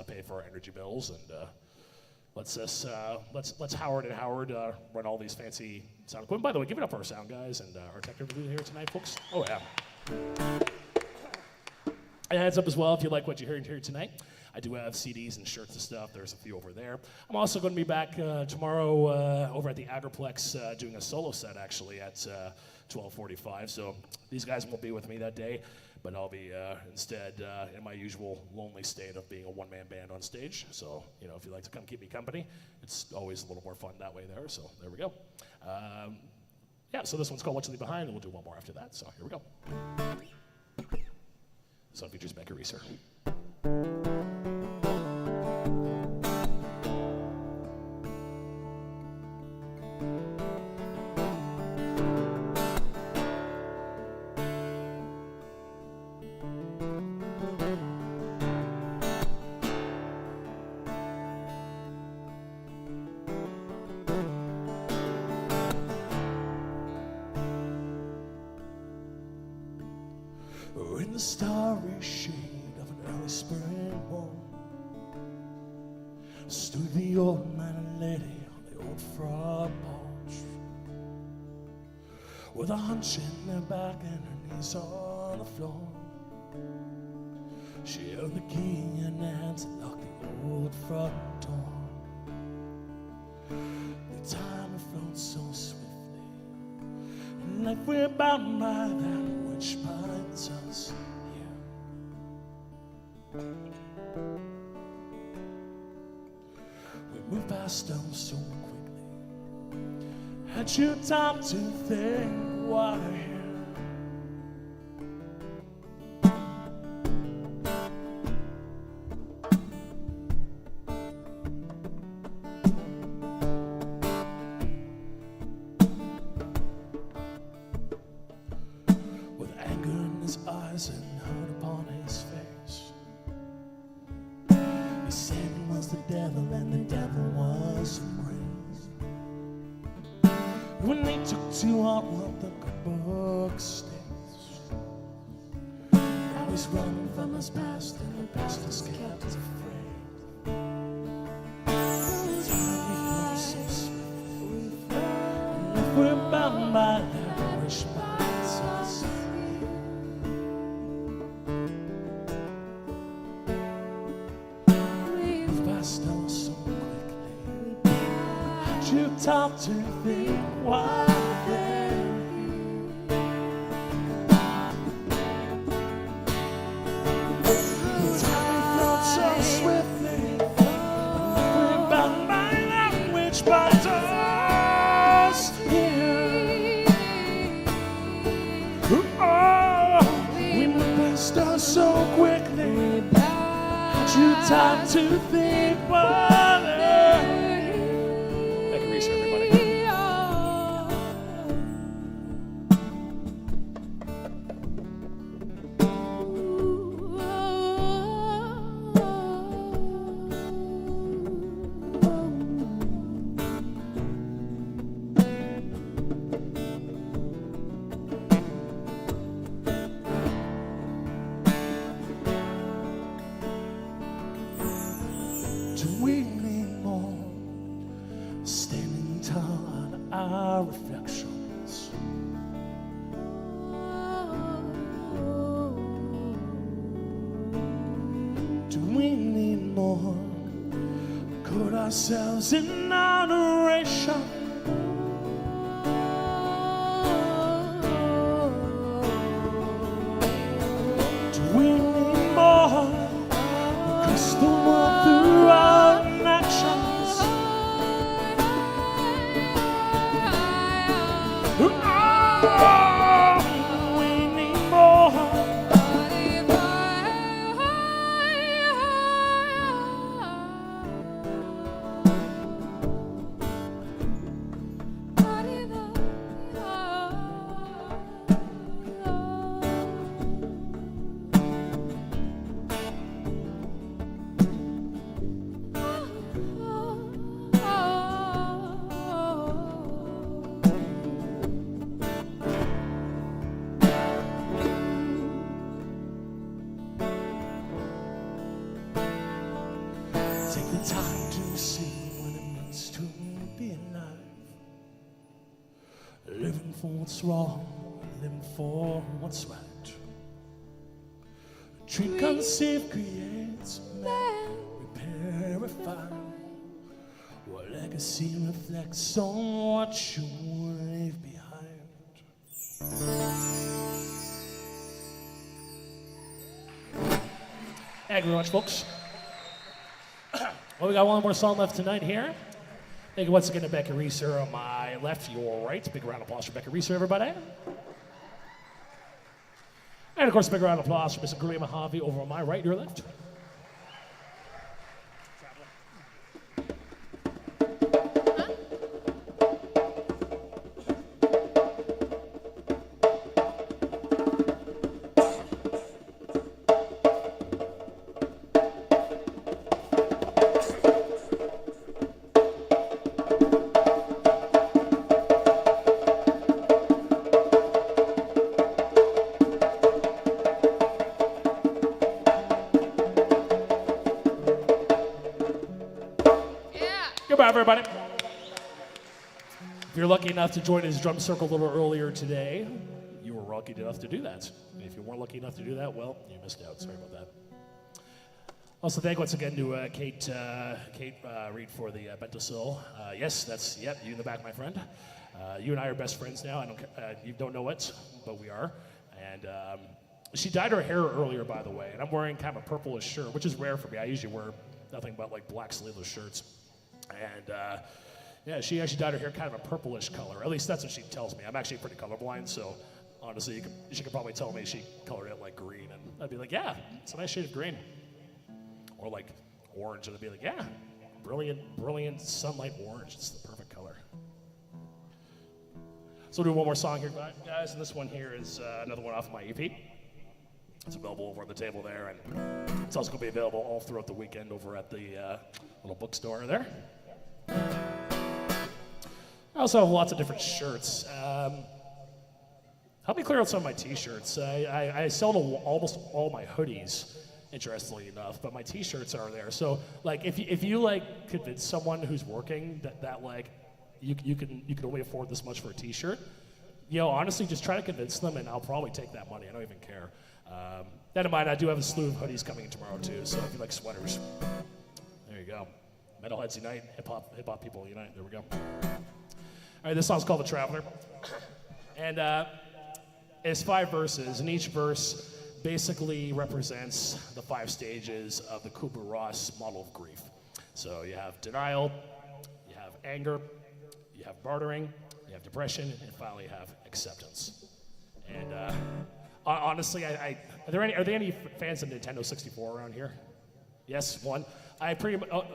pay for our energy bills, and let's Howard and Howard run all these fancy sound equipment. By the way, give it up for our sound guys and our technical lead here tonight, folks. Oh yeah. And heads up as well, if you like what you're hearing here tonight. I do have CDs and shirts and stuff. There's a few over there. I'm also going to be back tomorrow over at the Agriplex doing a solo set, actually, at 12:45. So these guys won't be with me that day, but I'll be instead in my usual lonely state of being a one-man band on stage. So, if you'd like to come keep me company, it's always a little more fun that way there. So there we go. So this one's called "What You Leave Behind," and we'll do one more after that. So here we go. This one features Becky Reese. In the starry shade of an early spring morn, stood the old man and lady on the old front porch, with a hunch in her back and her knees on the floor. She held the key in her hands and locked the old front door. The time had flown so swiftly, and like we're bound by that which binds us here. We move past them so quickly. Had you time to think why here? Eyes and hurt upon his face. He said he was the devil and the devil was praised. When they took to heart what the good book states, now he's running from his past and the past is kept afraid. Time we flow so swiftly, and if we're bound by that wish binds us. Time to think why they're here. Time flows so swiftly, we're bound by that which binds us here. Oh, we move past us so quickly. Had you time to think why they're here? our reflections. Do we need more? Put ourselves in adoration. Do we need more? Because the world through our actions. We need more. Take the time to see what it means to be alive. Living for what's wrong, living for what's right. A tree conceived creates man, repair, refine. What legacy reflects on what you leave behind. Thank you very much, folks. Well, we got one more song left tonight here. Thank you once again to Becca Reeser on my left, your right. Big round of applause for Becca Reeser, everybody. And of course, a big round of applause for Mr. Gray Mojave over on my right, your left. Goodbye, everybody. If you're lucky enough to join his drum circle a little earlier today, you were lucky enough to do that. If you weren't lucky enough to do that, well, you missed out. Sorry about that. Also, thank once again to Kate Reed for the Bentacil. Yes, that's you in the back, my friend. You and I are best friends now. You don't know it, but we are. And she dyed her hair earlier, by the way. And I'm wearing kind of a purplish shirt, which is rare for me. I usually wear nothing but like black sleeveless shirts. And yeah, she actually dyed her hair kind of a purplish color. At least that's what she tells me. I'm actually pretty colorblind, so honestly, she could probably tell me she colored it like green, and I'd be like, yeah, it's a nice shade of green. Or like orange, and I'd be like, yeah, brilliant sunlight orange. It's the perfect color. So we'll do one more song here, guys, and this one here is another one off my EP. It's available over on the table there, and it's also going to be available all throughout the weekend over at the little bookstore there. I also have lots of different shirts. Help me clear out some of my t-shirts. I sell almost all my hoodies, interestingly enough, but my t-shirts are there. So, like, if you like convince someone who's working that like you can only afford this much for a t-shirt, you know, honestly, just try to convince them, and I'll probably take that money. I don't even care. That in mind, I do have a slew of hoodies coming in tomorrow too. So if you like sweaters, there you go. Metalheads unite, hip hop people unite. There we go. All right, this song's called "The Traveler," and it's 5 verses, and each verse basically represents the 5 stages of the Kubler-Ross model of grief. So you have denial, you have anger, you have bartering, you have depression, and finally you have acceptance. And honestly, are there any fans of Nintendo 64 around here? Yes, one. A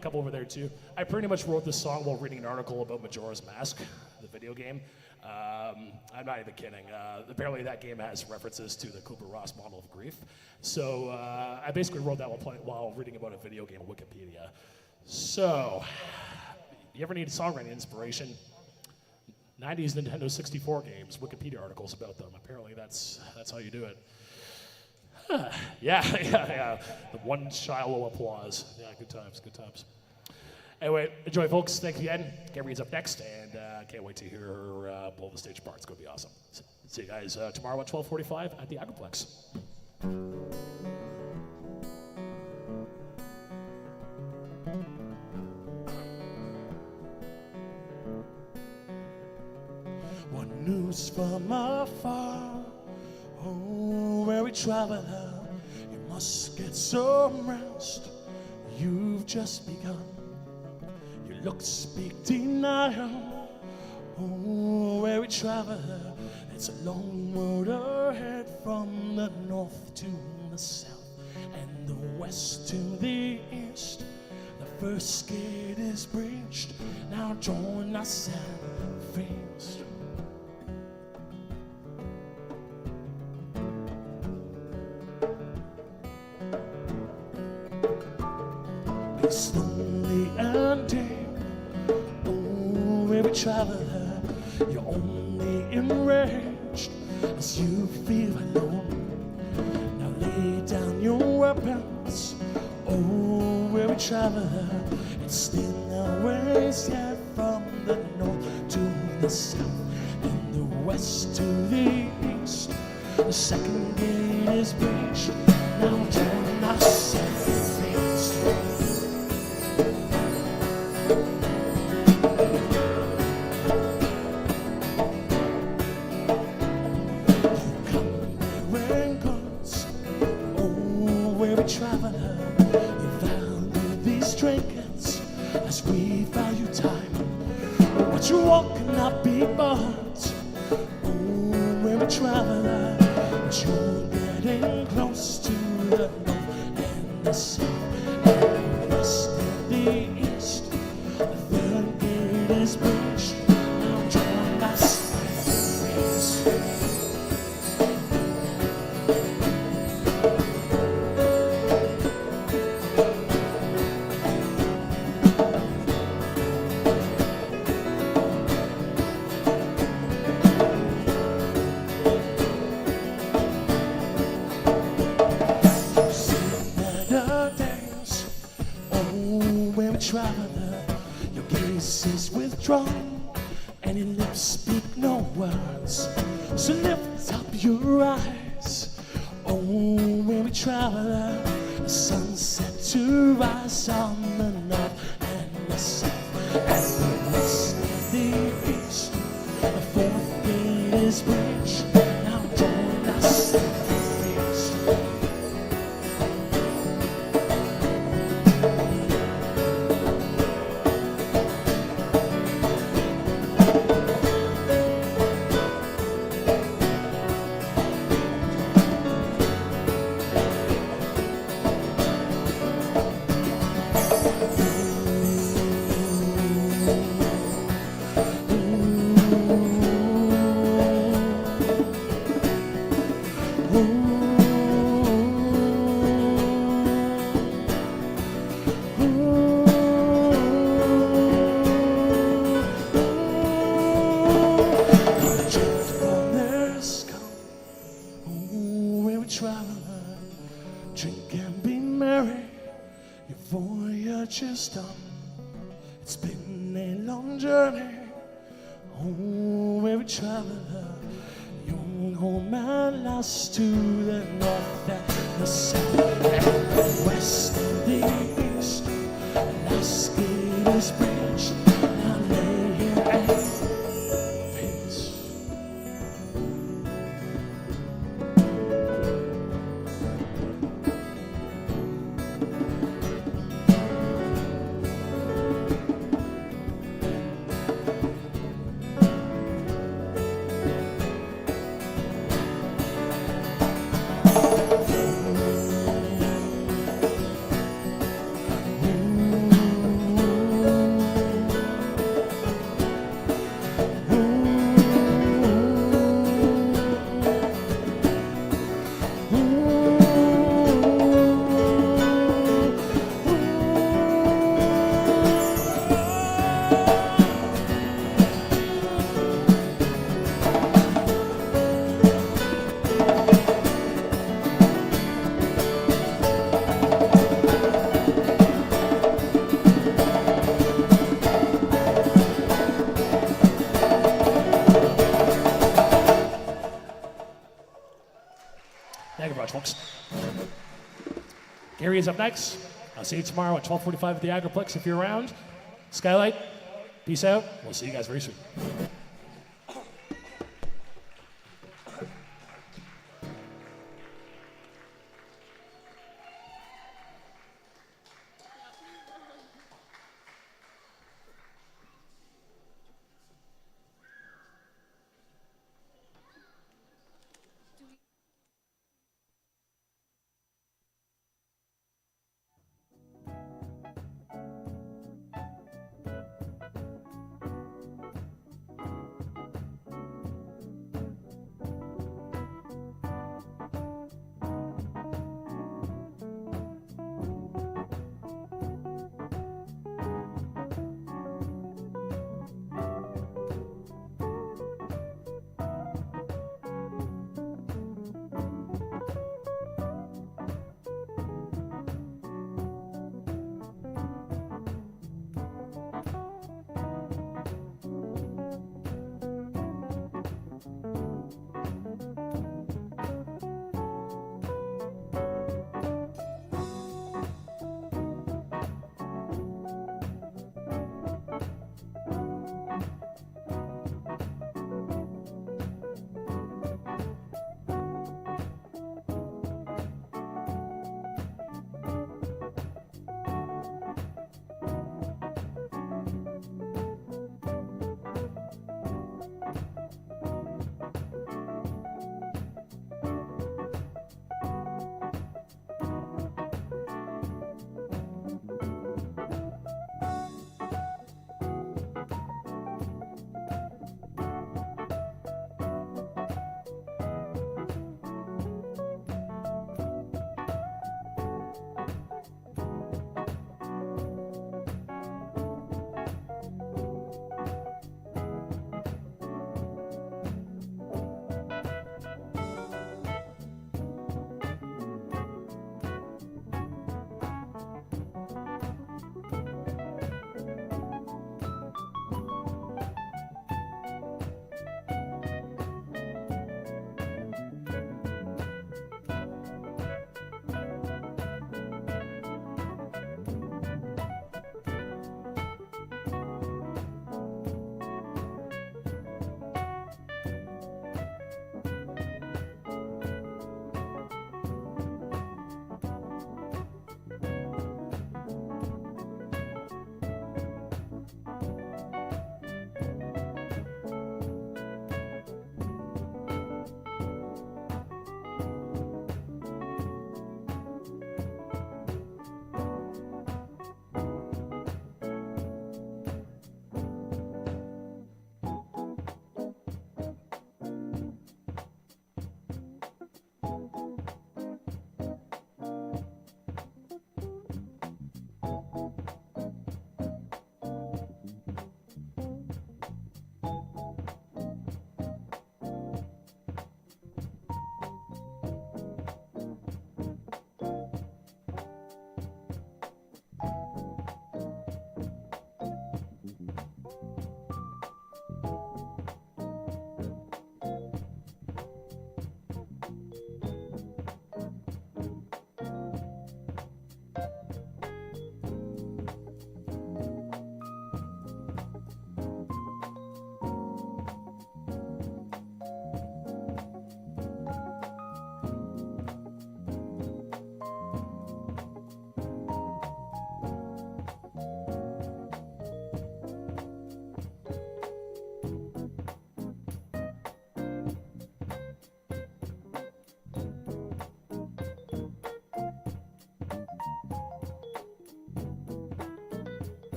couple over there too. I pretty much wrote this song while reading an article about Majora's Mask, the video game. I'm not even kidding. Apparently that game has references to the Kubler-Ross model of grief. So I basically wrote that while reading about a video game on Wikipedia. So, you ever need songwriting inspiration? 90s Nintendo 64 games, Wikipedia articles about them. Apparently that's how you do it. Yeah. The one shallow applause. Yeah, good times. Anyway, enjoy, folks. Thanks again. Gary's up next, and can't wait to hear her blow the stage apart. It's going to be awesome. See you guys tomorrow at 12:45 at the Agriplex. What news from afar? Oh, weary traveler, you must get some rest. You've just begun. Your looks speak denial. Oh, weary traveler, it's a long road ahead from the north to the south and the west to the east. The first gate is breached. Now join us at the feast. It's lonely and dim. Oh, weary traveler, you're only enraged as you feel alone. Now lay down your weapons. Oh, weary traveler, it's still a ways yet from the north to the south and the west to the east. The second gate is breached. Now join us at the feast. Traveler, you value these trinkets as we value time. What you want cannot be bought. Oh, weary traveler, but you're getting close to the north and the south and the west and the east. The third gate is breached. Now join us at the feast. Traveler, your gaze is withdrawn and your lips speak no words. So lift up your eyes. Oh, weary traveler, the sunset to rise on the north and the south and the west and the east. The fourth gate is breached. Now join us at the feast. Traveler, drink and be merry. Your voyage is done. It's been a long journey. Oh, weary traveler, young home at last to the north and the south and the west and the east. The last gate is breached. Now lay here and peace. Gary is up next. I'll see you tomorrow at 12:45 at the Agriplex if you're around. Skylight, peace out. We'll see you guys very soon.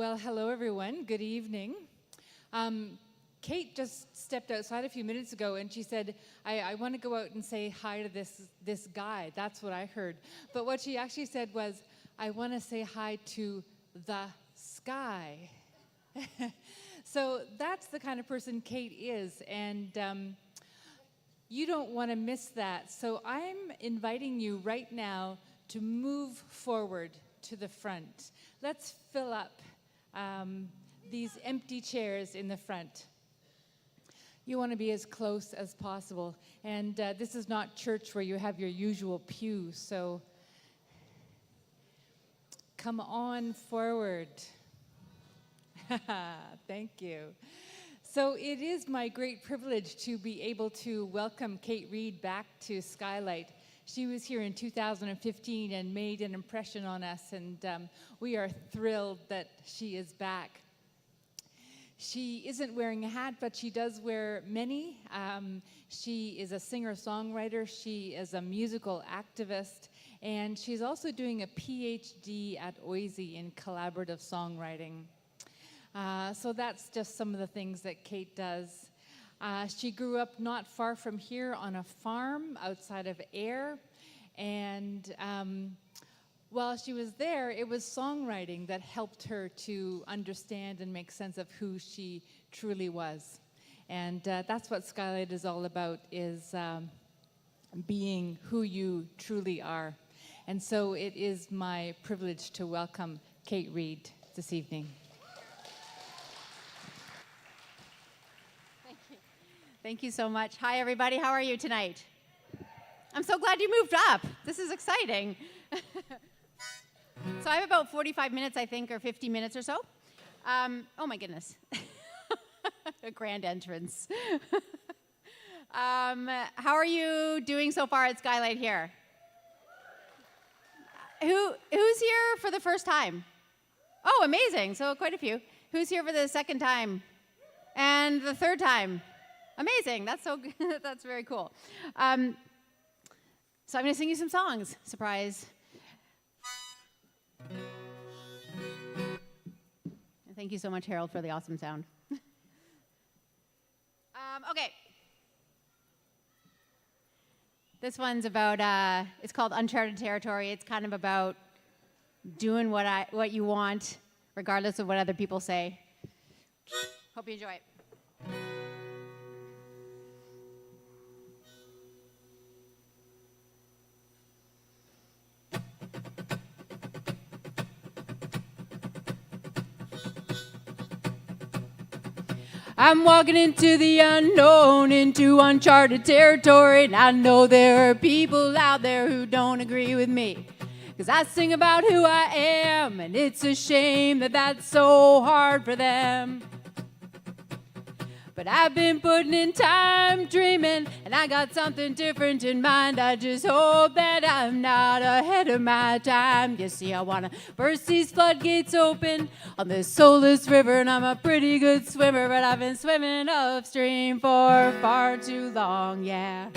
Well, hello, everyone. Good evening. Kate just stepped outside a few minutes ago, and she said, I want to go out and say hi to this guy. That's what I heard. But what she actually said was, I want to say hi to the sky. So that's the kind of person Kate is, and you don't want to miss that. So I'm inviting you right now to move forward to the front. Let's fill up these empty chairs in the front. You want to be as close as possible. And this is not church where you have your usual pew, so come on forward. Thank you. So it is my great privilege to be able to welcome Kate Reid back to Skylight. She was here in 2015 and made an impression on us, and we are thrilled that she is back. She isn't wearing a hat, but she does wear many. She is a singer-songwriter, she is a musical activist, and she's also doing a PhD at OISE in collaborative songwriting. So that's just some of the things that Kate does. She grew up not far from here on a farm outside of Ayr, and while she was there, it was songwriting that helped her to understand and make sense of who she truly was. And that's what Skylight is all about, is being who you truly are. And so it is my privilege to welcome Kate Reid this evening. Thank you so much. Hi, everybody. How are you tonight? I'm so glad you moved up. This is exciting. So I have about 45 minutes, I think, or 50 minutes or so. Oh, my goodness. A grand entrance. How are you doing so far at Skylight here? Who's here for the first time? Oh, amazing. So quite a few. Who's here for the second time? And the third time? Amazing. That's so good. That's very cool. So I'm going to sing you some songs. Surprise. Thank you so much, Harold, for the awesome sound. Okay. This one's about, it's called Uncharted Territory. It's kind of about doing what you want, regardless of what other people say. Hope you enjoy it. I'm walking into the unknown, into uncharted territory, and I know there are people out there who don't agree with me. 'Cause I sing about who I am, and it's a shame that that's so hard for them. But I've been putting in time dreaming, and I got something different in mind. I just hope that I'm not ahead of my time. You see, I want to burst these floodgates open on this soulless river, and I'm a pretty good swimmer, but I've been swimming upstream for far too long, yeah.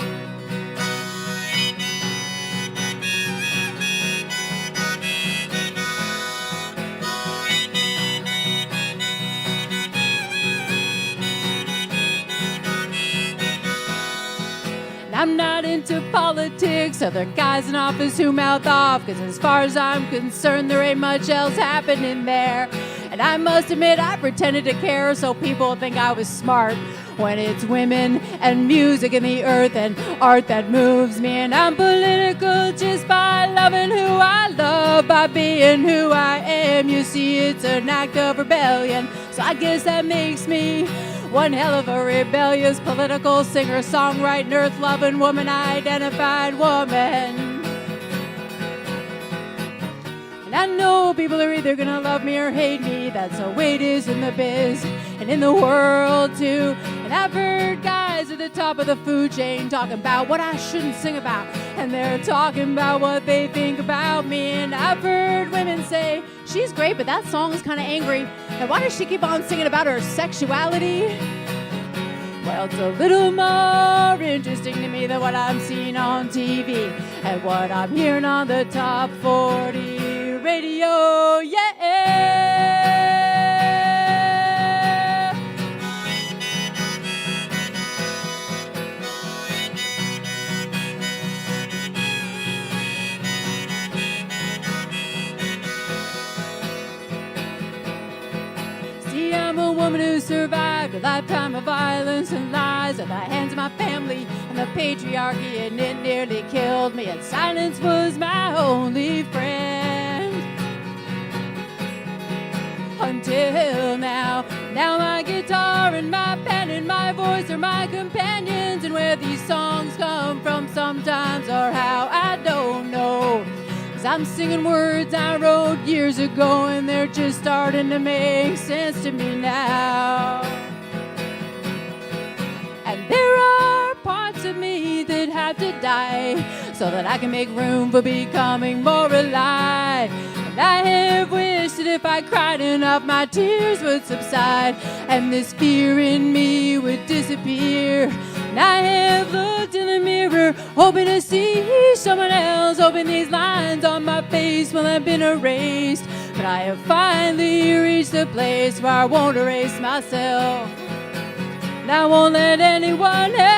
I'm not into politics, other guys in office who mouth off, 'cause as far as I'm concerned, there ain't much else happening there. And I must admit, I pretended to care so people think I was smart, when it's women and music and the earth and art that moves me. And I'm political just by loving who I love, by being who I am. You see, it's an act of rebellion, so I guess that makes me one hell of a rebellious political singer, songwriting, earth-loving, woman-identified woman. And I know people are either gonna love me or hate me. That's the way it is in the biz and in the world too. And I've heard guys at the top of the food chain talking about what I shouldn't sing about, and they're talking about what they think about me. And I've heard women say, she's great, but that song is kind of angry, and why does she keep on singing about her sexuality? Well, it's a little more interesting to me than what I'm seeing on TV and what I'm hearing on the top 40 radio, yeah. woman who survived a lifetime of violence and lies at the hands of my family and the patriarchy, and it nearly killed me, and silence was my only friend. Until now, my guitar and my pen and my voice are my companions, and where these songs come from sometimes or how, I don't know. 'Cause I'm singing words I wrote years ago, and they're just starting to make sense to me now. And there are parts of me that have to die so that I can make room for becoming more alive. And I have wished that if I cried enough, my tears would subside and this fear in me would disappear. And I have looked in the mirror, hoping to see someone else, hoping these lines on my face will have been erased. But I have finally reached the place where I won't erase myself, and I won't let anyone else,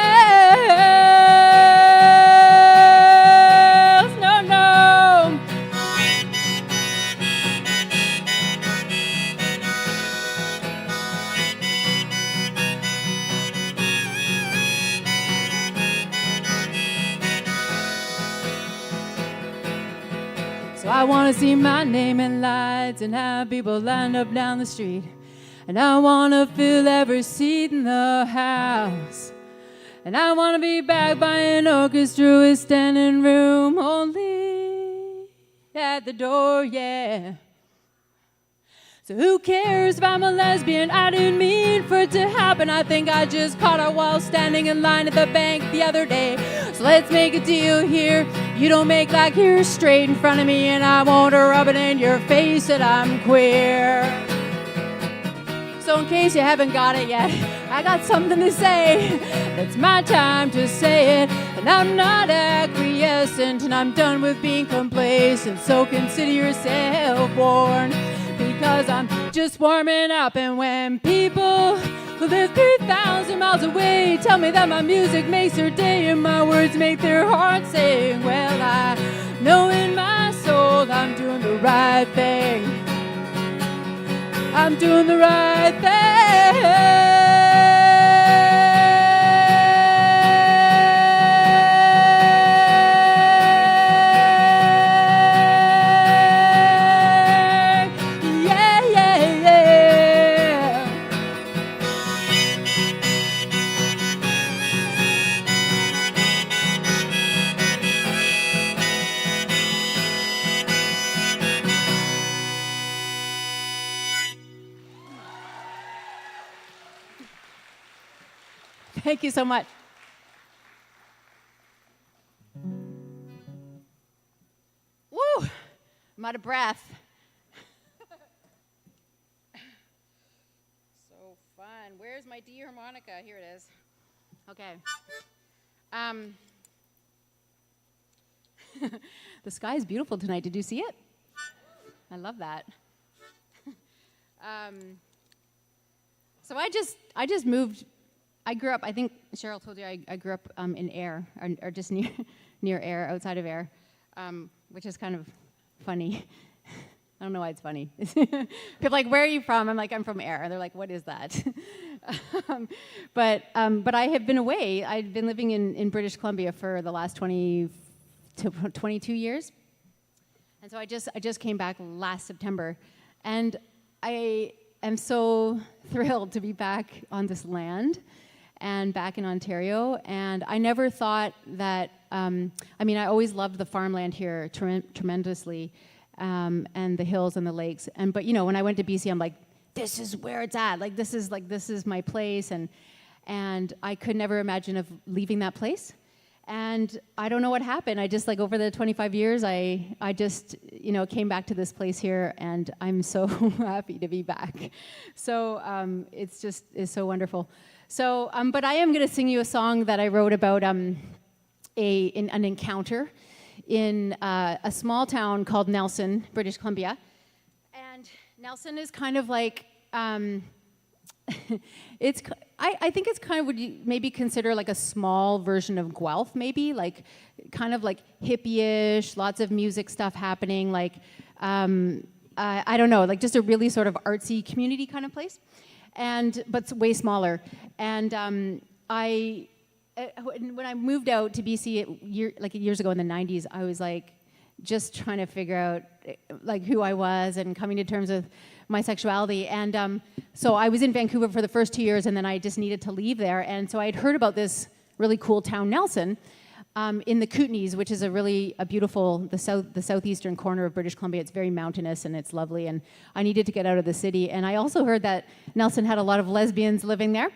no, no. So I want to see my name in lights and have people lined up down the street. And I want to fill every seat in the house. And I want to be back by an orchestra with standing room only at the door, yeah. So who cares if I'm a lesbian? I didn't mean for it to happen. I think I just caught her while standing in line at the bank the other day. So let's make a deal here. You don't make like you're straight in front of me, and I won't rub it in your face that I'm queer. So in case you haven't got it yet, I got something to say. It's my time to say it, and I'm not acquiescent, and I'm done with being complacent. So consider yourself warned, because I'm just warming up. And when people who live 3,000 miles away tell me that my music makes their day and my words make their heart sing, well, I know in my soul I'm doing the right thing. I'm doing the right thing. Thank you so much. Woo! I'm out of breath. So fun. Where's my D harmonica? Here it is. Okay. The sky is beautiful tonight. Did you see it? I love that. So I just moved. I grew up, I think Cheryl told you, I grew up in Ayr, or just near Ayr, outside of Ayr, which is kind of funny. I don't know why it's funny. People are like, where are you from? I'm like, I'm from Ayr. They're like, what is that? But I have been away. I've been living in British Columbia for the last 22 years. And so I just came back last September. And I am so thrilled to be back on this land and back in Ontario. And I never thought that, I always loved the farmland here tremendously, and the hills and the lakes. But when I went to BC, I'm like, this is where it's at. Like, this is my place. And I could never imagine of leaving that place. And I don't know what happened. I just, over the 25 years, I just, came back to this place here, and I'm so happy to be back. So it's so wonderful. So, but I am going to sing you a song that I wrote about an encounter in a small town called Nelson, British Columbia. And Nelson is kind of like, I think it's kind of what you maybe consider like a small version of Guelph, maybe, kind of like hippie-ish, lots of music stuff happening, I don't know, just a really sort of artsy community kind of place. but way smaller. And when I moved out to BC years ago in the 90s, I was like just trying to figure out like who I was and coming to terms with my sexuality. And so I was in Vancouver for the first 2 years, and then I just needed to leave there. And so I'd heard about this really cool town, Nelson, in the Kootenays, which is a beautiful, the southeastern corner of British Columbia. It's very mountainous and it's lovely, and I needed to get out of the city. And I also heard that Nelson had a lot of lesbians living there.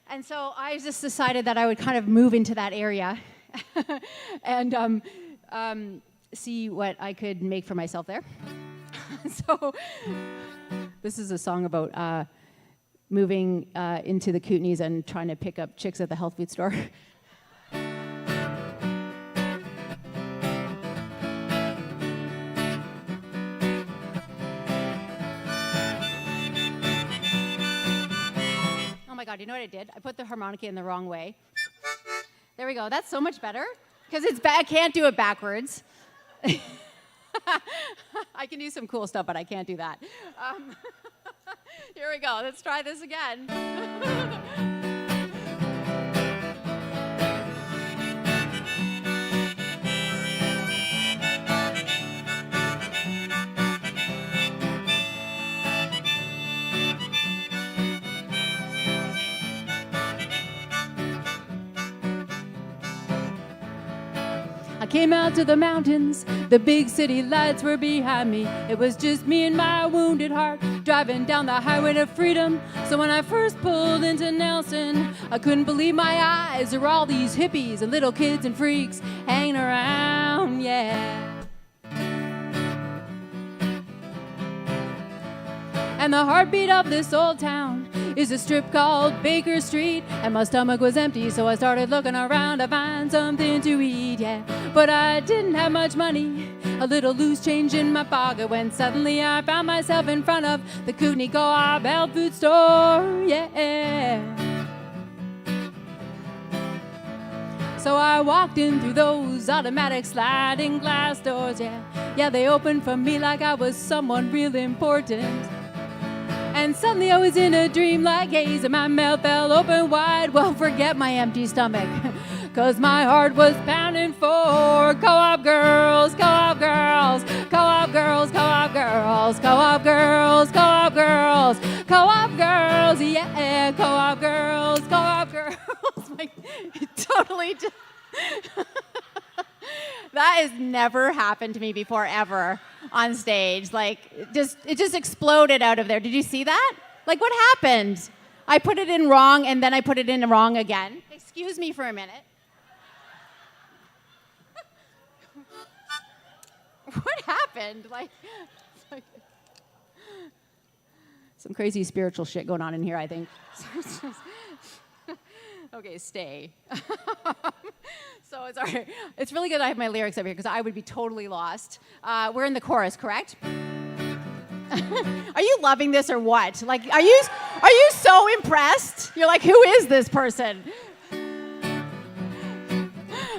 And so I just decided that I would kind of move into that area and see what I could make for myself there. So this is a song about moving into the Kootenays and trying to pick up chicks at the health food store. Oh my God, you know what I did? I put the harmonica in the wrong way. There we go. That's so much better because I can't do it backwards. I can do some cool stuff, but I can't do that. Here we go. Let's try this again. I came out to the mountains, the big city lights were behind me. It was just me and my wounded heart, driving down the highway to freedom. So when I first pulled into Nelson, I couldn't believe my eyes. There were all these hippies and little kids and freaks hanging around, yeah. And the heartbeat of this old town is a strip called Baker Street. And my stomach was empty, so I started looking around to find something to eat, yeah. But I didn't have much money, a little loose change in my pocket, when suddenly I found myself in front of the Kootenay Co-op health food store, yeah. So I walked in through those automatic sliding glass doors, yeah. Yeah, they opened for me like I was someone real important. And suddenly I was in a dreamlike haze, and my mouth fell open wide. Well, forget my empty stomach, 'cause my heart was pounding for co-op girls, co-op girls, co-op girls, co-op girls, co-op girls, co-op girls, co-op girls, yeah, co-op girls, co-op girls. Like, totally just... That has never happened to me before, ever, on stage. Like, it just exploded out of there. Did you see that? Like, what happened? I put it in wrong, and then I put it in wrong again. Excuse me for a minute. What happened? Like, some crazy spiritual shit going on in here, I think. Okay, stay. So it's all right. It's really good I have my lyrics up here because I would be totally lost. We're in the chorus, correct? Are you loving this or what? Like, are you so impressed? You're like, who is this person?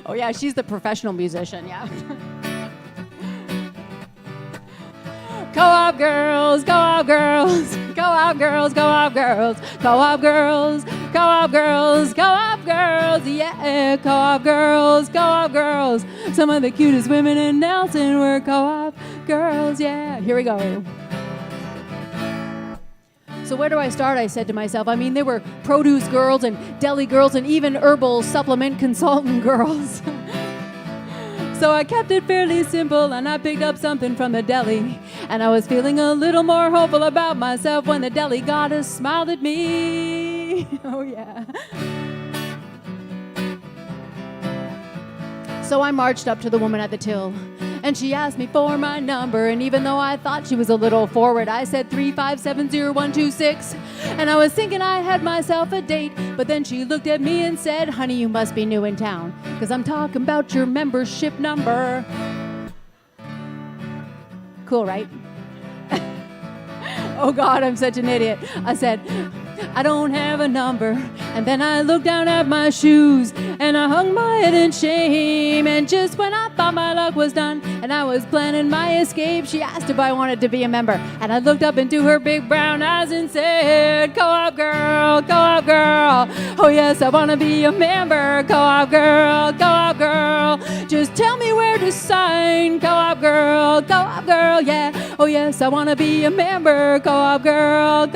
Oh yeah, she's the professional musician, yeah. Co-op girls, co-op girls, co-op girls, co-op girls, co-op girls, co-op girls, co-op girls, yeah, co-op girls, co-op girls. Some of the cutest women in Nelson were co-op girls, yeah. Here we go. So where do I start, I said to myself. I mean, there were produce girls and deli girls and even herbal supplement consultant girls. So I kept it fairly simple, and I picked up something from the deli. And I was feeling a little more hopeful about myself when the deli goddess smiled at me. Oh, yeah. So I marched up to the woman at the till, and she asked me for my number. And even though I thought she was a little forward, I said 3570126. And I was thinking I had myself a date, but then she looked at me and said, honey, you must be new in town, 'cause I'm talking about your membership number. Cool, right? Oh God, I'm such an idiot. I said, I don't have a number. And then I looked down at my shoes and I hung my head in shame. And just when I thought my luck was done and I was planning my escape, she asked if I wanted to be a member. And I looked up into her big brown eyes and said, co-op girl, co-op girl. Oh yes, I want to be a member. Co-op girl, just tell me where to sign. Co-op girl, yeah. Oh yes, I want to be a member. Co-op girl,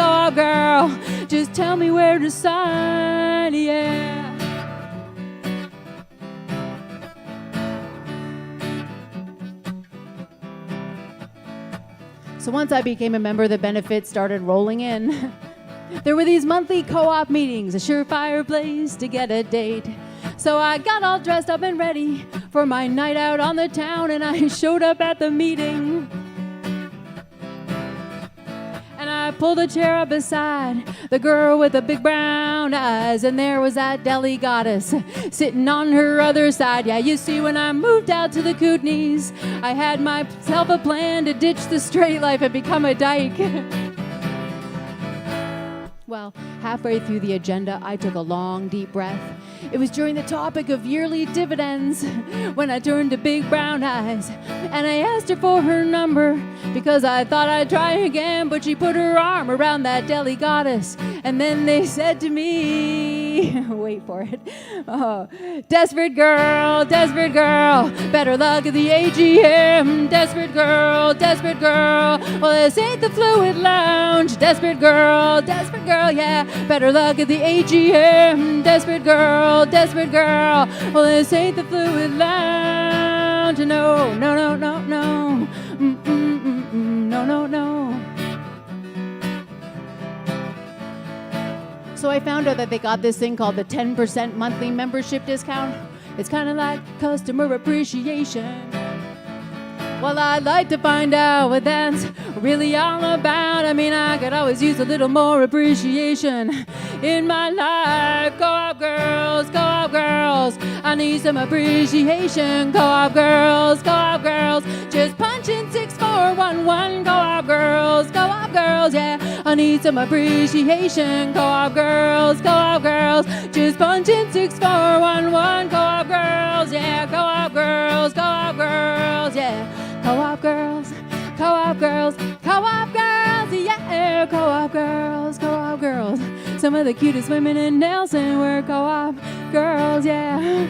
just tell me where to sign, yeah. So once I became a member, the benefits started rolling in. There were these monthly co-op meetings, a surefire place to get a date. So I got all dressed up and ready for my night out on the town, and I showed up at the meeting. And I pulled a chair up beside the girl with the big brown eyes, and there was that deli goddess sitting on her other side. Yeah, you see, when I moved out to the Kootenays, I had myself a plan to ditch the straight life and become a dyke. Well, halfway through the agenda, I took a long, deep breath. It was during the topic of yearly dividends when I turned to Big Brown Eyes and I asked her for her number because I thought I'd try again, but she put her arm around that deli goddess and then they said to me, wait for it, oh, desperate girl, better luck at the AGM, desperate girl, well, this ain't the Fluid Lounge, desperate girl, yeah, better luck at the AGM, desperate girl, well, this ain't the Fluid Lounge, no, no, So I found out that they got this thing called the 10% monthly membership discount. It's kind of like customer appreciation. Well, I'd like to find out what that's really all about. I mean, I could always use a little more appreciation in my life. Co-op girls, I need some appreciation. Co-op girls, just punch in 6411. Co-op girls, yeah, I need some appreciation. Co-op girls, just punch in 6411. Co-op girls, yeah, co-op girls, yeah. Co-op girls, yeah, co-op girls. Some of the cutest women in Nelson were co-op girls, yeah.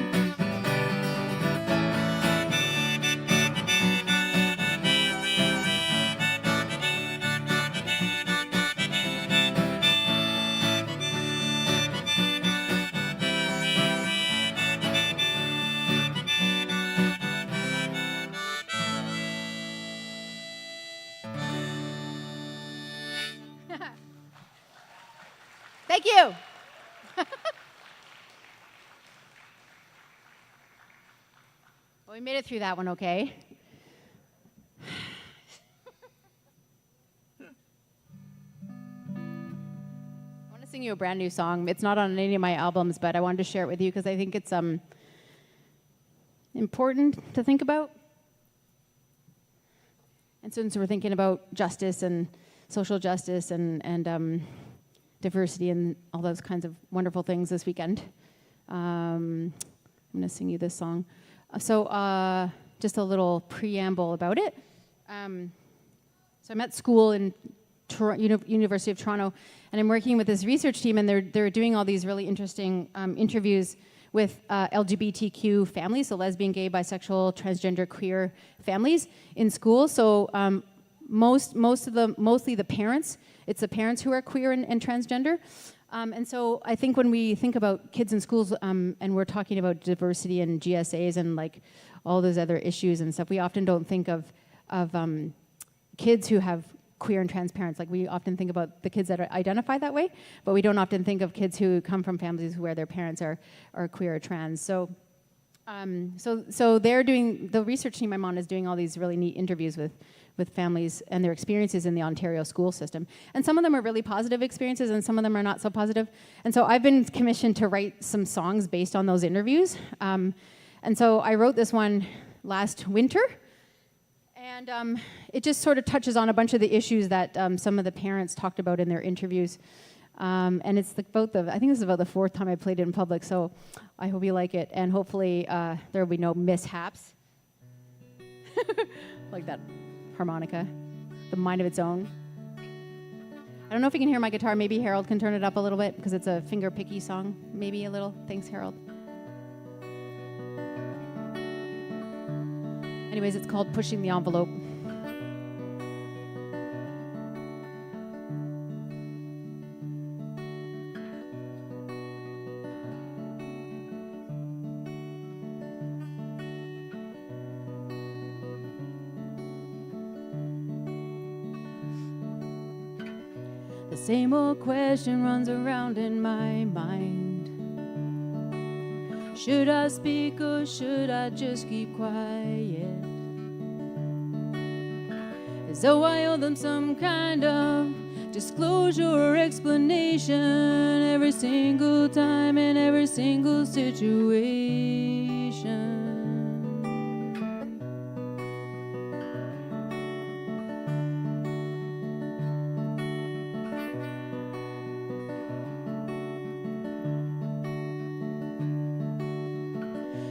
Thank you. Well, we made it through that one, okay? I want to sing you a brand new song. It's not on any of my albums, but I wanted to share it with you because I think it's important to think about. And since we're thinking about justice and social justice and diversity and all those kinds of wonderful things this weekend, I'm going to sing you this song. So just a little preamble about it. So I'm at school in University of Toronto, and I'm working with this research team, and they're doing all these really interesting interviews with LGBTQ families, so lesbian, gay, bisexual, transgender, queer families in school. So mostly the parents. It's the parents who are queer and transgender. And so I think when we think about kids in schools and we're talking about diversity and GSAs and like all those other issues and stuff, we often don't think of kids who have queer and trans parents. Like we often think about the kids that identify that way, but we don't often think of kids who come from families where their parents are queer or trans. So they're doing, the research team I'm on is doing all these really neat interviews with families and their experiences in the Ontario school system. And some of them are really positive experiences and some of them are not so positive. And so I've been commissioned to write some songs based on those interviews. And so I wrote this one last winter. And it just sort of touches on a bunch of the issues that some of the parents talked about in their interviews. And it's I think this is about the 4th time I played it in public, so I hope you like it, and hopefully there will be no mishaps. Like that harmonica, the mind of its own. I don't know if you can hear my guitar. Maybe Harold can turn it up a little bit because it's a finger picky song. Maybe a little. Thanks, Harold. Anyways, it's called Pushing the Envelope. The same old question runs around in my mind. Should I speak or should I just keep quiet? As though I owe them some kind of disclosure or explanation every single time in every single situation.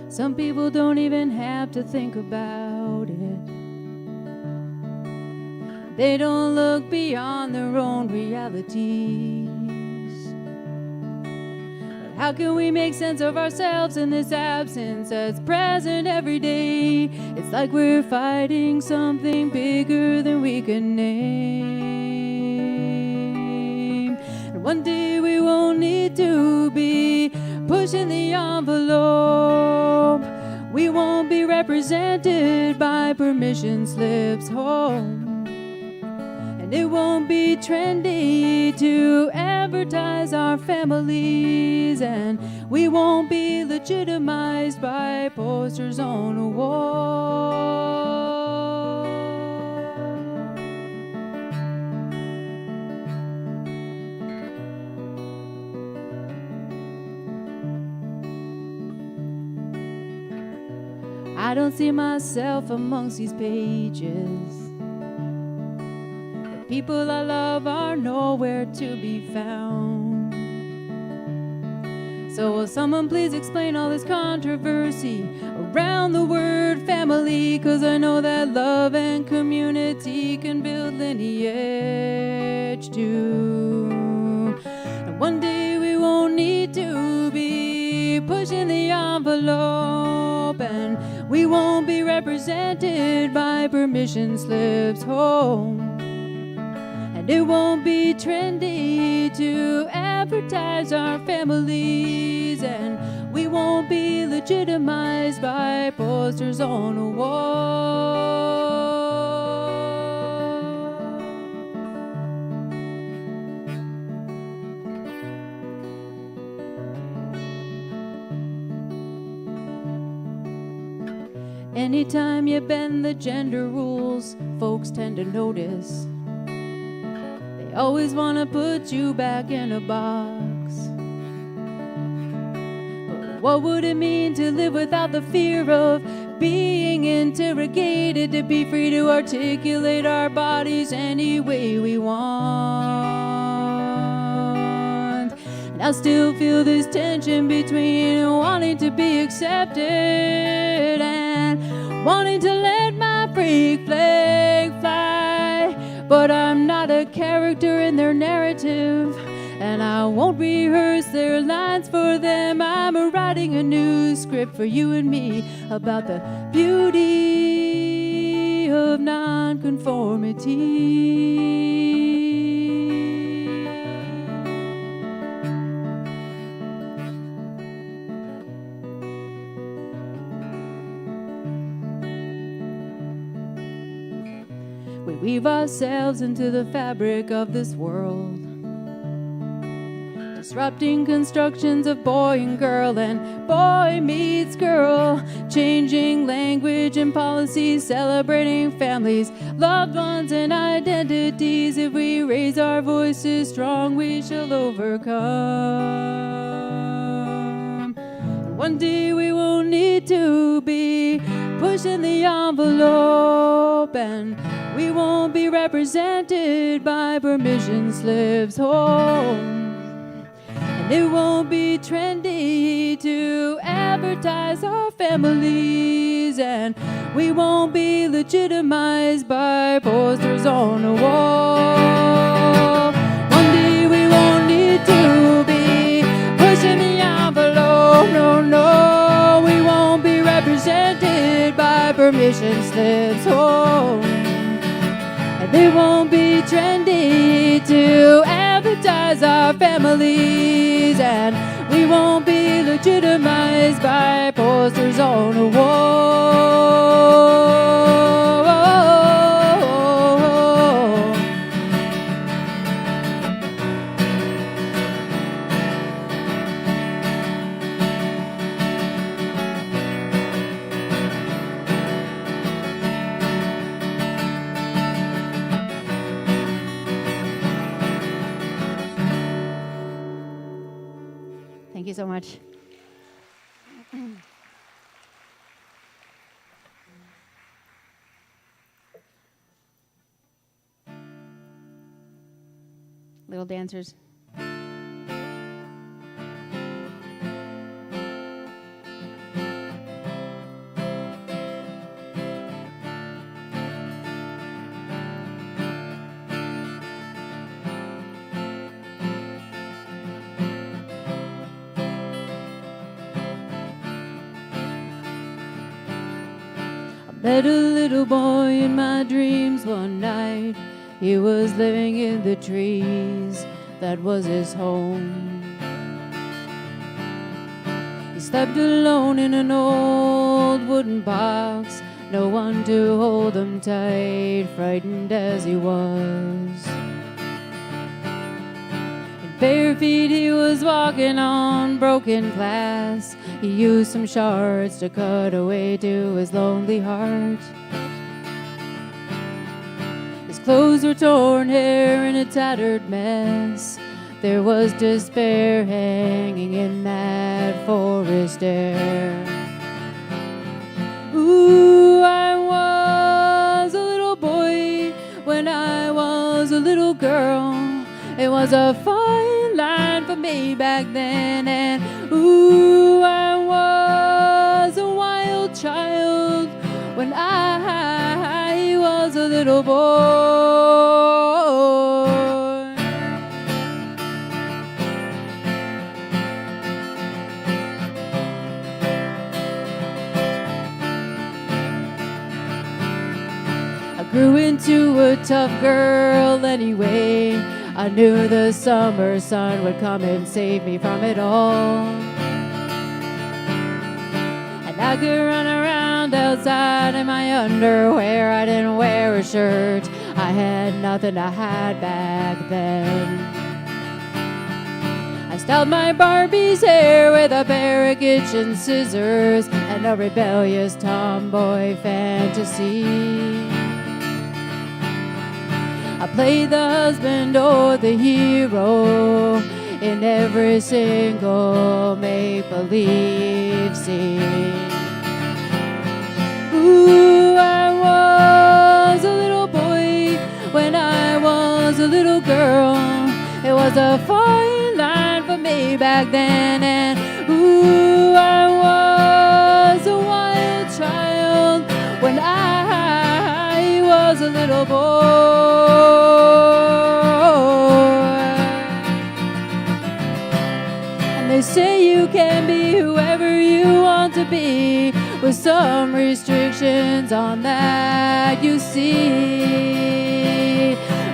Some people don't even have to think about it. They don't look beyond their own realities. But how can we make sense of ourselves in this absence that's present every day? It's like we're fighting something bigger than we can name. And one day we won't need to be pushing the envelope. We won't be represented by permission slips home. And it won't be trendy to advertise our families. And we won't be legitimized by posters on a wall. I don't see myself amongst these pages. The people I love are nowhere to be found. So will someone please explain all this controversy around the word family? 'Cause I know that love and community can build lineage too. And one day we won't need to be pushing the envelope, and we won't be represented by permission slips home. And it won't be trendy to advertise our families. And we won't be legitimized by posters on a wall. Anytime you bend the gender rules, folks tend to notice. They always want to put you back in a box. But what would it mean to live without the fear of being interrogated, to be free to articulate our bodies any way we want? And I still feel this tension between wanting to be accepted and wanting to let my freak flag fly. But I'm not a character in their narrative, and I won't rehearse their lines for them. I'm writing a new script for you and me about the beauty of nonconformity. We weave ourselves into the fabric of this world, disrupting constructions of boy and girl and boy meets girl, changing language and policies, celebrating families, loved ones and identities. If we raise our voices strong, we shall overcome. One day we won't need to be pushing the envelope, and we won't be represented by permission slips home. And it won't be trendy to advertise our families, and we won't be legitimized by posters on the wall. One day we won't need to be pushing the envelope, no, no. We won't be represented by permission slips, oh. And it won't be trendy to advertise our families, and we won't be legitimized by posters on the wall. Thank you so much. Little dancers. Met a little boy in my dreams one night. He was living in the trees, that was his home. He slept alone in an old wooden box, no one to hold him tight, frightened as he was. In bare feet he was walking on broken glass. He used some shards to cut away to his lonely heart. His clothes were torn, hair in a tattered mess. There was despair hanging in that forest air. Ooh, I was a little boy when I was a little girl. It was a fine line for me back then, and ooh, I was a wild child when I was a little boy. I grew into a tough girl anyway. I knew the summer sun would come and save me from it all. And I could run around outside in my underwear. I didn't wear a shirt. I had nothing I had back then. I styled my Barbie's hair with a pair of kitchen scissors and a rebellious tomboy fantasy. I played the husband or the hero in every single make-believe scene. Ooh, I was a little boy when I was a little girl. It was a fine line for me back then, and ooh, I was a wild child when I was a little boy. They say you can be whoever you want to be, with some restrictions on that, you see.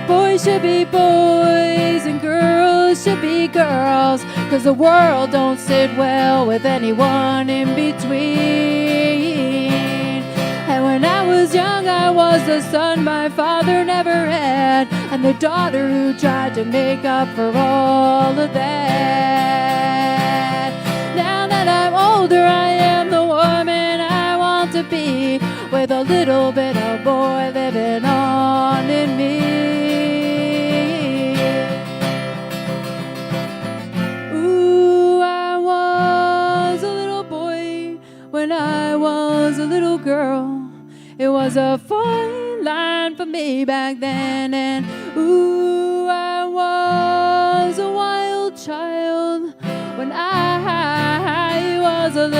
Boys should be boys and girls should be girls, 'cause the world don't sit well with anyone in between. And when I was young, I was the son my father never had, and the daughter who tried to make up for all of that. Now that I'm older, I am the woman I want to be, with a little bit of boy living on in me. Ooh, I was a little boy when I was a little girl. It was a fine line for me back then, and ooh, I was a wild child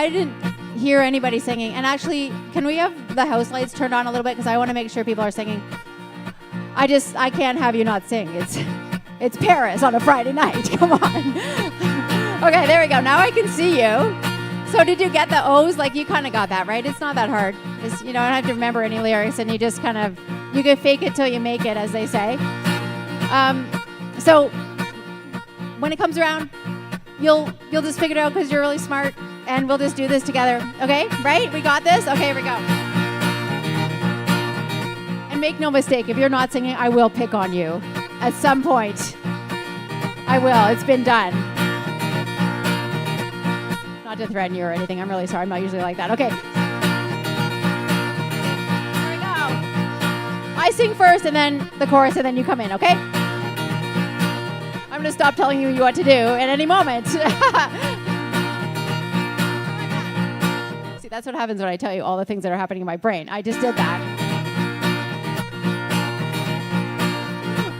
I didn't hear anybody singing. And actually, can we have the house lights turned on a little bit? Because I want to make sure people are singing. I can't have you not sing. It's Paris on a Friday night. Come on. Okay, there we go. Now I can see you. So did you get the O's? Like, you kind of got that, right? It's not that hard. You don't have to remember any lyrics, and you just kind of, you can fake it till you make it, as they say. So when it comes around, you'll just figure it out because you're really smart, and we'll just do this together. Okay? Right? We got this? Okay, here we go. And make no mistake, if you're not singing, I will pick on you at some point. I will. It's been done. Not to threaten you or anything. I'm really sorry. I'm not usually like that. Okay. Here we go. I sing first, and then the chorus, and then you come in, okay? I'm going to stop telling you what to do at any moment. See, that's what happens when I tell you all the things that are happening in my brain. I just did that.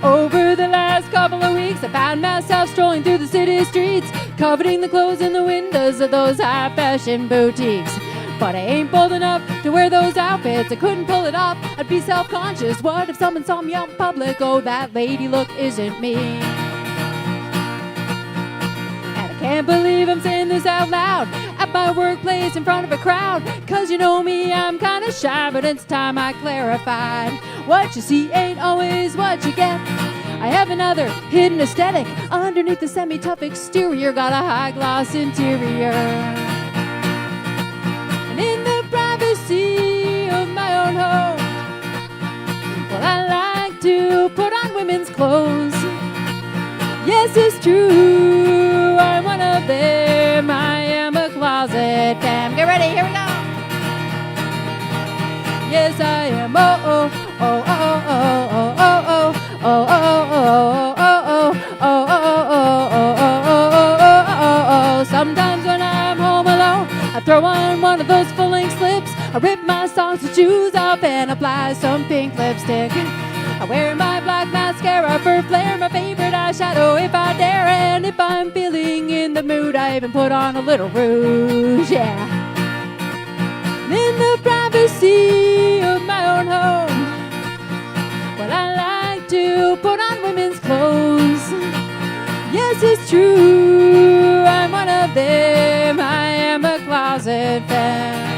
Over the last couple of weeks, I found myself strolling through the city streets, coveting the clothes in the windows of those high-fashion boutiques. But I ain't bold enough to wear those outfits. I couldn't pull it off. I'd be self-conscious. What if someone saw me out in public? Oh, that lady look isn't me. And I can't believe I'm saying this out loud at my workplace in front of a crowd. 'Cause you know me, I'm kind of shy, but it's time I clarified. What you see ain't always what you get. I have another hidden aesthetic underneath the semi-tough exterior. Got a high-gloss interior. And in the privacy of my own home, well, I like to put on women's clothes. Yes, it's true, I'm one of them. I am a closet femme. Get ready, here we go. Yes, I am. Oh, oh, oh, oh, oh, oh, oh, oh, oh, oh, oh. Sometimes when I'm home alone, I throw on one of those full-length slips. I rip my socks and shoes off and apply some pink lipstick. I wear my black mascara for flair, my favorite eyeshadow if I dare. And if I'm feeling in the mood, I even put on a little rouge, yeah. In the privacy of my own home, well, I like to put on women's clothes. Yes, it's true, I'm one of them. I am a closet femme.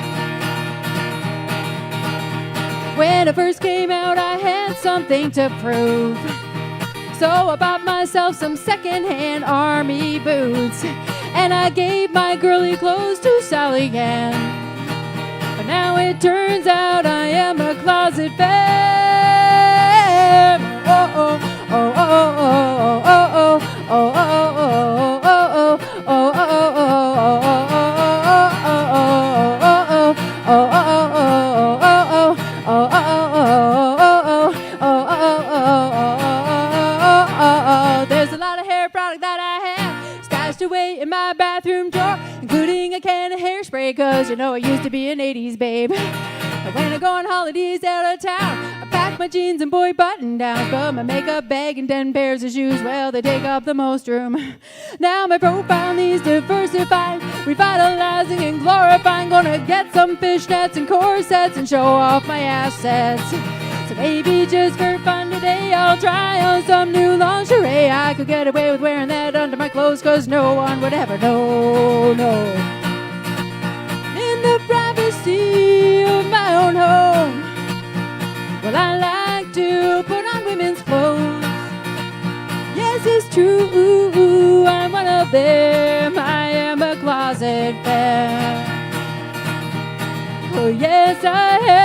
When I first came out, I had something to prove. So I bought myself some secondhand army boots, and I gave my girly clothes to Sally Ann. But now it turns out I am a closet femme. Oh, oh, oh, oh, oh, oh, oh, oh, oh, oh, there's a lot of hair product that I have stashed away in my bathroom drawer, including a can of hairspray, 'cause you know I used to be an 80s babe. And when I go on holidays out of town, I pack my jeans and boy button-downs, but my makeup bag and 10 pairs of shoes, well, they take up the most room. Now my profile needs diversifying, revitalizing and glorifying. Gonna get some fishnets and corsets and show off my assets. So maybe just for fun today, I'll try on some new lingerie. I could get away with wearing that under my clothes, 'cause no one would ever know, no. In the privacy of my own home, well, I like to put on women's clothes. Yes, it's true, I'm one of them. I am a closet femme. Oh, yes, I am.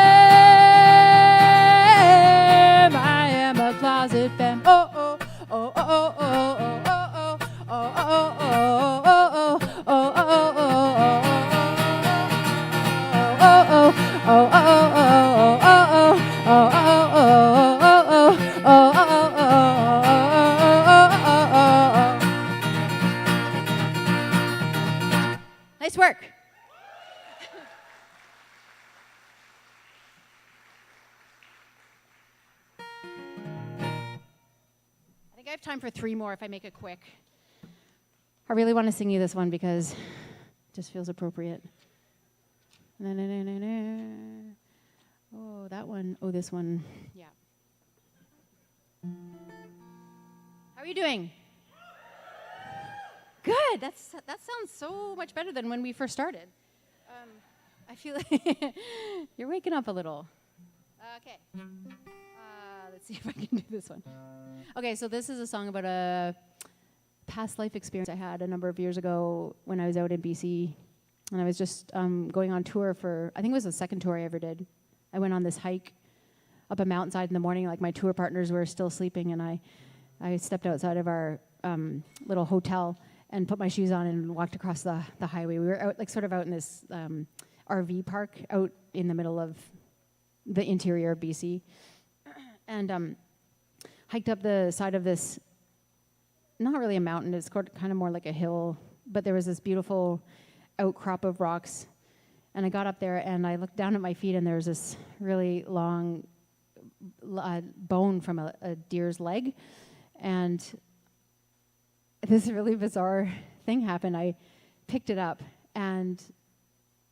I am a closet femme. Oh, oh, oh, oh, oh, oh, oh, oh, oh, oh, oh, oh, oh, nice work. I think I have time for 3 more if I make it quick. I really want to sing you this one because it just feels appropriate. Oh, that one. Oh, this one. Yeah. How are you doing? Good. That sounds so much better than when we first started. I feel like you're waking up a little. Okay. Let's see if I can do this one. Okay, so this is a song about a past life experience I had a number of years ago when I was out in BC. And I was just going on tour for, I think it was the second tour I ever did. I went on this hike up a mountainside in the morning, like my tour partners were still sleeping, and I stepped outside of our little hotel and put my shoes on and walked across the highway. We were out, like sort of out in this RV park out in the middle of the interior of BC, and hiked up the side of this, not really a mountain, it's kind of more like a hill, but there was this beautiful outcrop of rocks. And I got up there and I looked down at my feet and there was this really long bone from a deer's leg. And this really bizarre thing happened. I picked it up and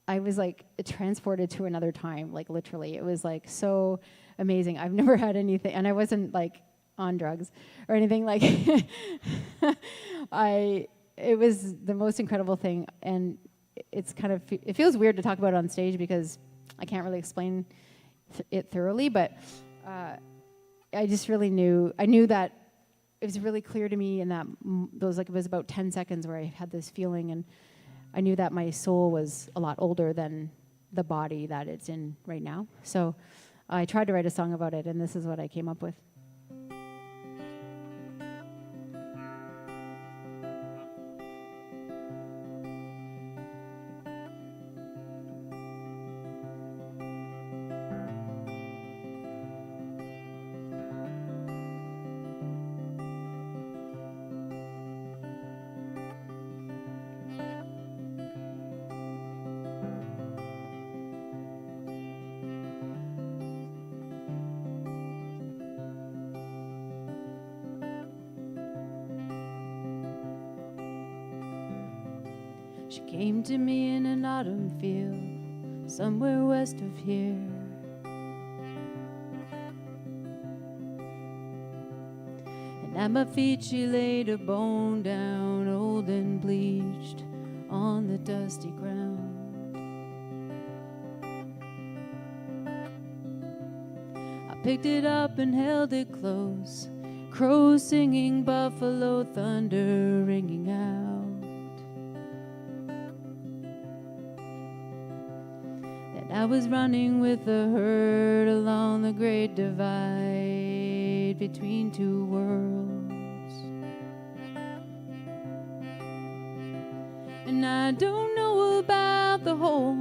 I was like transported to another time, like literally. It was like so amazing. I've never had anything, and I wasn't like on drugs or anything. Like it was the most incredible thing. And it's kind of, it feels weird to talk about it on stage because I can't really explain it thoroughly, but I just really I knew that it was really clear to me in that it was about 10 seconds where I had this feeling, and I knew that my soul was a lot older than the body that it's in right now. So I tried to write a song about it, and this is what I came up with. She came to me in an autumn field, somewhere west of here. And at my feet she laid a bone down, old and bleached, on the dusty ground. I picked it up and held it close, crows singing, buffalo thunder ringing out. I was running with the herd along the great divide between two worlds. And I don't know about the whole,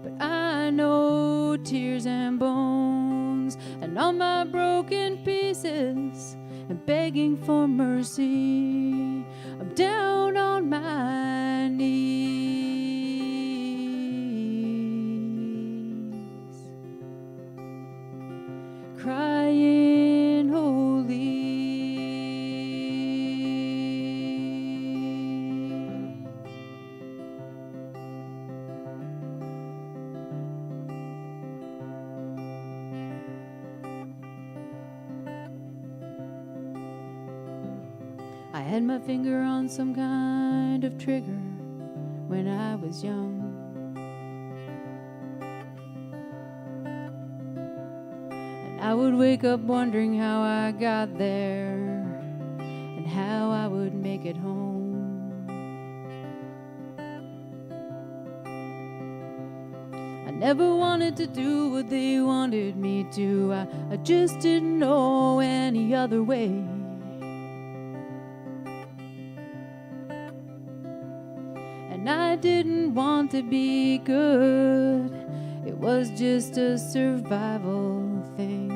but I know tears and bones, and all my broken pieces, and begging for mercy. I'm down on my knees, crying holy. I had my finger on some kind of trigger when I was young. I would wake up wondering how I got there and how I would make it home. I never wanted to do what they wanted me to. I just didn't know any other way. And I didn't want to be good. It was just a survival thing.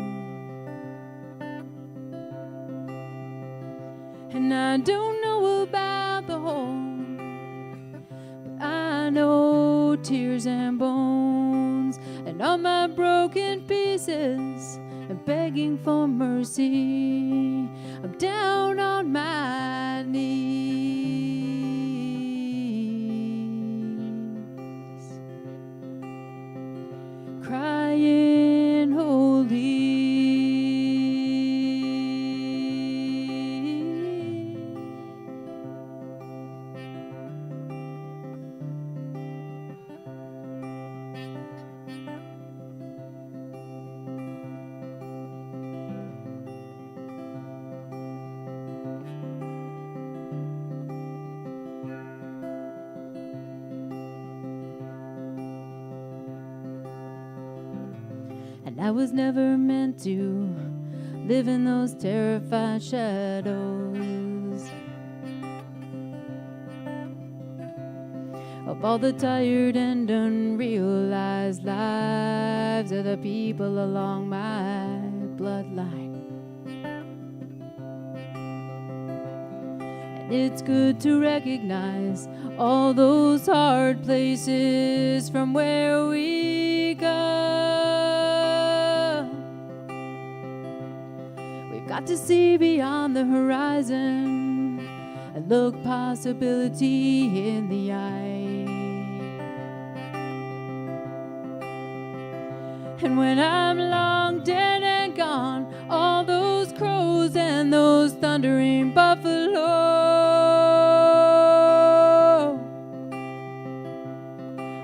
And I don't know about the whole, but I know tears and bones, and all my broken pieces, and begging for mercy. I'm down on my knees, And I was never meant to live in those terrified shadows of all the tired and unrealized lives of the people along my bloodline. And it's good to recognize all those hard places from where we come. We've got to see beyond the horizon and look possibility in the eye. And when I'm long dead and gone, all those crows and those thundering buffalo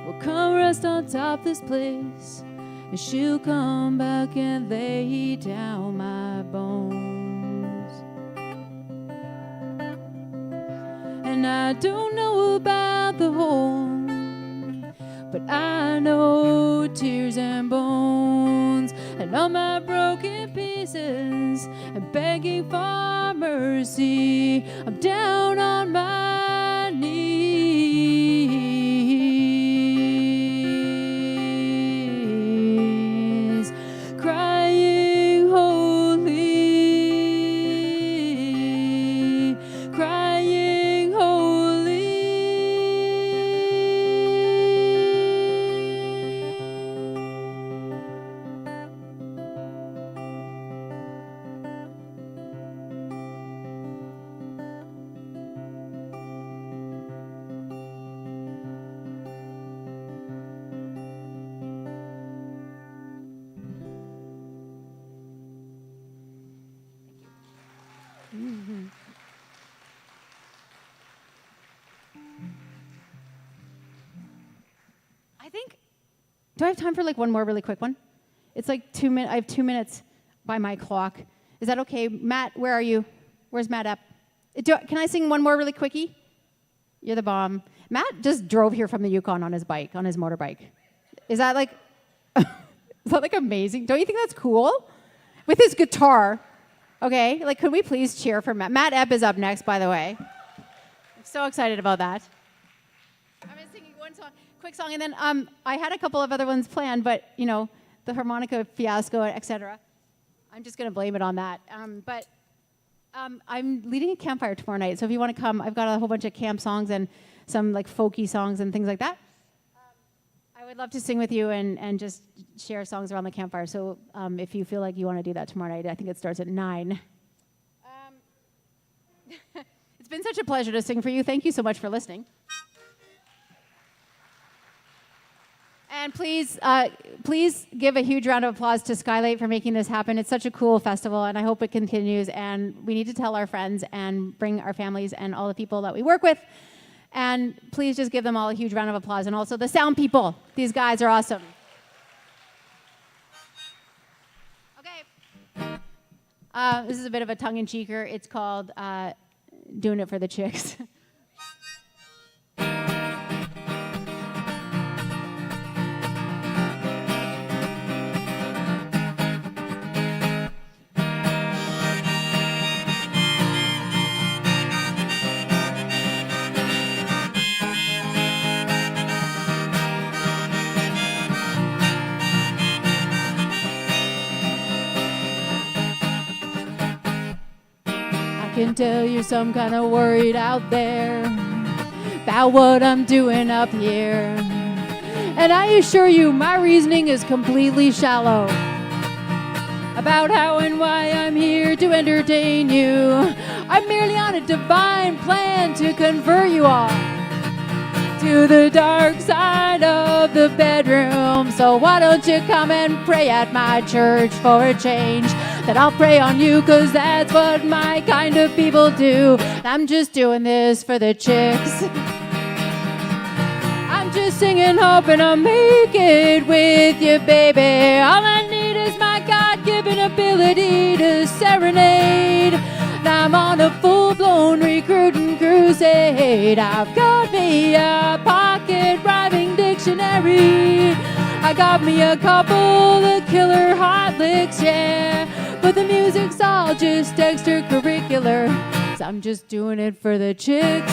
will come rest on top this place, and she'll come back and lay down my bones. And I don't know about the home, but I know tears and bones, and all my broken pieces, and begging for mercy. I'm down on my knees, crying holy, crying holy. I think, do I have time for like one more really quick one? It's like 2 minutes. I have 2 minutes by my clock. Is that okay? Matt, where are you? Where's Matt up? Can I sing one more really quickie? You're the bomb. Matt just drove here from the Yukon on his bike, on his motorbike. Is that like, is that like amazing? Don't you think that's cool? With his guitar. Okay, like could we please cheer for Matt? Matt Epp is up next, by the way. I'm so excited about that. I'm gonna sing one song, quick song, and then I had a couple of other ones planned, but you know, the harmonica fiasco, etc. I'm just gonna blame it on that. I'm leading a campfire tomorrow night, so if you want to come, I've got a whole bunch of camp songs and some like folky songs and things like that. I would love to sing with you and just share songs around the campfire. So if you feel like you want to do that tomorrow night, I think it starts at 9. It's been such a pleasure to sing for you. Thank you so much for listening. And please give a huge round of applause to Skylight for making this happen. It's such a cool festival, and I hope it continues. And we need to tell our friends and bring our families and all the people that we work with. And please just give them all a huge round of applause. And also the sound people. These guys are awesome. Okay. This is a bit of a tongue-in-cheeker. It's called Doing It for the Chicks. I can tell you're some kind of worried out there about what I'm doing up here. And I assure you, my reasoning is completely shallow about how and why I'm here to entertain you. I'm merely on a divine plan to convert you all to the dark side of the bedroom. So why don't you come and pray at my church for a change? That I'll pray on you, cause that's what my kind of people do. I'm just doing this for the chicks. I'm just singing, hoping I'll make it with you, baby. All I need is my God-given ability to serenade. I'm on a full-blown recruiting crusade. I've got me a pocket rhyming dictionary. I got me a couple of killer hot licks, yeah. But the music's all just extracurricular, 'cause I'm just doing it for the chicks.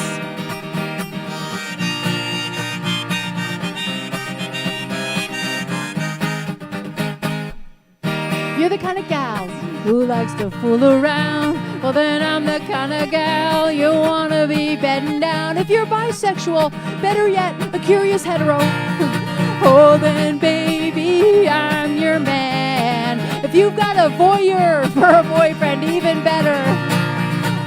You're the kind of gal who likes to fool around. Well, then I'm the kind of gal you want to be bedding down. If you're bisexual, better yet, a curious hetero, oh, then baby, I'm your man. If you've got a voyeur for a boyfriend, even better.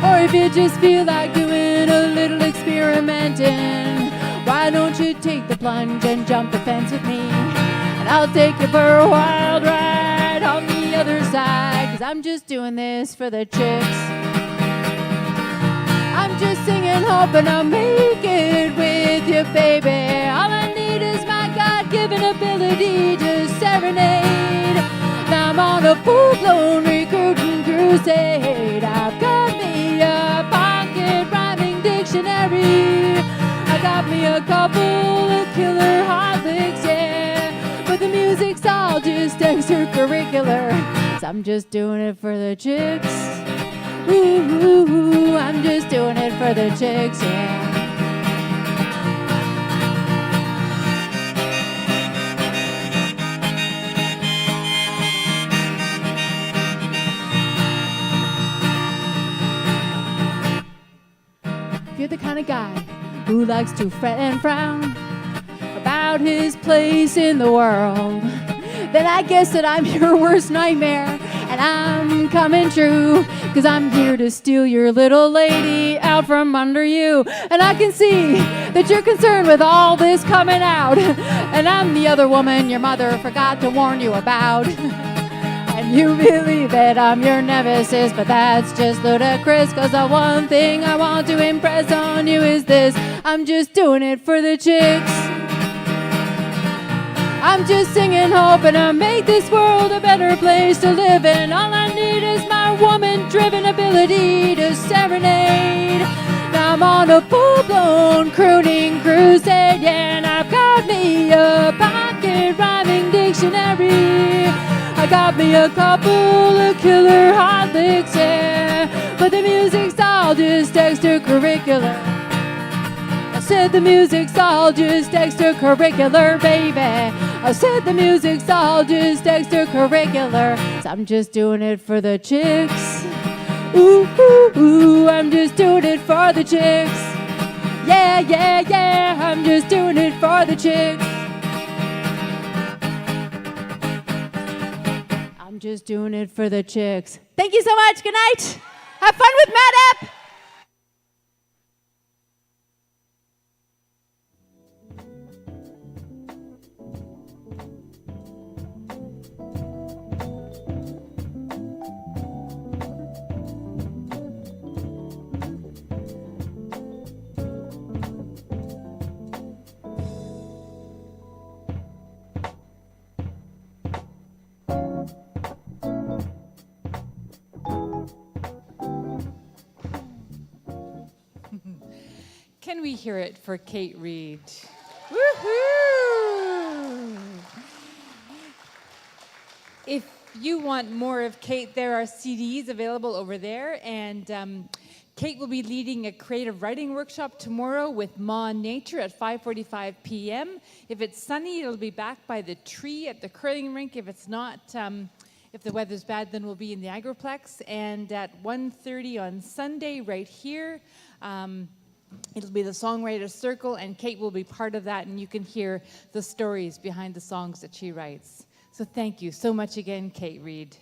Or if you just feel like doing a little experimenting, why don't you take the plunge and jump the fence with me? And I'll take you for a wild ride on the other side, 'cause I'm just doing this for the chicks. I'm just singing, hoping I'll make it with you, baby. All I need is my God-given ability to serenade. Now I'm on a full-blown recruiting crusade. I've got me a pocket rhyming dictionary. I got me a couple of killer hot licks, yeah. But the music's all just extracurricular, 'cause I'm just doing it for the chicks. Ooh, I'm just doing it for the chicks, yeah. If you're the kind of guy who likes to fret and frown about his place in the world, then I guess that I'm your worst nightmare, and I'm coming true, 'cause I'm here to steal your little lady out from under you. And I can see that you're concerned with all this coming out, and I'm the other woman your mother forgot to warn you about. And you believe that I'm your nemesis, but that's just ludicrous, 'cause the one thing I want to impress on you is this: I'm just doing it for the chicks. I'm just singing, hoping to make this world a better place to live in. All I need is my woman-driven ability to serenade. Now I'm on a full-blown crooning crusade, yeah, and I've got me a pocket rhyming dictionary. I got me a couple of killer hot licks, yeah, but the music's all just extracurricular. I said the music's all just extracurricular, baby. I said the music's all just extracurricular, 'cause I'm just doing it for the chicks. Ooh, ooh, ooh, I'm just doing it for the chicks. Yeah, yeah, yeah, I'm just doing it for the chicks. I'm just doing it for the chicks. Thank you so much. Good night. Have fun with Mad App. Can we hear it for Kate Reid? Woohoo! If you want more of Kate, there are CDs available over there, and Kate will be leading a creative writing workshop tomorrow with Ma Nature at 5:45 p.m. If it's sunny, it'll be back by the tree at the curling rink. If it's not, if the weather's bad, then we'll be in the Agroplex. And at 1:30 on Sunday, right here, it'll be the Songwriter's Circle, and Kate will be part of that, and you can hear the stories behind the songs that she writes. So thank you so much again, Kate Reid.